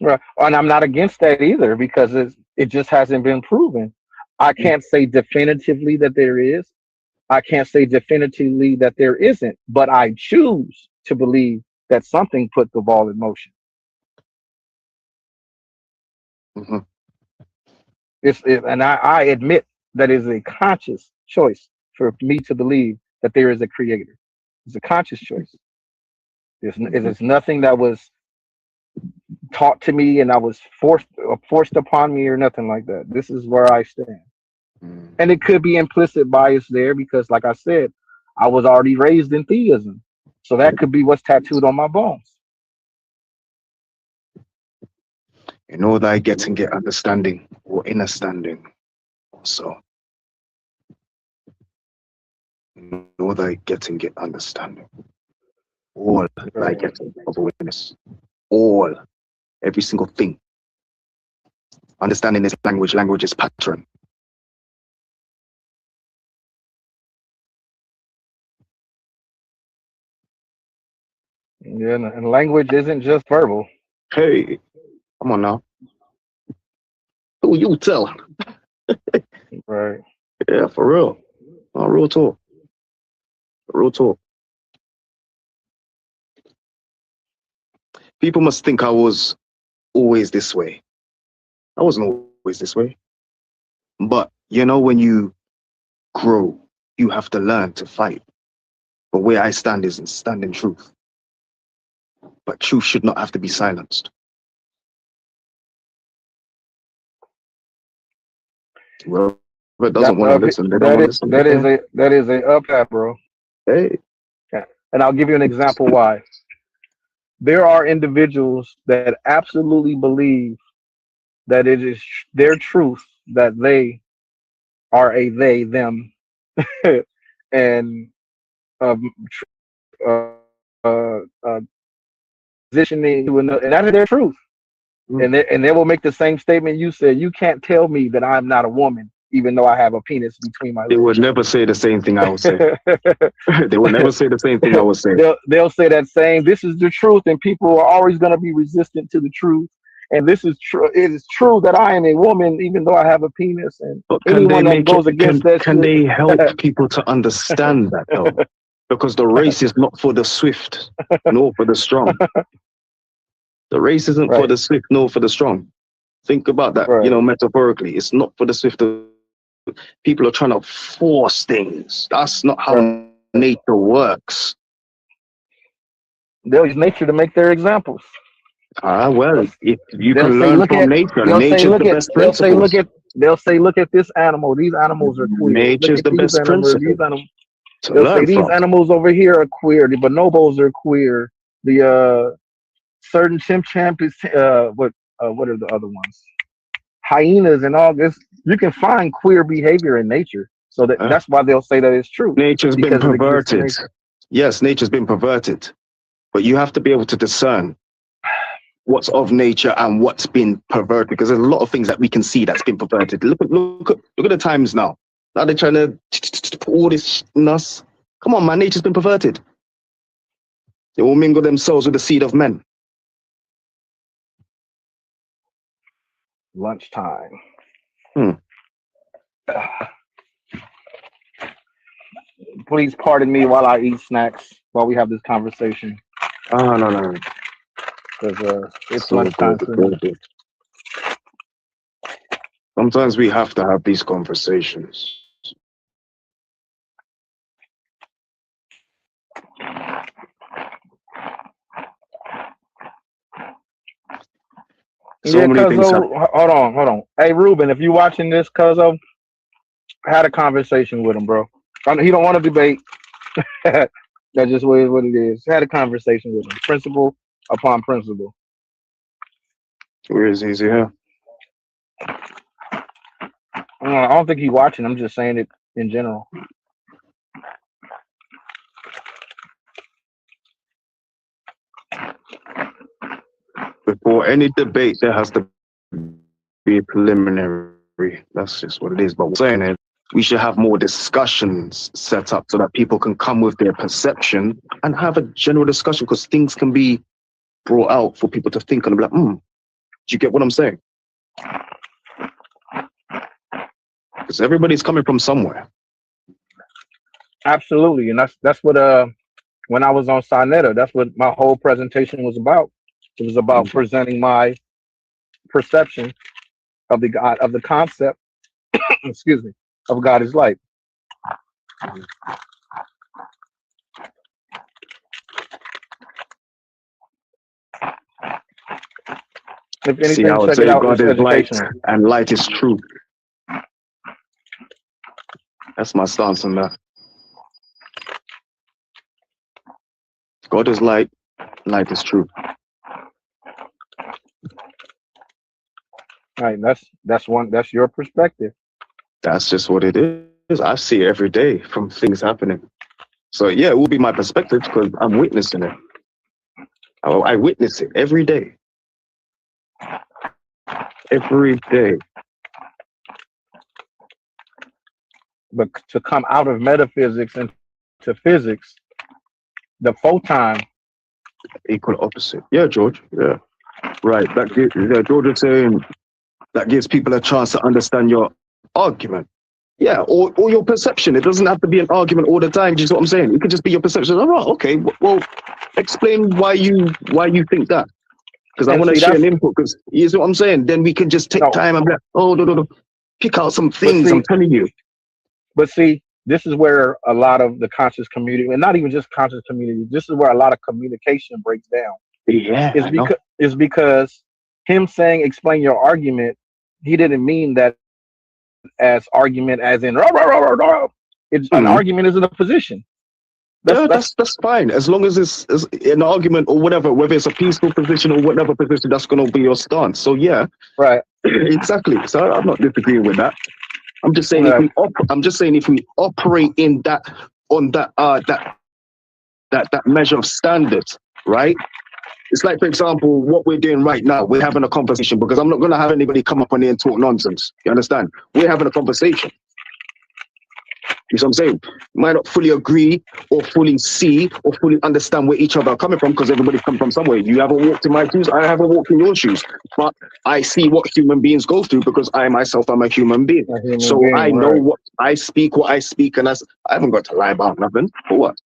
Right. And I'm not against that either, because it just hasn't been proven. I can't say definitively that there is. I can't say definitively that there isn't, but I choose to believe that something put the ball in motion. Mhm. And I admit that is a conscious choice for me to believe that there is a creator. It's a conscious choice. It's nothing that was taught to me and I was forced upon me or nothing like that. This is where I stand. Mm. And it could be implicit bias there because, like I said, I was already raised in theism. So that could be what's tattooed on my bones. In all thy getting get understanding, or inner standing also. In all thy getting get understanding. All thy Right. getting of awareness. All, every single thing. Understanding is language, language is pattern. Yeah, and language isn't just verbal. Hey, Come on now. Who you tell? Right. Yeah, for real. Oh, real talk. Real talk. People must think I was always this way. I wasn't always this way. But you know, when you grow, you have to learn to fight. But where I stand is in standing truth. But truth should not have to be silenced. Well, if it doesn't want to listen, they don't want to listen. That is a uphat, bro. Hey, Yeah. And I'll give you an example why. There are individuals that absolutely believe that it is their truth that they are a they them and um, positioning to another, and that is their truth. And they will make the same statement you said. You can't tell me that I'm not a woman, even though I have a penis between my they legs. would never say the same thing I would say. They would never say the same thing I would say. They'll say that same. This is the truth, and people are always going to be resistant to the truth. And this is true. It is true that I am a woman, even though I have a penis. And But can anyone they that make goes it? against that Can shit, they help people to understand that though? Because the race is not for the swift, nor for the strong. The race isn't for right, the swift, nor for the strong. Think about that. You right. know, metaphorically, it's not for the swift. People are trying to force things. That's not how Right. nature works. They'll use nature to make their examples. Well, if you They'll can say, learn look from at. nature, They'll say, nature's the look at. best They'll say, look principles. at. They'll say, look at this animal. These animals are queer. Look Nature's at the these best animals. principle These animals. to They'll say learn these from. animals over here are queer. The bonobos are queer. The certain chimpanzees. What are the other ones? Hyenas and all this. You can find queer behavior in nature. So Uh, that's why they'll say that it's true nature's been because it exists in perverted. nature. Yes, nature's been perverted, but you have to be able to discern what's of nature and what's been perverted, because there's a lot of things that we can see that's been perverted. Look at the times now. Now they're trying to put all this shit in us. Come on, man, nature's been perverted. They will mingle themselves with the seed of men. Lunchtime. Please pardon me while I eat snacks while we have this conversation Oh, no. because it's So good, lunchtime for so me. good. Sometimes we have to have these conversations. So Yeah, many things Cuzzo, happen. hold on. Hey, Ruben, if you watching this, Cuzzo, I had a conversation with him, bro. He don't want to debate. That's just what it is. Had a conversation with him, principle upon principle. Where is he? Is he here? I don't think he's watching. I'm just saying it in general. Before any debate, there has to be a preliminary. That's just what it is. But what I'm saying is, we should have more discussions set up so that people can come with their perception and have a general discussion, because things can be brought out for people to think and be like, do you get what I'm saying? Because everybody's coming from somewhere. Absolutely, and that's what when I was on Sonetta, that's what my whole presentation was about. It was about presenting my perception of the God of the concept, excuse me, of God is light. If See, I anything, would check it say out. God It's is light educational. and light is truth. That's my stance on that. God is light, light is truth. Right, that's your perspective. That's just what it is. I see it every day from things happening. So yeah, it will be my perspective because I'm witnessing it. I witness it every day. Every day. But to come out of metaphysics into physics, the photon Equal opposite. Yeah, George. Yeah. Right. That gives, George is saying that gives people a chance to understand your argument. Yeah, or your perception. It doesn't have to be an argument all the time. Do you see what I'm saying? It could just be your perception. All right, okay. Well, explain why you think that. Because I And want to see, share that's an input. Because you see what I'm saying? Then we can just take no, time and be like, oh, no. Pick out some but things. I'm see, telling you. this is where a lot of the conscious community, and not even just conscious community, this is where a lot of communication breaks down. Yeah, I know. Is because him saying explain your argument, he didn't mean that as argument as in rah, rah, rah, rah, rah. It's an Mhm. argument isn't a position. Yeah, That's that's fine. As long as it's an argument or whatever, whether it's a peaceful position or whatever position, that's going to be your stance. So yeah, right. exactly. So I'm not disagreeing with that. I'm just saying Right. I'm just saying if we operate in that on that measure of standards, right? It's like, for example, what we're doing right now. We're having a conversation because I'm not going to have anybody come up on here and talk nonsense. You understand? We're having a conversation. You see what I'm saying? Might not fully agree or fully see or fully understand where each other are coming from because everybody's come from somewhere. You haven't walked in my shoes, I haven't walked in your shoes. But I see what human beings go through because I myself am a human being. A human So being, I know right. what I speak, and I haven't got to lie about nothing. For what?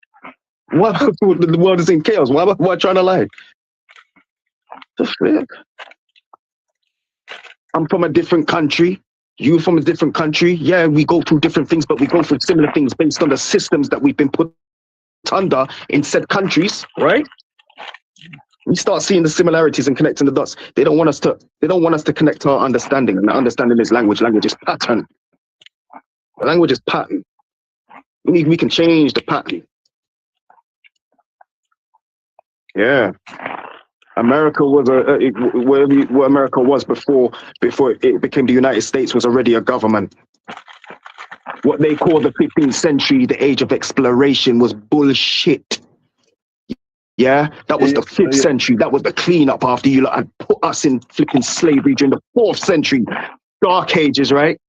What? The world is in chaos. Why am I trying to lie? Just it. I'm from a different country. You from a different country. Yeah, we go through different things, but we go through similar things based on the systems that we've been put under in said countries, right? We start seeing the similarities and connecting the dots. They don't want us to connect to our understanding, and the understanding is language. Language is pattern. Language is pattern. We can change the pattern. Yeah. America was where America was before it became the United States was already a government. What they call the 15th century, the age of exploration, was bullshit. Yeah, that was the 5th century. That was the cleanup after you had put us in flipping slavery during the 4th century, Dark Ages, right?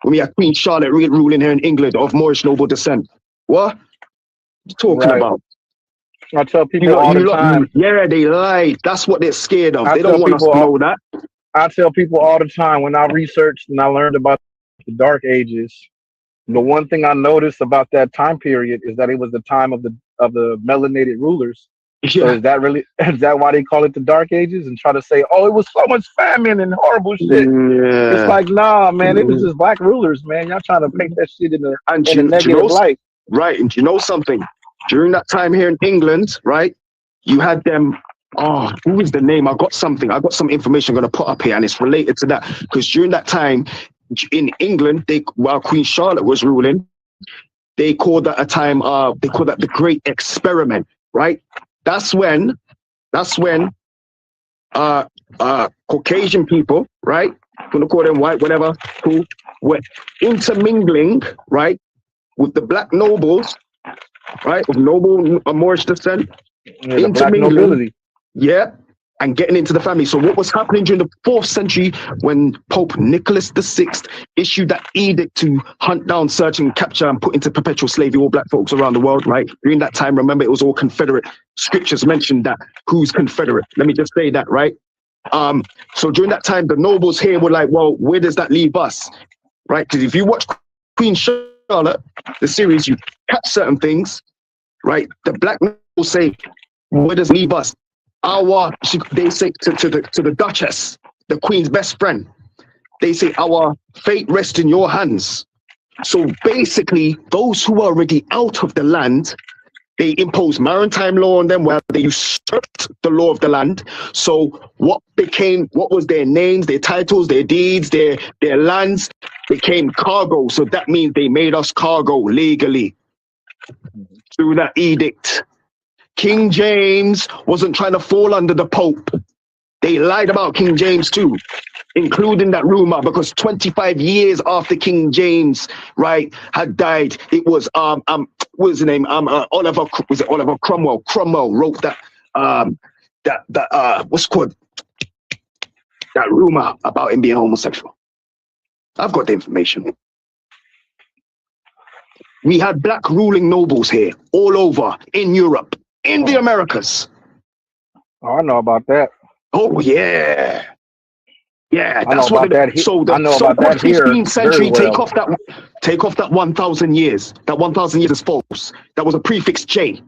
When we had Queen Charlotte ruling here in England of Moorish noble descent. What you talking Right. about? I tell people all the time. Yeah, they lied. That's what they're scared of. I They tell don't want us people to know that. I tell people all the time when I researched and I learned about the Dark Ages. The one thing I noticed about that time period is that it was the time of the melanated rulers. So Yeah. is that why they call it the Dark Ages and try to say, oh, it was so much famine and horrible shit? Yeah. It's like, nah, man, it was just black rulers, man. Y'all trying to paint that shit in a negative light. Right, and you know something? During that time here in England, right, you had them. Oh, who is the name? I got some information I'm going to put up here, and it's related to that. Because during that time in England, while Queen Charlotte was ruling, they called that a time. They called that the Great Experiment, right? That's when Caucasian people, right? Gonna call them white, whatever, who were intermingling, right, with the black nobles, right, of noble Moorish descent, Yeah, the black nobility. Yeah, and getting into the family. So what was happening during the 4th century when Pope Nicholas VI issued that edict to hunt down, search and capture and put into perpetual slavery all black folks around the world, right? During that time, remember, it was all Confederate. Scriptures mentioned that. Who's Confederate? Let me just say that, right? So during that time, the nobles here were like, well, where does that leave us? Right? Because if you watch Queen Charlotte, the series, you catch certain things, right? The black nobles say, where does it leave us? They say to the Duchess, the Queen's best friend, they say, our fate rests in your hands. So basically, those who are already out of the land, they impose maritime law on them where they usurped the law of the land. So what was their names, their titles, their deeds, their lands became cargo. So that means they made us cargo legally through that edict. King James wasn't trying to fall under the Pope. They lied about King James too, including that rumor, because 25 years after King James, right, had died, it was what was his name? Oliver Cromwell. Cromwell wrote that what's called that rumor about him being homosexual. I've got the information. We had black ruling nobles here, all over in Europe, in the Americas. Oh, I know about that. Oh yeah. Yeah, I know that's what about that. so I the know about so-called that here 15th very century, well. take off that 1,000 years. That 1,000 years is false. That was a prefix J.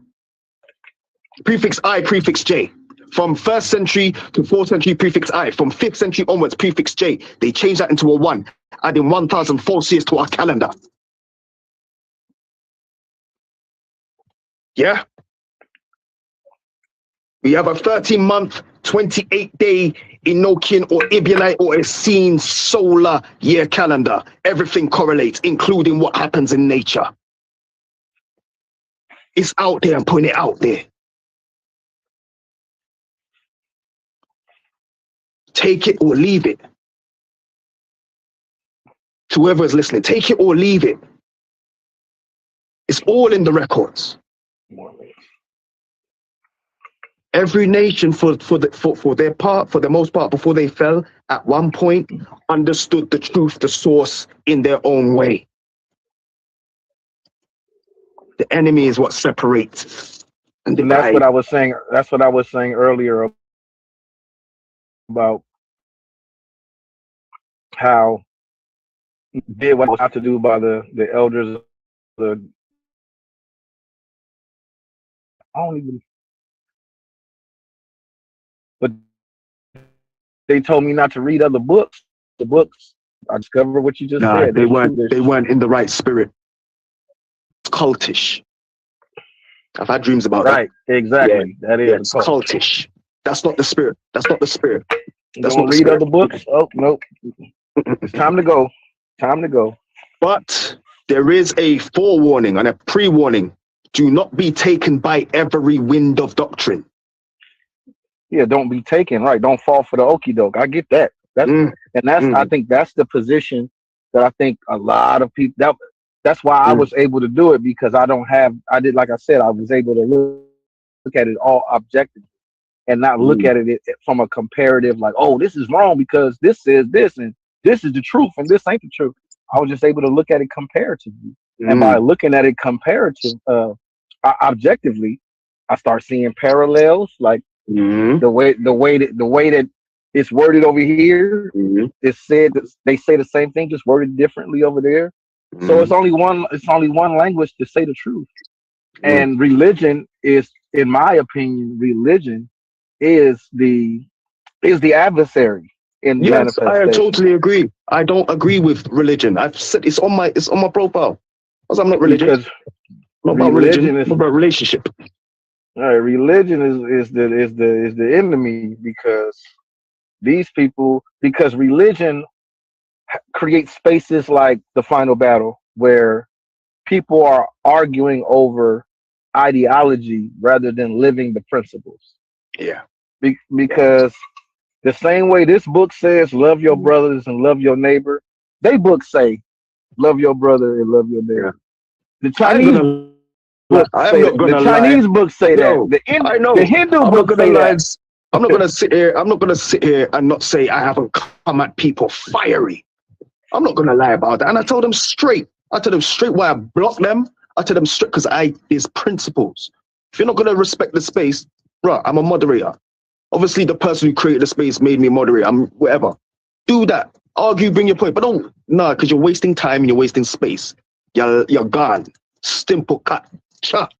Prefix I, prefix J. From 1st century to 4th century, prefix I. From 5th century onwards, prefix J. They changed that into a 1, adding 1,000 false years to our calendar. Yeah? We have a 13-month, 28-day Enochian or Ibionite or Essene solar year calendar. Everything correlates, including what happens in nature. It's out there. I'm putting it out there. Take it or leave it. To whoever is listening, take it or leave it. It's all in the records. Every nation, for their part, for the most part, before they fell, at one point understood the truth, the source, in their own way. The enemy is what separates and And that's what divides. I was saying. That's what I was saying earlier about how did what was have to do by the elders. The I don't even. But they told me not to read other books. The books. I discovered what you just Nah, said. they There's truth. weren't in the right spirit. It's cultish. I've had dreams about Right. Exactly. That is. Yeah, it's cultish. That's not the spirit. That's not the spirit. That's Don't not the read spirit. other books. Oh nope. It's time to go. Time to go. But there is a forewarning and a pre-warning. Do not be taken by every wind of doctrine. Yeah, don't be taken. Right. Don't fall for the okie doke. I get that. I think that's the position that I think a lot of people that's why I was able to do it, because I did, like I said, I was able to look at it all objectively and not look at it from a comparative, like, oh, this is wrong because this says this and this is the truth and this ain't the truth. I was just able to look at it comparatively. And by looking at it objectively, I start seeing parallels, like the way that it's worded over here. It's said that they say the same thing, just worded differently over there. So it's only one language to say the truth. And religion is, in my opinion, religion is the adversary in manifestation. I totally agree. I don't agree with religion. I've said it's on my profile. Because I'm not religious. Because not about religion. It's about relationship. All right, religion is the enemy, because religion creates spaces like the final battle where people are arguing over ideology rather than living the principles. Yeah. Because the same way this book says love your brothers and love your neighbor, they books say love your brother and love your neighbor. The Chinese books say that. The Hindu books say that. I'm not gonna sit here. I'm not gonna sit here and not say I haven't come at people fiery. I'm not gonna lie about that. And I told them straight. I told them straight why I blocked them. I told them straight because there's principles. If you're not gonna respect the space, bro, I'm a moderator. Obviously, the person who created the space made me moderator. I'm whatever. Do that. Argue, bring your point, but don't because you're wasting time and you're wasting space. You're gone. Simple cut. Chop.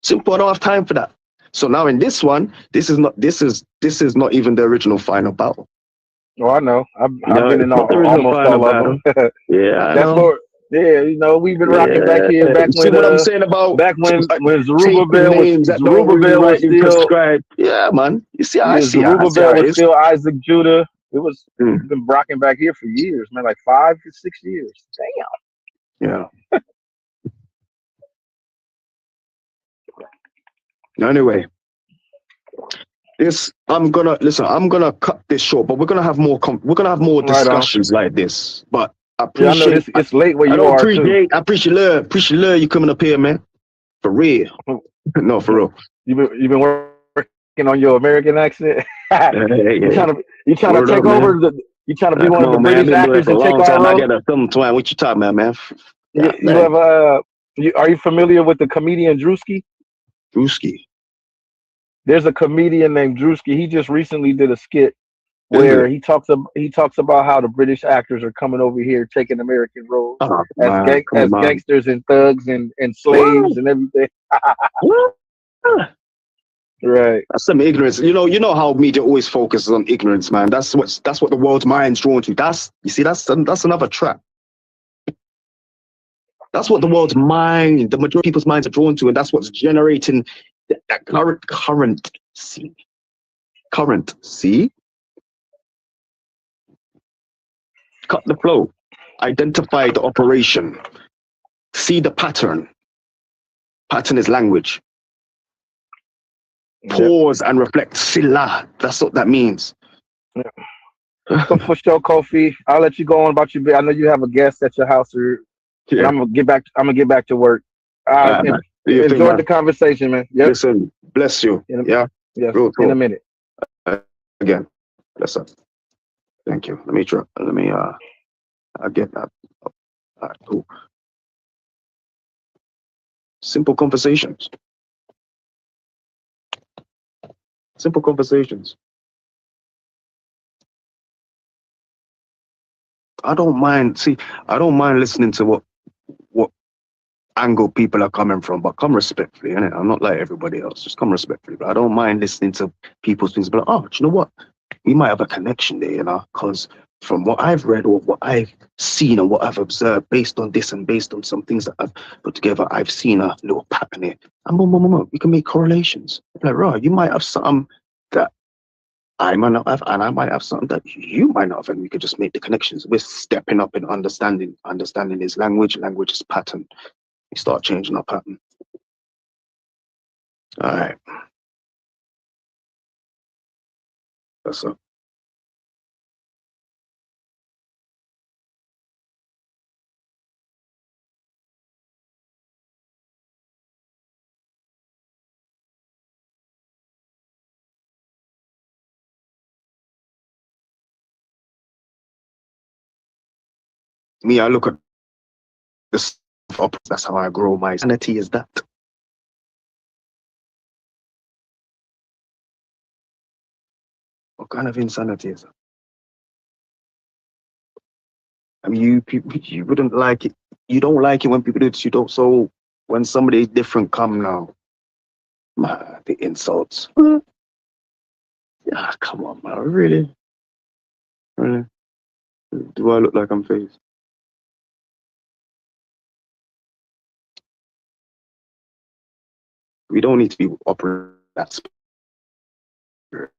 Simple. I don't have time for that. So now in this one, this is not even the original final battle. Oh, I know. I've been in almost all of them. Yeah, that's what. Yeah, we've been rocking back here. Back when what I'm saying about back when Zerubbabel was still prescribed. Yeah, man. You see, Zerubbabel was still Isaac Judah. It was been rocking back here for years, man, like 5 to 6 years. Damn. Yeah. Anyway, I'm gonna cut this short, but we're gonna have more discussions like this. But I appreciate I know it's late where you are. I appreciate you coming up here, man. For real. No, for real. You've been working on your American accent. You trying to take over you trying to be one of the British actors and take all I got a thumb twine. What you talking about, man? Are you familiar with the comedian Drewski? Drewski. There's a comedian named Drewski. He just recently did a skit Is where it? he talks about how the British actors are coming over here taking American roles Oh as man, come on, as man. gangsters and thugs and What? slaves and everything. What? Right. That's some ignorance. You know how media always focuses on ignorance, man. That's what the world's mind's drawn to. That's another trap. That's what the world's mind, the majority of people's minds are drawn to, and that's what's generating that current. See, current. See, cut the flow, identify the operation, see the pattern. Pattern is language. Yep. Pause and reflect. Sila. That's what that means. So for sure, Kofi, I'll let you go on about your bit. I know you have a guest at your house, and Yeah. I'm gonna get back. I'm gonna get back to work. Man. Do your thing, Enjoyed man. the conversation, man. Yep. Listen, bless you. Yeah. Yes. Real In a talk. minute. Again, bless up. Thank you. I'll get that. All right, cool. Simple conversations. Simple conversations. I don't mind listening to what angle people are coming from, but come respectfully, innit? I'm not like everybody else. Just come respectfully. But I don't mind listening to people's things, but oh, do you know what? We might have a connection there, because from what I've read or what I've seen and what I've observed based on this and based on some things that I've put together, I've seen a little pattern here. And boom, boom, boom, boom. We can make correlations. Like, right, you might have something that I might not have, and I might have something that you might not have, and we could just make the connections. We're stepping up in understanding. Understanding is language, language is pattern. We start changing our pattern. All right. That's up. Me, I look at this up. That's how I grow. My sanity is that. What kind of insanity is that? I mean, you wouldn't like it. You don't like it when people do this. You don't. So when somebody different come now, man, the insults. Yeah, come on, man. Really, really. Do I look like I'm phased? We don't need to be operating that spirit.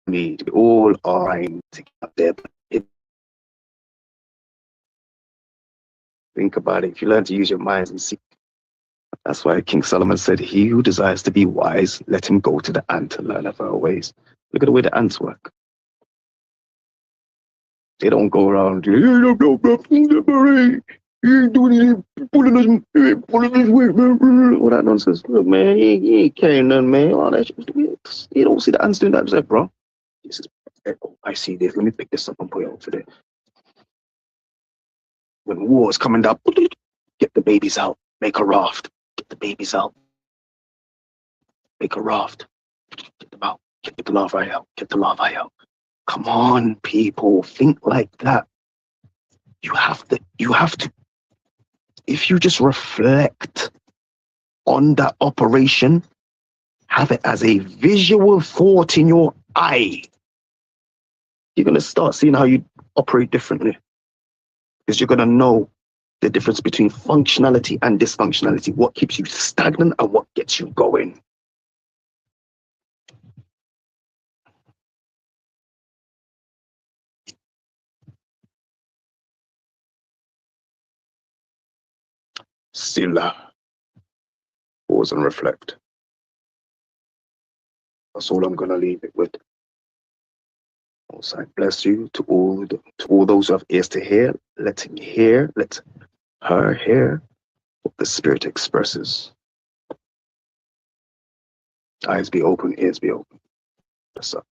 We all are trying to get up there. But think about it. If you learn to use your minds and see. That's why King Solomon said, he who desires to be wise, let him go to the ant and learn of her ways. Look at the way the ants work. They don't go around, you ain't doing anything, pulling this way, man. All that nonsense. Look, man, he ain't carrying none, man. All that shit. You don't see the ants doing that. Like, bro, this is, I see this. Let me pick this up and put it over there. When war's coming up, get the babies out, make a raft. Get the babies out, make a raft. Get them out. Get the larvae out. Get the larvae out. Come on, people. Think like that. You have to. If you just reflect on that operation, have it as a visual thought in your eye, you're going to start seeing how you operate differently. Because you're going to know the difference between functionality and dysfunctionality, what keeps you stagnant and what gets you going. Still, pause and reflect. That's all I'm going to leave it with. Also, I bless you to all those who have ears to hear. Let him hear. Let her hear what the Spirit expresses. Eyes be open, ears be open. Bless up.